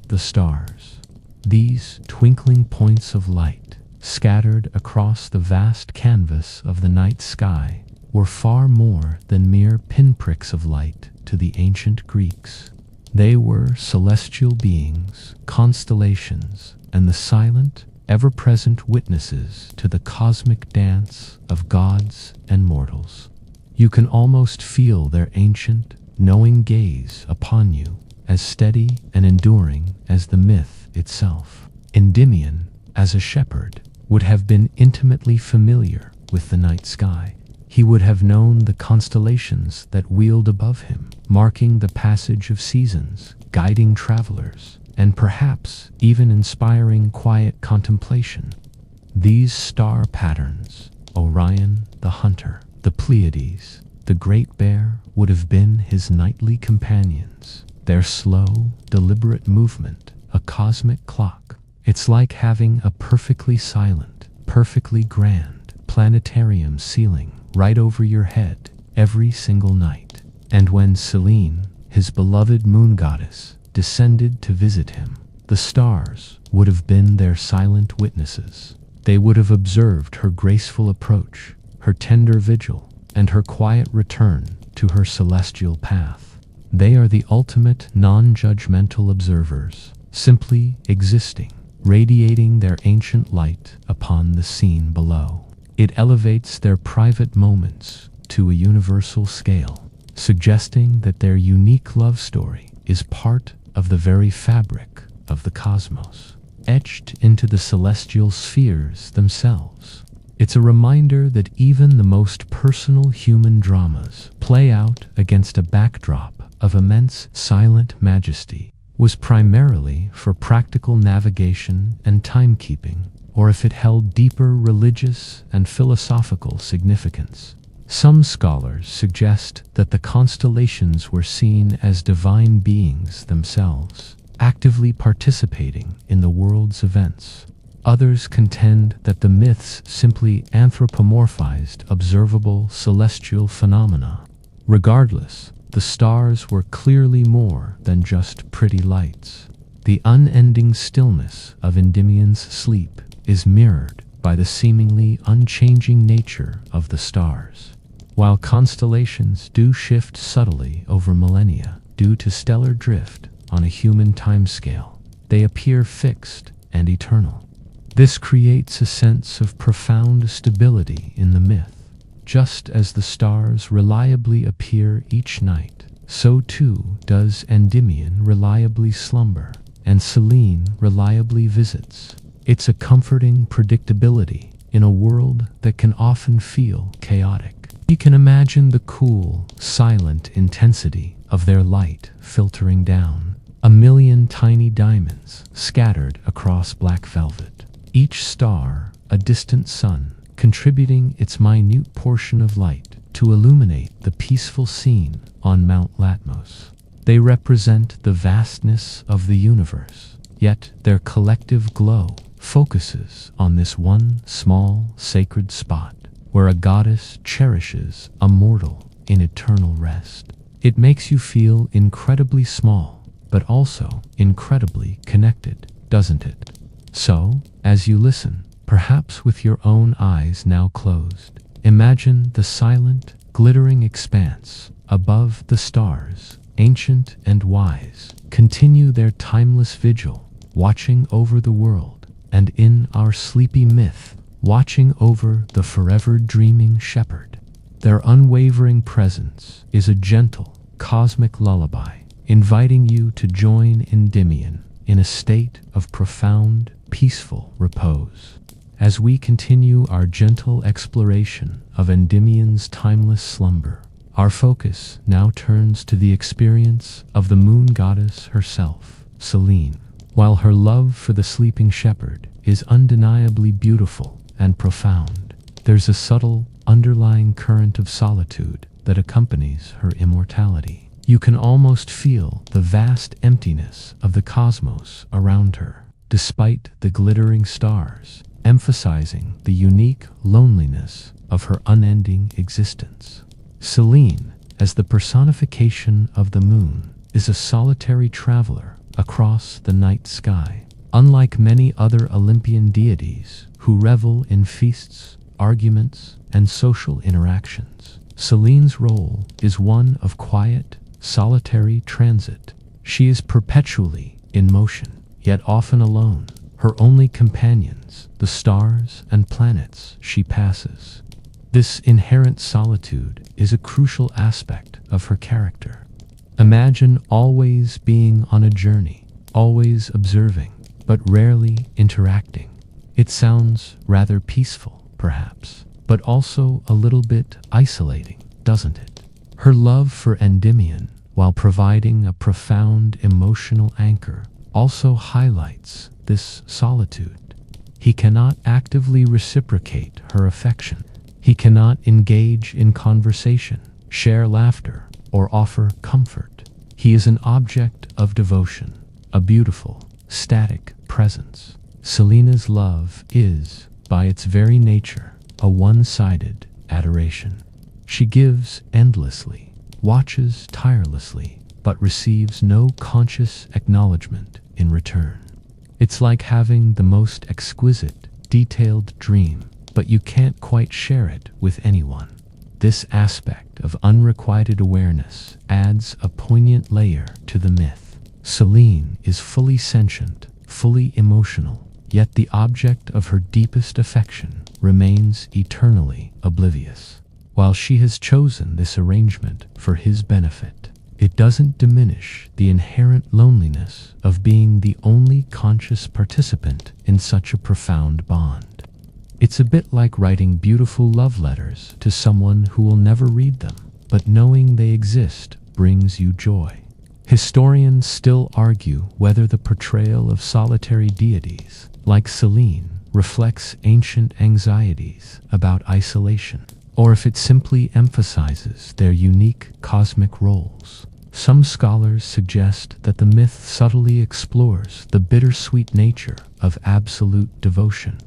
The stars, these twinkling points of light scattered across the vast canvas of the night sky, were far more than mere pinpricks of light to the ancient Greeks. They were celestial beings, constellations, and the silent, ever-present witnesses to the cosmic dance of gods and mortals. You can almost feel their ancient, knowing gaze upon you, as steady and enduring as the myth itself. Endymion, as a shepherd, would have been intimately familiar with the night sky. He would have known the constellations that wheeled above him, marking the passage of seasons, guiding travelers, and perhaps even inspiring quiet contemplation. These star patterns, Orion the hunter, the Pleiades, the Great Bear, would have been his nightly companions, their slow, deliberate movement, a cosmic clock. It's like having a perfectly silent, perfectly grand planetarium ceiling right over your head every single night. And when Selene, his beloved moon goddess, descended to visit him, the stars would have been their silent witnesses. They would have observed her graceful approach, her tender vigil, and her quiet return to her celestial path. They are the ultimate non-judgmental observers, simply existing, radiating their ancient light upon the scene below. It elevates their private moments to a universal scale, suggesting that their unique love story is part of the very fabric of the cosmos. etched into the celestial spheres themselves. It's a reminder that even the most personal human dramas play out against a backdrop of immense silent majesty, was primarily for practical navigation and timekeeping, or if it held deeper religious and philosophical significance. Some scholars suggest that the constellations were seen as divine beings themselves, actively participating in the world's events. Others contend that the myths simply anthropomorphized observable celestial phenomena. Regardless, the stars were clearly more than just pretty lights. The unending stillness of Endymion's sleep is mirrored by the seemingly unchanging nature of the stars. While constellations do shift subtly over millennia due to stellar drift on a human timescale, they appear fixed and eternal. This creates a sense of profound stability in the myth. Just as the stars reliably appear each night, so too does Endymion reliably slumber, and Selene reliably visits. It's a comforting predictability in a world that can often feel chaotic. You can imagine the cool, silent intensity of their light filtering down, a million tiny diamonds scattered across black velvet. Each star, a distant sun, contributing its minute portion of light to illuminate the peaceful scene on Mount Latmos. They represent the vastness of the universe, yet their collective glow focuses on this one small, sacred spot where a goddess cherishes a mortal in eternal rest. It makes you feel incredibly small, but also incredibly connected, doesn't it? So, as you listen, perhaps with your own eyes now closed, imagine the silent, glittering expanse above the stars, ancient and wise, continue their timeless vigil, watching over the world, and in our sleepy myth, watching over the forever dreaming shepherd. Their unwavering presence is a gentle, cosmic lullaby, inviting you to join Endymion in a state of profound, peaceful repose. As we continue our gentle exploration of Endymion's timeless slumber, our focus now turns to the experience of the moon goddess herself, Selene. While her love for the sleeping shepherd is undeniably beautiful and profound, there's a subtle, underlying current of solitude that accompanies her immortality. You can almost feel the vast emptiness of the cosmos around her, despite the glittering stars, emphasizing the unique loneliness of her unending existence. Selene, as the personification of the moon, is a solitary traveler across the night sky. Unlike many other Olympian deities who revel in feasts, arguments, and social interactions, Selene's role is one of quiet, solitary transit. She is perpetually in motion, yet often alone, her only companions, the stars and planets she passes. This inherent solitude is a crucial aspect of her character. Imagine always being on a journey, always observing, but rarely interacting. It sounds rather peaceful, perhaps, but also a little bit isolating, doesn't it? Her love for Endymion, while providing a profound emotional anchor, also highlights this solitude. He cannot actively reciprocate her affection. He cannot engage in conversation, share laughter, or offer comfort. He is an object of devotion, a beautiful, static presence. Selene's love is, by its very nature, a one-sided adoration. She gives endlessly, watches tirelessly, but receives no conscious acknowledgement in return. It's like having the most exquisite, detailed dream, but you can't quite share it with anyone. This aspect of unrequited awareness adds a poignant layer to the myth. Selene is fully sentient, fully emotional, yet the object of her deepest affection remains eternally oblivious. While she has chosen this arrangement for his benefit, it doesn't diminish the inherent loneliness of being the only conscious participant in such a profound bond. It's a bit like writing beautiful love letters to someone who will never read them, but knowing they exist brings you joy. Historians still argue whether the portrayal of solitary deities, like Selene, reflects ancient anxieties about isolation, or if it simply emphasizes their unique cosmic roles. Some scholars suggest that the myth subtly explores the bittersweet nature of absolute devotion.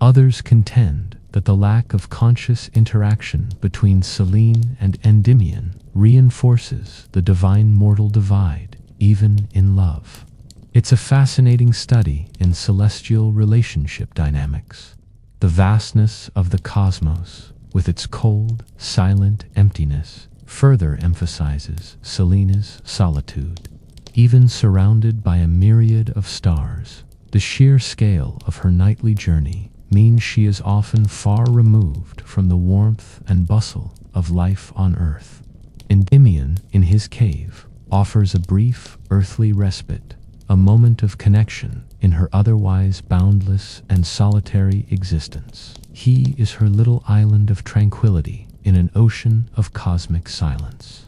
Others contend that the lack of conscious interaction between Selene and Endymion reinforces the divine-mortal divide, even in love. It's a fascinating study in celestial relationship dynamics. The vastness of the cosmos, with its cold, silent emptiness, further emphasizes Selene's solitude. Even surrounded by a myriad of stars, the sheer scale of her nightly journey means she is often far removed from the warmth and bustle of life on Earth. Endymion, in his cave, offers a brief earthly respite, a moment of connection in her otherwise boundless and solitary existence. He is her little island of tranquility in an ocean of cosmic silence.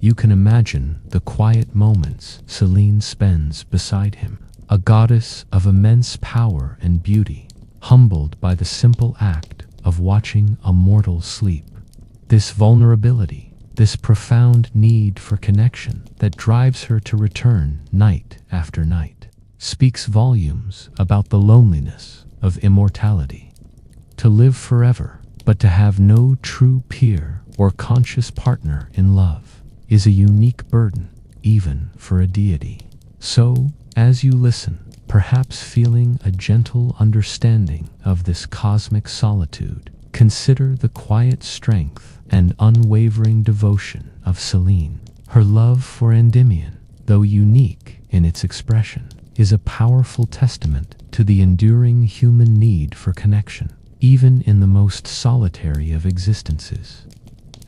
You can imagine the quiet moments Selene spends beside him, a goddess of immense power and beauty, humbled by the simple act of watching a mortal sleep. This vulnerability, this profound need for connection that drives her to return night after night, speaks volumes about the loneliness of immortality. To live forever, but to have no true peer or conscious partner in love, is a unique burden, even for a deity. So, as you listen, perhaps feeling a gentle understanding of this cosmic solitude, consider the quiet strength and unwavering devotion of Selene. Her love for Endymion, though unique in its expression, is a powerful testament to the enduring human need for connection, even in the most solitary of existences.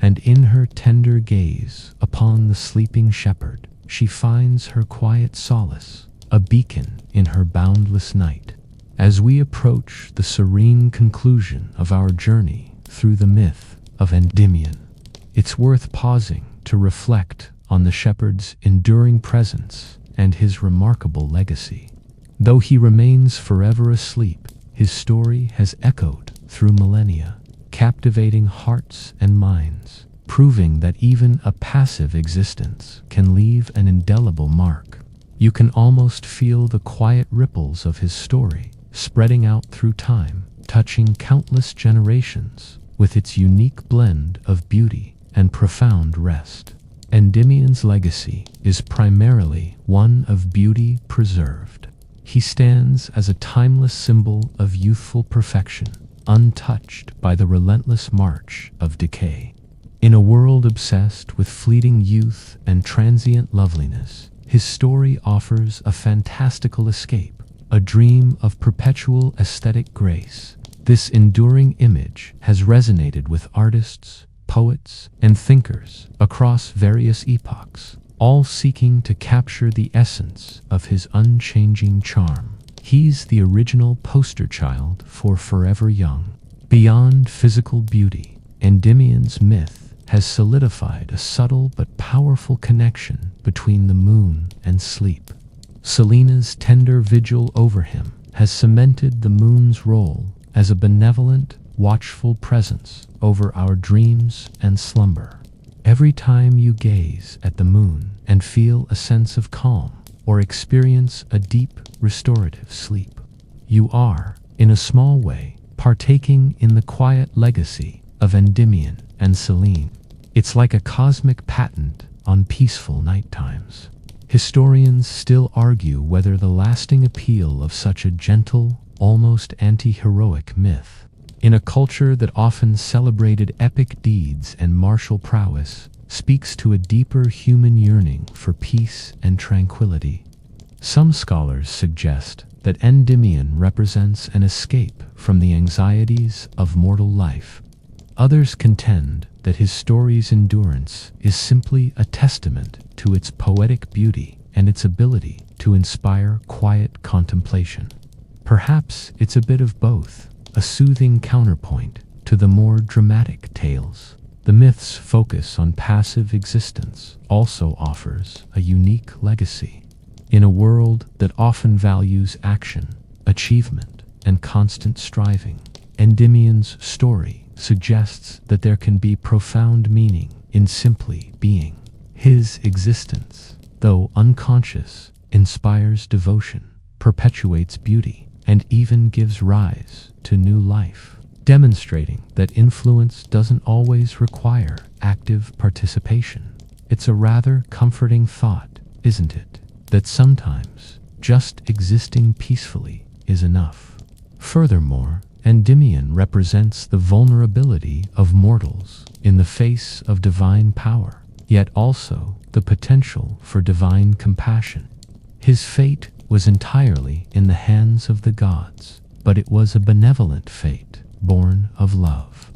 And in her tender gaze upon the sleeping shepherd, she finds her quiet solace, a beacon in her boundless night. As we approach the serene conclusion of our journey through the myth of Endymion, it's worth pausing to reflect on the shepherd's enduring presence and his remarkable legacy. Though he remains forever asleep, his story has echoed through millennia, captivating hearts and minds, proving that even a passive existence can leave an indelible mark. You can almost feel the quiet ripples of his story, spreading out through time, touching countless generations with its unique blend of beauty and profound rest. Endymion's legacy is primarily one of beauty preserved. He stands as a timeless symbol of youthful perfection, untouched by the relentless march of decay. In a world obsessed with fleeting youth and transient loveliness, his story offers a fantastical escape, a dream of perpetual aesthetic grace. This enduring image has resonated with artists, poets, and thinkers across various epochs, all seeking to capture the essence of his unchanging charm. He's the original poster child for forever young. Beyond physical beauty, Endymion's myth has solidified a subtle but powerful connection between the moon and sleep. Selene's tender vigil over him has cemented the moon's role as a benevolent, watchful presence over our dreams and slumber. Every time you gaze at the moon and feel a sense of calm or experience a deep, restorative sleep, you are, in a small way, partaking in the quiet legacy of Endymion and Selene. It's like a cosmic patent on peaceful night times. Historians still argue whether the lasting appeal of such a gentle, almost anti-heroic myth, in a culture that often celebrated epic deeds and martial prowess, speaks to a deeper human yearning for peace and tranquility. Some scholars suggest that Endymion represents an escape from the anxieties of mortal life. Others contend that his story's endurance is simply a testament to its poetic beauty and its ability to inspire quiet contemplation. Perhaps it's a bit of both, a soothing counterpoint to the more dramatic tales. The myth's focus on passive existence also offers a unique legacy. In a world that often values action, achievement, and constant striving, Endymion's story suggests that there can be profound meaning in simply being. His existence, though unconscious, inspires devotion, perpetuates beauty, and even gives rise to new life, demonstrating that influence doesn't always require active participation. It's a rather comforting thought, isn't it, that sometimes just existing peacefully is enough. Furthermore, Endymion represents the vulnerability of mortals in the face of divine power, yet also the potential for divine compassion. His fate was entirely in the hands of the gods, but it was a benevolent fate born of love.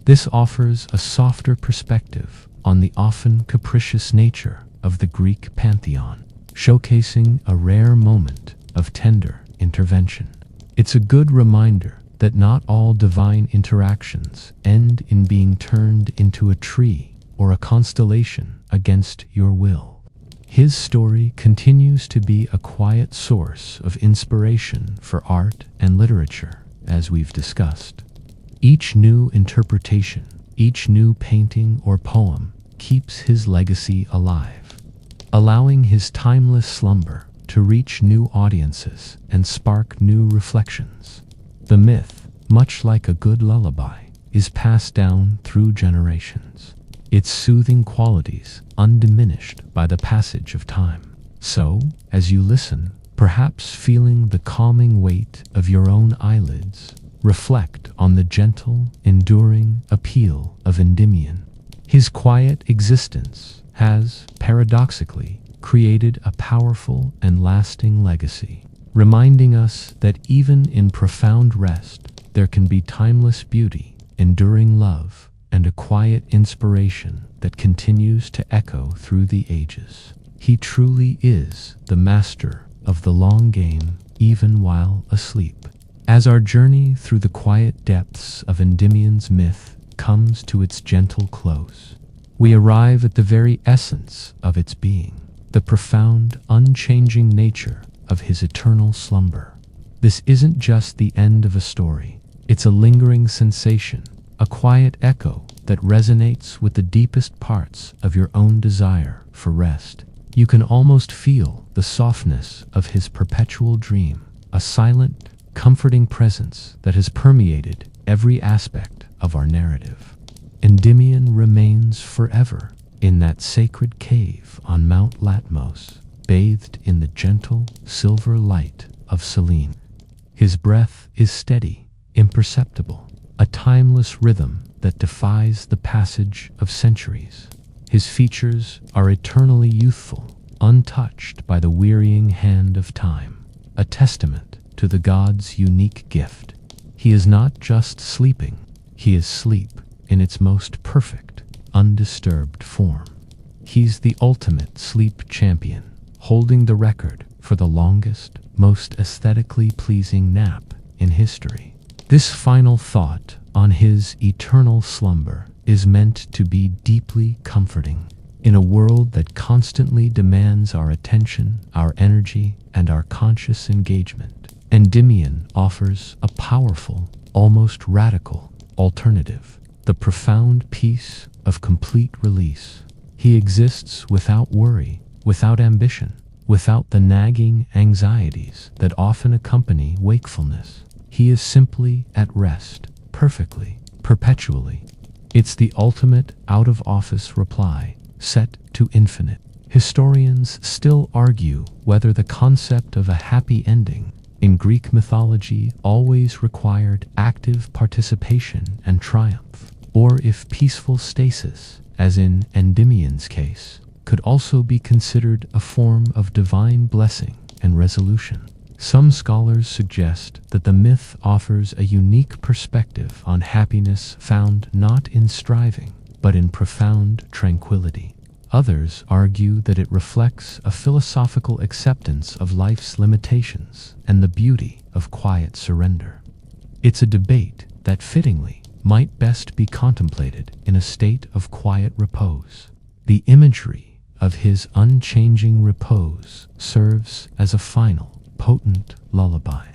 This offers a softer perspective on the often capricious nature of the Greek pantheon, showcasing a rare moment of tender intervention. It's a good reminder that not all divine interactions end in being turned into a tree or a constellation against your will. His story continues to be a quiet source of inspiration for art and literature, as we've discussed. Each new interpretation, each new painting or poem keeps his legacy alive, allowing his timeless slumber to reach new audiences and spark new reflections. The myth, much like a good lullaby, is passed down through generations, its soothing qualities undiminished by the passage of time. So, as you listen, perhaps feeling the calming weight of your own eyelids, reflect on the gentle, enduring appeal of Endymion. His quiet existence has, paradoxically, created a powerful and lasting legacy, reminding us that even in profound rest, there can be timeless beauty, enduring love, and a quiet inspiration that continues to echo through the ages. He truly is the master of the long game, even while asleep. As our journey through the quiet depths of Endymion's myth comes to its gentle close, we arrive at the very essence of its being, the profound, unchanging nature of his eternal slumber. This isn't just the end of a story. It's a lingering sensation, a quiet echo that resonates with the deepest parts of your own desire for rest. You can almost feel the softness of his perpetual dream, a silent, comforting presence that has permeated every aspect of our narrative. Endymion remains forever in that sacred cave on Mount Latmos, bathed in the gentle, silver light of Selene. His breath is steady, imperceptible, a timeless rhythm that defies the passage of centuries. His features are eternally youthful, untouched by the wearying hand of time, a testament to the god's unique gift. He is not just sleeping, he is sleep in its most perfect, undisturbed form. He's the ultimate sleep champion, holding the record for the longest, most aesthetically pleasing nap in history. This final thought on his eternal slumber is meant to be deeply comforting. In a world that constantly demands our attention, our energy, and our conscious engagement, Endymion offers a powerful, almost radical alternative, the profound peace of complete release. He exists without worry, without ambition, without the nagging anxieties that often accompany wakefulness. He is simply at rest, perfectly, perpetually. It's the ultimate out-of-office reply, set to infinite. Historians still argue whether the concept of a happy ending in Greek mythology always required active participation and triumph, or if peaceful stasis, as in Endymion's case, could also be considered a form of divine blessing and resolution. Some scholars suggest that the myth offers a unique perspective on happiness found not in striving, but in profound tranquility. Others argue that it reflects a philosophical acceptance of life's limitations and the beauty of quiet surrender. It's a debate that fittingly might best be contemplated in a state of quiet repose. The imagery of his unchanging repose serves as a final, potent lullaby.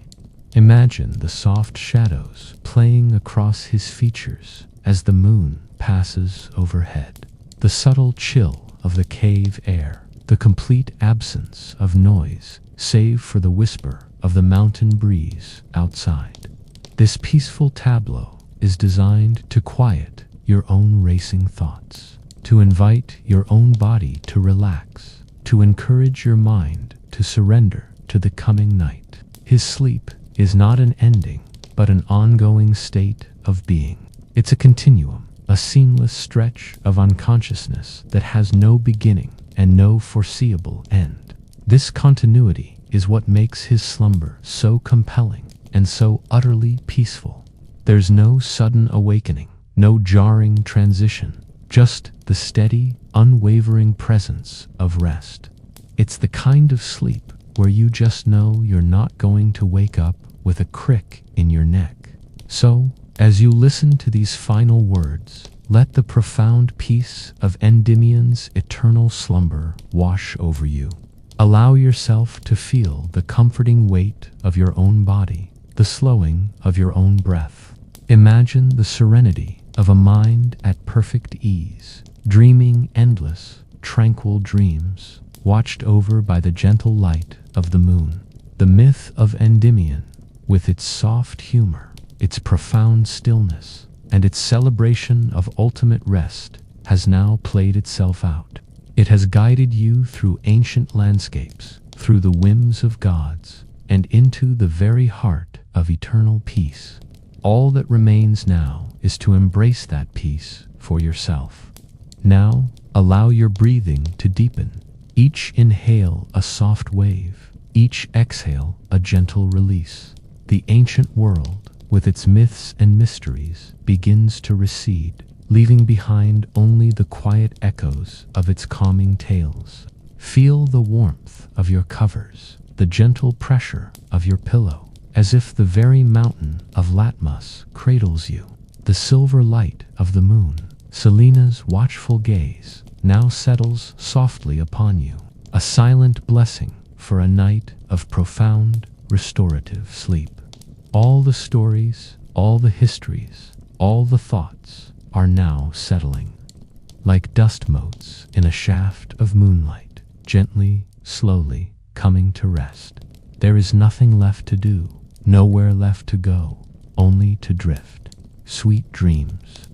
Imagine the soft shadows playing across his features as the moon passes overhead. The subtle chill of the cave air, the complete absence of noise save for the whisper of the mountain breeze outside. This peaceful tableau is designed to quiet your own racing thoughts, to invite your own body to relax, to encourage your mind to surrender to the coming night. His sleep is not an ending, but an ongoing state of being. It's a continuum, a seamless stretch of unconsciousness that has no beginning and no foreseeable end. This continuity is what makes his slumber so compelling and so utterly peaceful. There's no sudden awakening, no jarring transition, just the steady, unwavering presence of rest. It's the kind of sleep where you just know you're not going to wake up with a crick in your neck. So, as you listen to these final words, let the profound peace of Endymion's eternal slumber wash over you. Allow yourself to feel the comforting weight of your own body, the slowing of your own breath. Imagine the serenity of a mind at perfect ease, dreaming endless, tranquil dreams, watched over by the gentle light of the moon. The myth of Endymion, with its soft humor, its profound stillness, and its celebration of ultimate rest, has now played itself out. It has guided you through ancient landscapes, through the whims of gods, and into the very heart of eternal peace. All that remains now is to embrace that peace for yourself. Now, allow your breathing to deepen. Each inhale a soft wave, each exhale a gentle release. The ancient world, with its myths and mysteries, begins to recede, leaving behind only the quiet echoes of its calming tales. Feel the warmth of your covers, the gentle pressure of your pillow, as if the very mountain of Latmos cradles you. The silver light of the moon, Selene's watchful gaze, now settles softly upon you, a silent blessing for a night of profound, restorative sleep. All the stories, all the histories, all the thoughts are now settling, like dust motes in a shaft of moonlight, gently, slowly coming to rest. There is nothing left to do, nowhere left to go, only to drift. Sweet dreams.